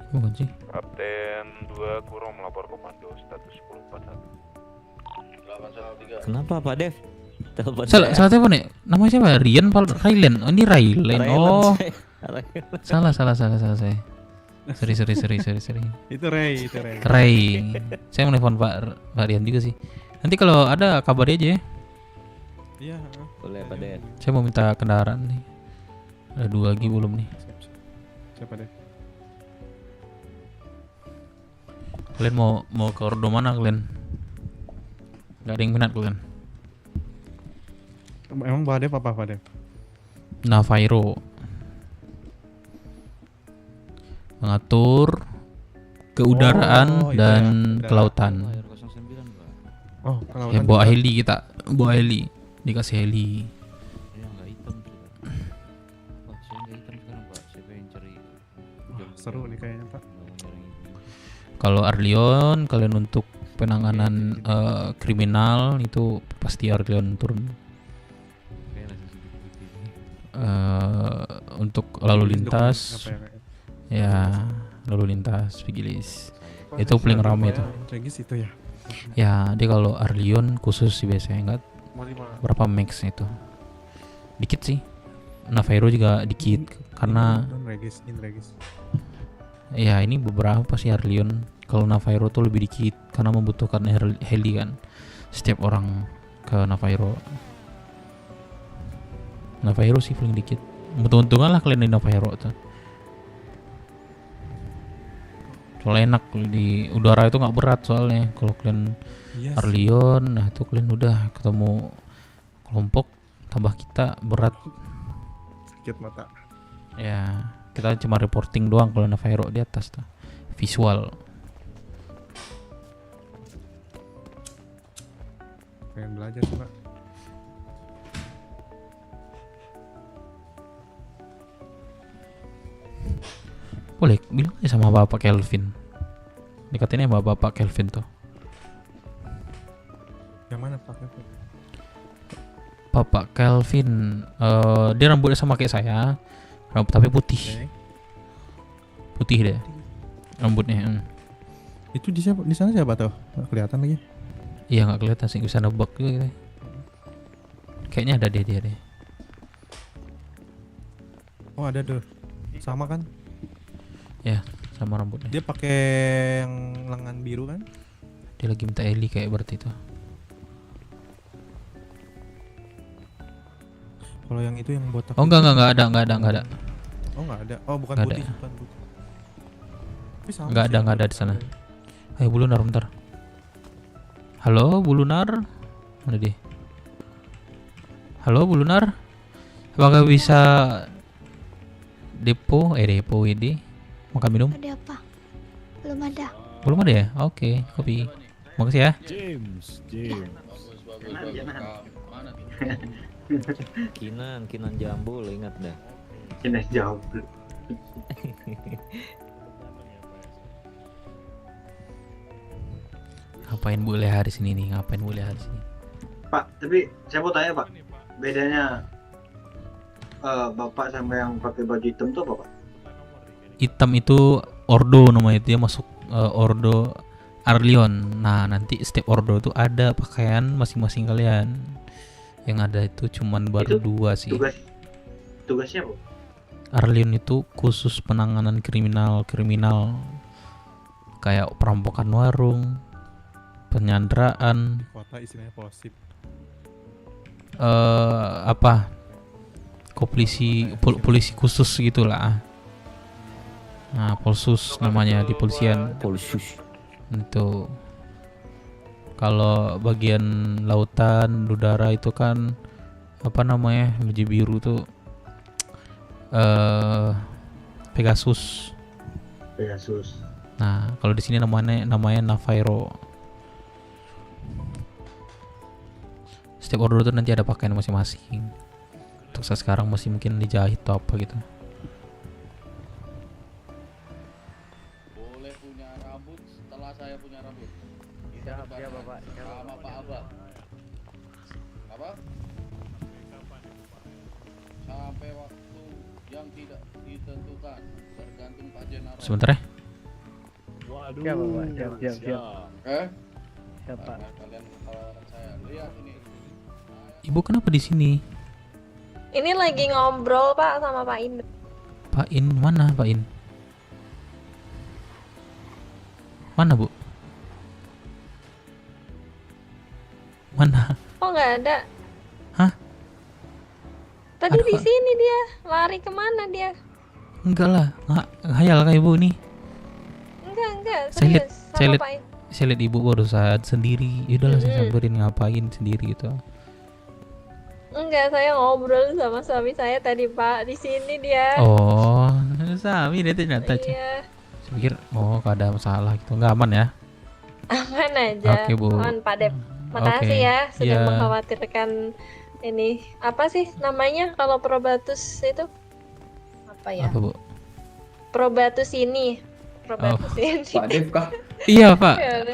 Bukan sih. Kapten 2 kurang melapor komando status 1041. 813. Kenapa Pak Dev? Telepon Salah saya. telepon nih. Namanya siapa? Rian Railen. Oh, ini Railen. Oh. Salah saya. Sorry. Itu Ray. Ray. Saya menelpon Pak Rian juga sih. Nanti kalau ada kabar aja ya. Iya. Boleh Pak Dev. Saya mau minta kendaraan nih. Ada 2 lagi belum nih. Siapa deh? Kalian mau ke ordo mana kalian? Gak ada yang minat kalian? Emang Pak Dev apa Pak Dev? Navairo mengatur keudaraan dan kelautan. Oh, kelautan Ya bawa juga. heli kita, bawa heli, dikasih heli. Seru nih kayaknya Pak. Kalau Arlion, kalian untuk penanganan kriminal itu pasti Arlion turun. Untuk lalu lintas, ya lalu lintas Vigilis itu paling ramai itu. Regis itu ya. Ya, dia kalau Arlion khusus sih biasanya enggak berapa max itu. Dikit sih. Navairo juga dikit karena Regis. ya ini beberapa sih Arlion. Kalau Navairo tuh lebih dikit karena membutuhkan heli kan. Setiap orang ke Navairo. Navairo sih paling dikit. Untung-untungan lah kalian di Navairo tuh. Soalnya enak di udara itu nggak berat soalnya. Kalau kalian Arlion, nah itu kalian udah ketemu kelompok tambah kita berat. Sakit mata. Ya, kita cuma reporting doang kalau Navairo di atas tuh. Visual. Pengen belajar sih Pak. Boleh bilang aja sama Bapak Kelvin. Dikatinnya sama Bapak Kelvin tuh. Yang mana Pak Kelvin? Bapak Kelvin, dia rambutnya sama kayak saya, rambut tapi putih. Putih deh rambutnya. Itu di sana siapa tuh? Nggak kelihatan lagi. Iya nggak kelihatan sih, bisa nebak juga gitu. Kayaknya ada dia deh. Oh ada tuh, sama kan? Ya sama rambutnya. Dia pakai yang lengan biru kan? Dia lagi minta Eli kayak berarti itu. Kalau yang itu yang botak. Oh enggak ada. Oh nggak ada. Oh bukan Nggak putih, ada. bukan putih. Tapi sama Nggak sih. ada di sana. Ayo Bu Lunar bentar. Halo Bu Lunar, mana dia? Halo Bu Lunar, apakah bisa depo WD makan minum? Ada apa? Belum ada. Belum ada ya? Oke, kopi. Makasih ya. James. Kinan Jambul, ingat dah. Kinan Jambul. Ngapain boleh hari sini nih? Ngapain boleh hari sini? Pak, tapi saya mau tanya Pak, bedanya Bapak sama yang pakai baju hitam tuh apa Pak? hitam itu Ordo namanya, dia masuk Ordo Arlion. Nah nanti setiap Ordo itu ada pakaian masing-masing kalian. Yang ada itu cuman baru Itu 2 sih. Tugasnya apa? Arlion itu khusus penanganan kriminal kayak perampokan warung, penyanderaan, Kota istilahnya polsip. polisi khusus gitulah. Nah, Polsus namanya di polisian. Polsus. Itu. Kalau bagian lautan, udara itu kan apa namanya? Baju biru tuh Pegasus. Nah, kalau di sini namanya Navairo. Setiap order itu nanti ada pakaian masing-masing. Untuk saya sekarang masih mungkin dijahit atau apa gitu. Boleh punya rambut setelah saya punya rambut. Siap, Bapak. Sama Pak Abah. Apa? Sampai waktu yang tidak ditentukan, tergantung Pak Jenderal. Sebentar ya. Waduh. Siap, Bapak. Siap. Siap, Pak. Kalian tawaran saya. Lihat ini. Ibu kenapa di sini? Ini lagi ngobrol Pak sama Pak Indra. Pak In mana Pak In? Mana Bu? Mana? Oh nggak ada. Hah? Tadi di sini dia. Lari kemana dia? Enggak lah, ngayal kayak Ibu nih. Enggak. Saya Serius. lihat Ibu barusan sendiri. Yaudahlah saya samperin ngapain sendiri gitu. Enggak, saya ngobrol sama suami saya tadi Pak. Di sini dia. Oh, Sami dia ternyata. Iya. Saya pikir gak ada masalah gitu, nggak aman ya? Aman aja. Oke, Bu. Aman Pak Dep. Makasih Oke. ya sudah Iya. mengkhawatirkan ini. Apa sih namanya kalau Probatus itu? Apa ya? Apa Bu? Probatus ini. Probatus ini. Pak Dev kah? Iya Pak. Ya,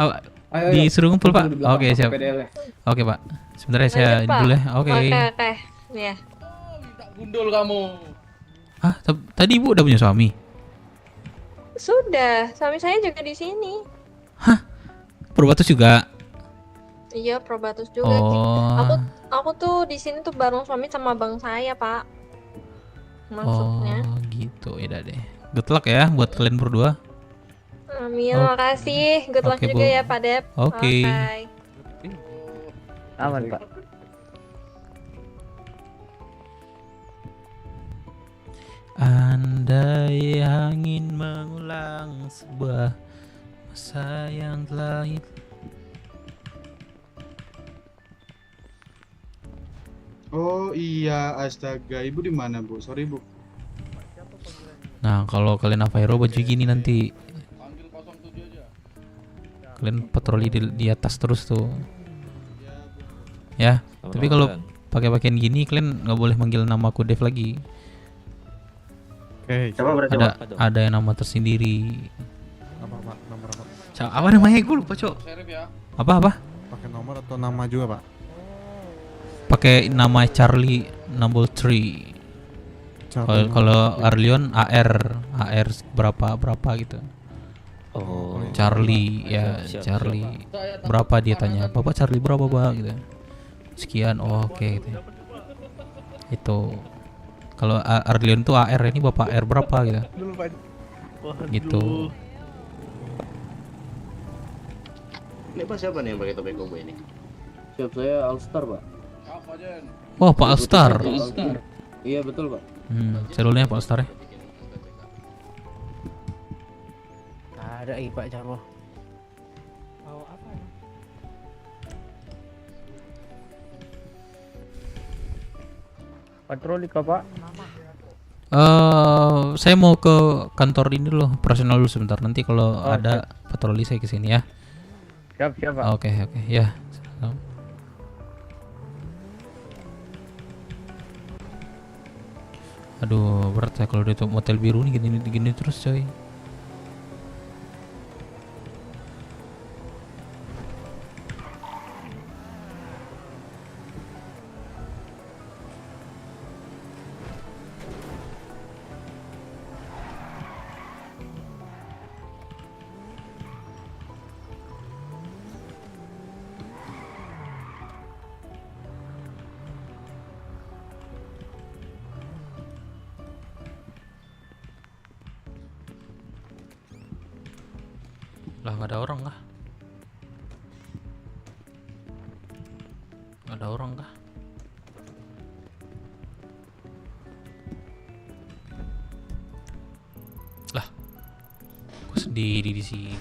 Ayo, Disuruh ngumpul Pak. Di belakang Oke siap. PDL -nya. Oke Pak. Sebentar ya saya Lanjut, Pak. dulu ya. Oke. Oke. Ya. Gundul kamu. Ah, tadi Ibu udah punya suami? Sudah, suami saya juga di sini. Probatus juga? Iya, Probatus juga. Oh. Aku tuh di sini tuh bareng suami sama bang saya, Pak. Maksudnya. Oh gitu, ya deh. Good luck ya buat kalian berdua. Amin, Oke. makasih. Good luck Oke, juga Bu. ya, Pak Dep. Oke. Bye. Aman, Pak. Andai angin mengulang sebuah masa yang telah Oh iya, astaga, Ibu di mana, Bu? Sorry, Bu. Nah, kalau kalian Avairo baju gini nanti kalian patroli di atas terus tuh. Ya, tapi kalau pakai pakaian gini kalian nggak boleh manggil nama aku Dev lagi. Oke. Ada yang nama tersendiri. Apa Pak? Nomor apa? Apa namanya? Gue lupa, Cok. Apa? Pakai nomor atau nama juga Pak? Pakai nama Charlie number 3. Kalau Arlion AR berapa gitu. Oh. Charlie ya, Siap. Charlie. Berapa dia tanya? Bapak Charlie berapa, Pak gitu. Sekian. Oh, oke gitu. Itu. Kalau Arlion tuh AR, ini Bapak R berapa gitu. Gitu. Ini Pak siapa nih yang pakai topeng combo ini? Siap, saya Alstar, Pak. Wah, Pak Alstar. Iya, betul, Pak. Cerulnya Pak Alstar ya. Ada Pak Jarwo. Mau apa? Patroli kah, Pak? Saya mau ke kantor ini dulu, operasional dulu sebentar. Nanti kalau ada patroli saya ke sini ya. Siap, Pak. Oke, ya. Aduh, berat ya kalau dia tuh motel biru nih gini terus, coy. Lah nggak ada orang kah? Nggak ada orang kah? Lah, gue sendiri di sini.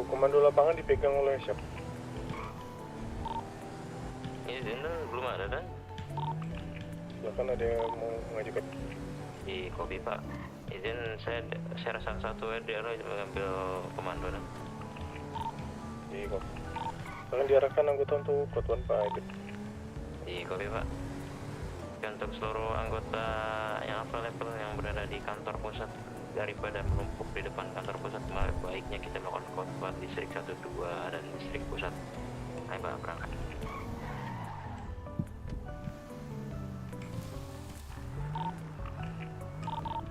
Komando lapangan dipegang oleh siapa? Izin belum ada kan? Bahkan ada yang mau mengajukan. Di kopi Pak. Izin saya rasa satu daerah mengambil komando dan. Di kopi. Akan diarahkan anggota untuk kotuan Pak Aidil. Di kopi Pak. Dan untuk seluruh anggota yang available yang berada di kantor pusat, daripada menumpuk di depan kantor pusat, baiknya kita melakukan kotuan distrik 1, 2 dan distrik pusat. Ayo Pak, berangkat.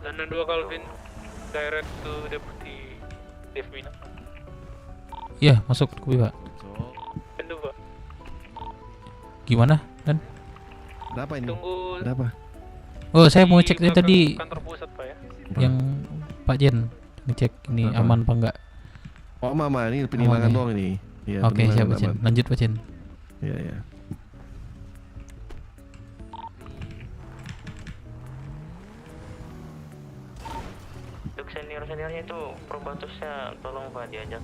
London 2 Calvin, direct to Deputy Devmina. Iya, masuk kopi Pak. London Pak. Gimana Dan? Ada apa ini? Tunggu. Ada apa? Oh, saya mau cek tadi Kantor pusat Pak ya. yang Pak Jen ngecek ini Apa? aman apa enggak. Oh mama, ini penimbangan Aman, ya? doang ini. Ya, Oke, siap Pak Jen. aman. Lanjut Pak Jen. Iya, iya. Untuk senior-seniornya itu probatusnya tolong Pak diajak.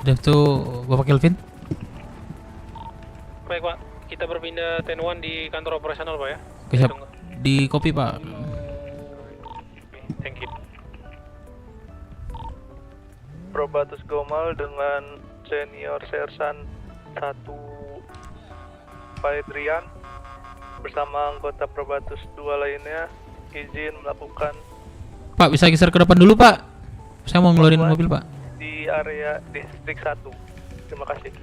Udah tuh Bapak Kelvin. Baik Pak, kita berpindah 10-1 di kantor operasional Pak ya. Oke, siap. Di kopi Pak. Thank you. Probatus Gomal dengan senior sersan 1 Pak Adrian bersama anggota Probatus 2 lainnya izin melakukan Pak, bisa geser ke depan dulu Pak. Saya mau ngeluarin mobil Pak. di area distrik 1. Terima kasih.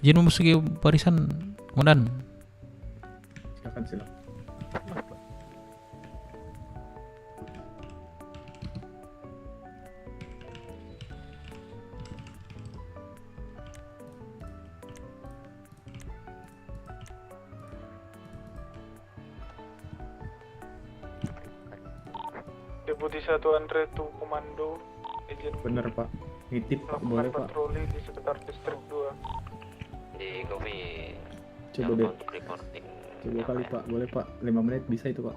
Izin memasuki barisan, Komandan. Silakan, silakan. Deputi 1 Andre tu Komando izin Bener Pak. Nitip Pak, boleh melakukan Pak. patroli di sekitar distrik 2. Di kopi. Coba deh. Untuk reporting. Coba kali Pak, boleh Pak. 5 menit bisa itu Pak.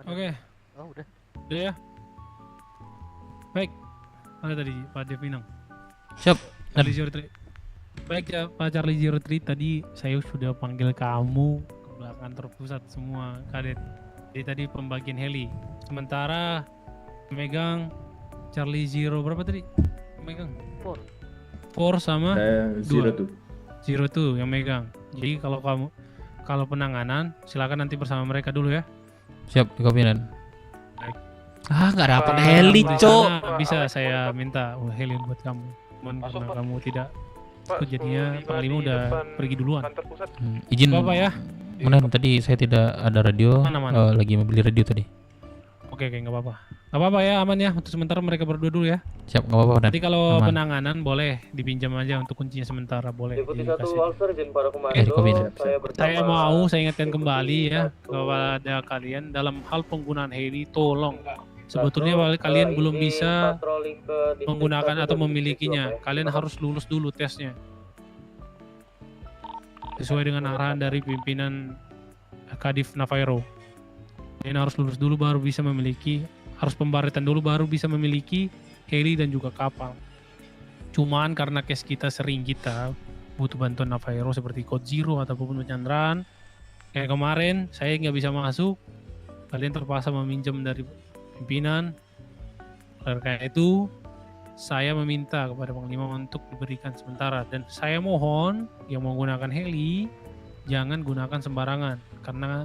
Oke. Oh udah. Udah ya. Baik. Ada tadi Pak Devinang. Siap. Charlie 03. Baik ya Pak Charlie 03, tadi saya sudah panggil kamu ke belakang kantor pusat semua kadet. Jadi tadi pembagian heli. Sementara megang Charlie Zero berapa tadi? Megang 4 sama Zero 2. Zero tuh yang megang. Jadi kalau penanganan silakan nanti bersama mereka dulu ya. Siap, dikopiin. Baik. Nggak dapat heli, Cok. Bisa saya minta heli buat kamu. Cuman karena kamu tidak ikut jadinya Panglima udah pergi duluan. Izin Bapak ya. Mana tadi saya tidak ada radio. Mana? Lagi membeli radio tadi. Oke, nggak apa-apa. Nggak apa-apa ya, aman ya. Untuk sementara mereka berdua dulu ya. Siap, nggak apa-apa. Nanti kalau aman. Penanganan boleh dipinjam aja untuk kuncinya sementara, boleh. Deputi 1 Walser izin para komando. Saya mau saya ingatkan kembali ya kepada kalian dalam hal penggunaan heli, tolong. Sebetulnya kalian belum bisa menggunakan atau memilikinya. Kalian harus lulus dulu tesnya. Sesuai dengan arahan dari pimpinan Kadif Navairo. Kalian harus lulus dulu baru bisa memiliki, harus pembaretan dulu baru bisa memiliki heli dan juga kapal. Cuman karena case kita sering kita butuh bantuan Navairo seperti Code Zero ataupun penyanderaan. Kayak kemarin saya nggak bisa masuk, kalian terpaksa meminjam dari pimpinan. Oleh karena itu saya meminta kepada Panglima untuk diberikan sementara, dan saya mohon yang menggunakan heli jangan gunakan sembarangan karena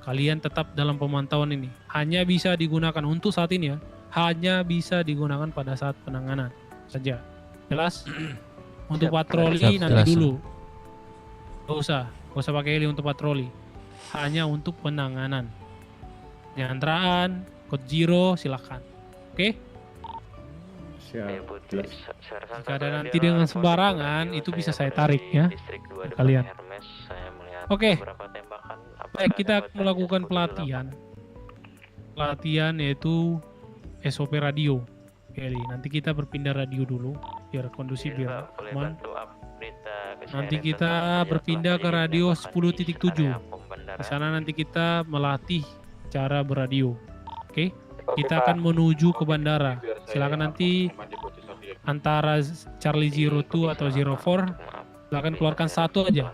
kalian tetap dalam pemantauan ini. Hanya bisa digunakan untuk saat ini ya. Hanya bisa digunakan pada saat penanganan saja. Jelas? Untuk patroli nanti jelas. dulu. Gak usah pakai heli untuk patroli. Hanya untuk penanganan. Penyanderaan, Code Zero silakan. Oke? Siap. Jika ada nanti dengan sembarangan itu bisa saya tarik ya kalian. Oke. Baik, kita melakukan pelatihan. Pelatihan yaitu SOP radio. Heli. Nanti kita berpindah radio dulu biar kondusif biar aman. Nanti kita berpindah ke radio 10.7. Di sana nanti kita melatih cara beradio. Oke? Kita akan menuju ke bandara. Silakan nanti antara Charlie 02 atau 04 silakan keluarkan satu aja.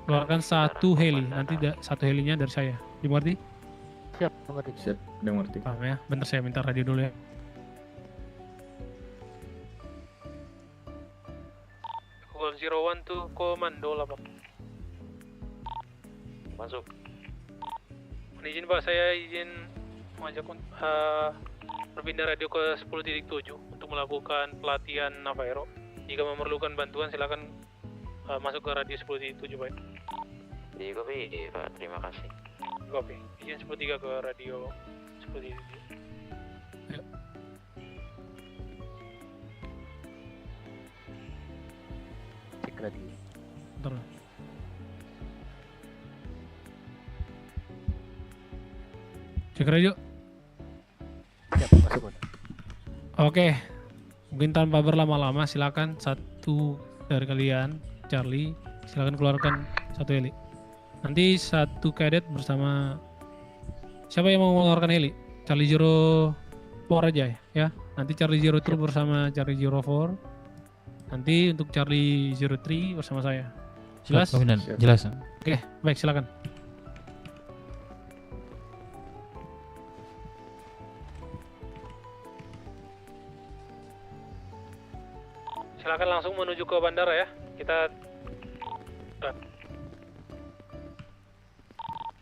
Keluarkan satu heli. Nanti satu helinya dari saya. Dimengerti? Siap, mengerti. Siap, udah ngerti. Paham ya? Bentar saya minta radio dulu ya. Call 01 to komando 8. Masuk. Izin Pak, saya izin mengajak berpindah radio ke 10.7 untuk melakukan pelatihan Navairo. Jika memerlukan bantuan silakan masuk ke radio 10.7 Pak. Di kopi Pak, terima kasih. Kopi. Izin 13 ke radio 10.7. Ayo. Cek radio. Bentar. Cek radio. Siap, masuk. Oke. Mungkin tanpa berlama-lama silakan satu dari kalian, Charlie, silakan keluarkan satu heli. Nanti satu kadet bersama siapa yang mau mengeluarkan heli? Charlie 04 aja ya. Nanti Charlie 02 bersama Charlie 04. Nanti untuk Charlie 03 bersama saya. Jelas? Jelas. Oke, baik silakan. Silakan langsung menuju ke bandara ya. Kita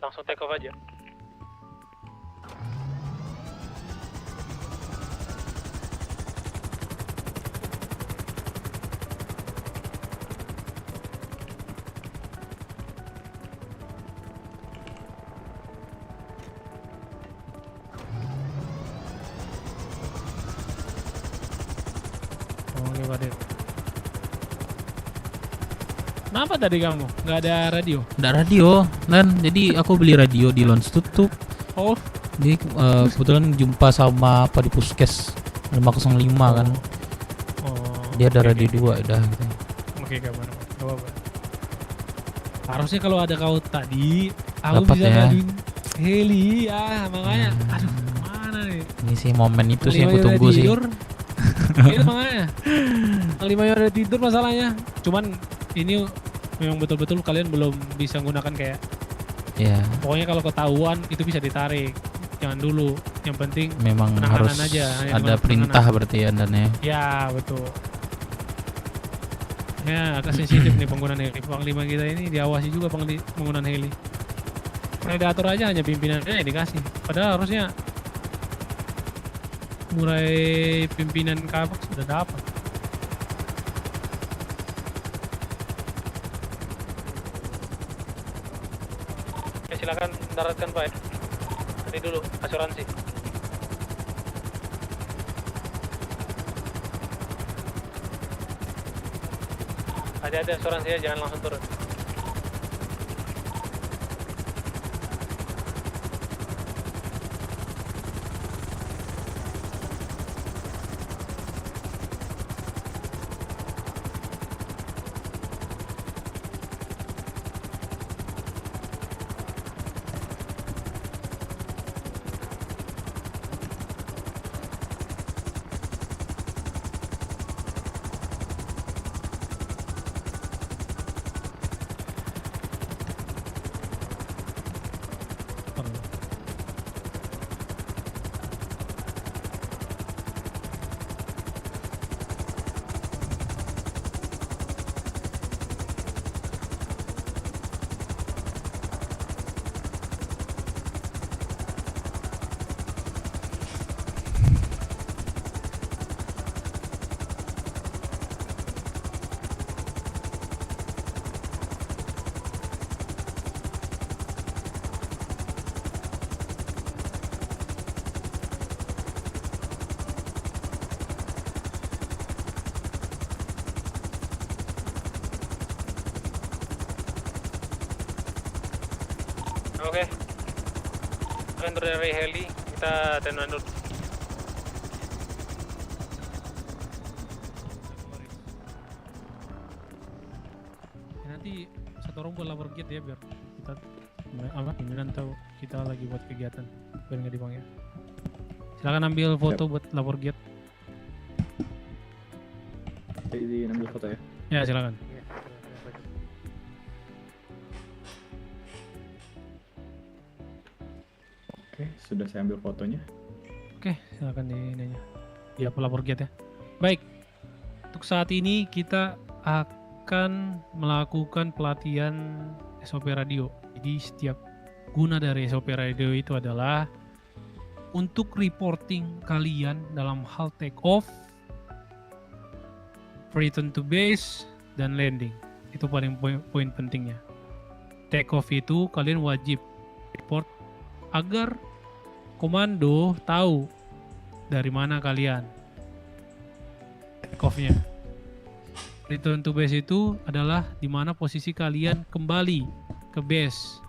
langsung take off aja. Oke, Pak Det. Kenapa tadi kamu? Nggak ada radio? Nggak radio, dan jadi aku beli radio di Lounge tutup. Oh, Jadi kebetulan jumpa sama apa di Puskes 505 kan. Dia ada radio 2 udah gitu. Oke, gak apa-apa. Harusnya kalau ada kau tadi, aku Dapat bisa ya. ngaduin heli ya, makanya aduh mana nih. Ini sih momen itu sih yang aku tunggu sih. Itu makanya. Lima yang ada tidur masalahnya. Cuman ini memang betul-betul kalian belum bisa menggunakan kayak. Ya. Pokoknya kalau ketahuan itu bisa ditarik. Jangan dulu. Yang penting Memang penanganan harus aja. ada perintah berarti ya dan ya. Ya betul. Ya agak sensitif nih penggunaan heli. Panglima kita ini diawasi juga penggunaan heli. Predator aja hanya pimpinannya dikasih. Padahal harusnya mulai pimpinan kapal sudah dapat. Ya, silakan daratkan Pak. Tadi dulu asuransi. Ada asuransi ya, jangan langsung turun. Oke. Kalian turun dari heli, kita tenuan dulu. Ya, nanti satu orang buat lapor gate ya biar kita pimpinan tahu kita lagi buat kegiatan biar nggak dipanggil. Silakan ambil foto buat lapor gate. Jadi ambil foto ya. Ya silakan. Oke, sudah saya ambil fotonya. Oke, silakan di ininya. Dia pelapor gate ya. Baik. Untuk saat ini kita akan melakukan pelatihan SOP radio. Jadi setiap guna dari SOP radio itu adalah untuk reporting kalian dalam hal take off, return to base, dan landing. Itu paling poin pentingnya. Take off itu kalian wajib report agar komando tahu dari mana kalian take off-nya. Return to base itu adalah di mana posisi kalian kembali ke base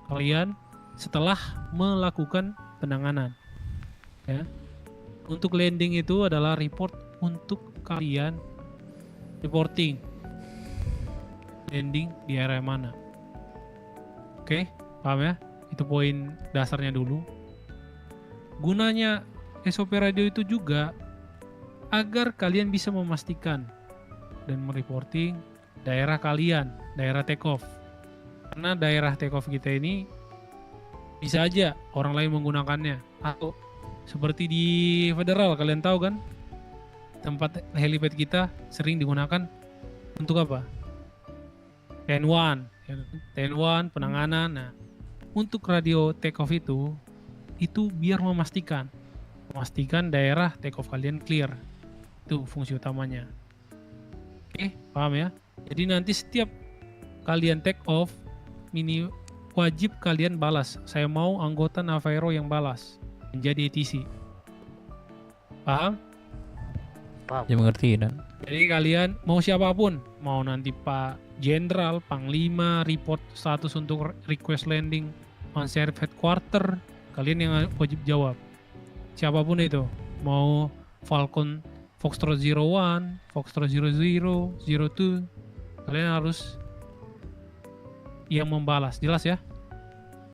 kalian setelah melakukan penanganan. Ya. Untuk landing itu adalah report untuk kalian reporting landing di area mana. Oke, paham ya? Itu poin dasarnya dulu. Gunanya SOP radio itu juga agar kalian bisa memastikan dan mereporting daerah kalian, daerah take off. Karena daerah take off kita ini bisa aja orang lain menggunakannya. Atau seperti di federal, kalian tahu kan? Tempat helipad kita sering digunakan untuk apa? TN1 penanganan. Nah, untuk radio take off itu biar memastikan daerah take off kalian clear. Itu fungsi utamanya. Oke, paham ya? Jadi nanti setiap kalian take off wajib kalian balas. Saya mau anggota Navarro yang balas menjadi ATC. Paham? Paham. Ya mengerti dan. Jadi kalian mau siapapun, mau nanti Pak Jenderal, Panglima, report status untuk request landing on sheriff headquarter, Kalian yang wajib jawab. Siapapun itu, mau Falcon Foxtrot 01, Foxtrot 00, 02, kalian harus yang membalas. Jelas ya?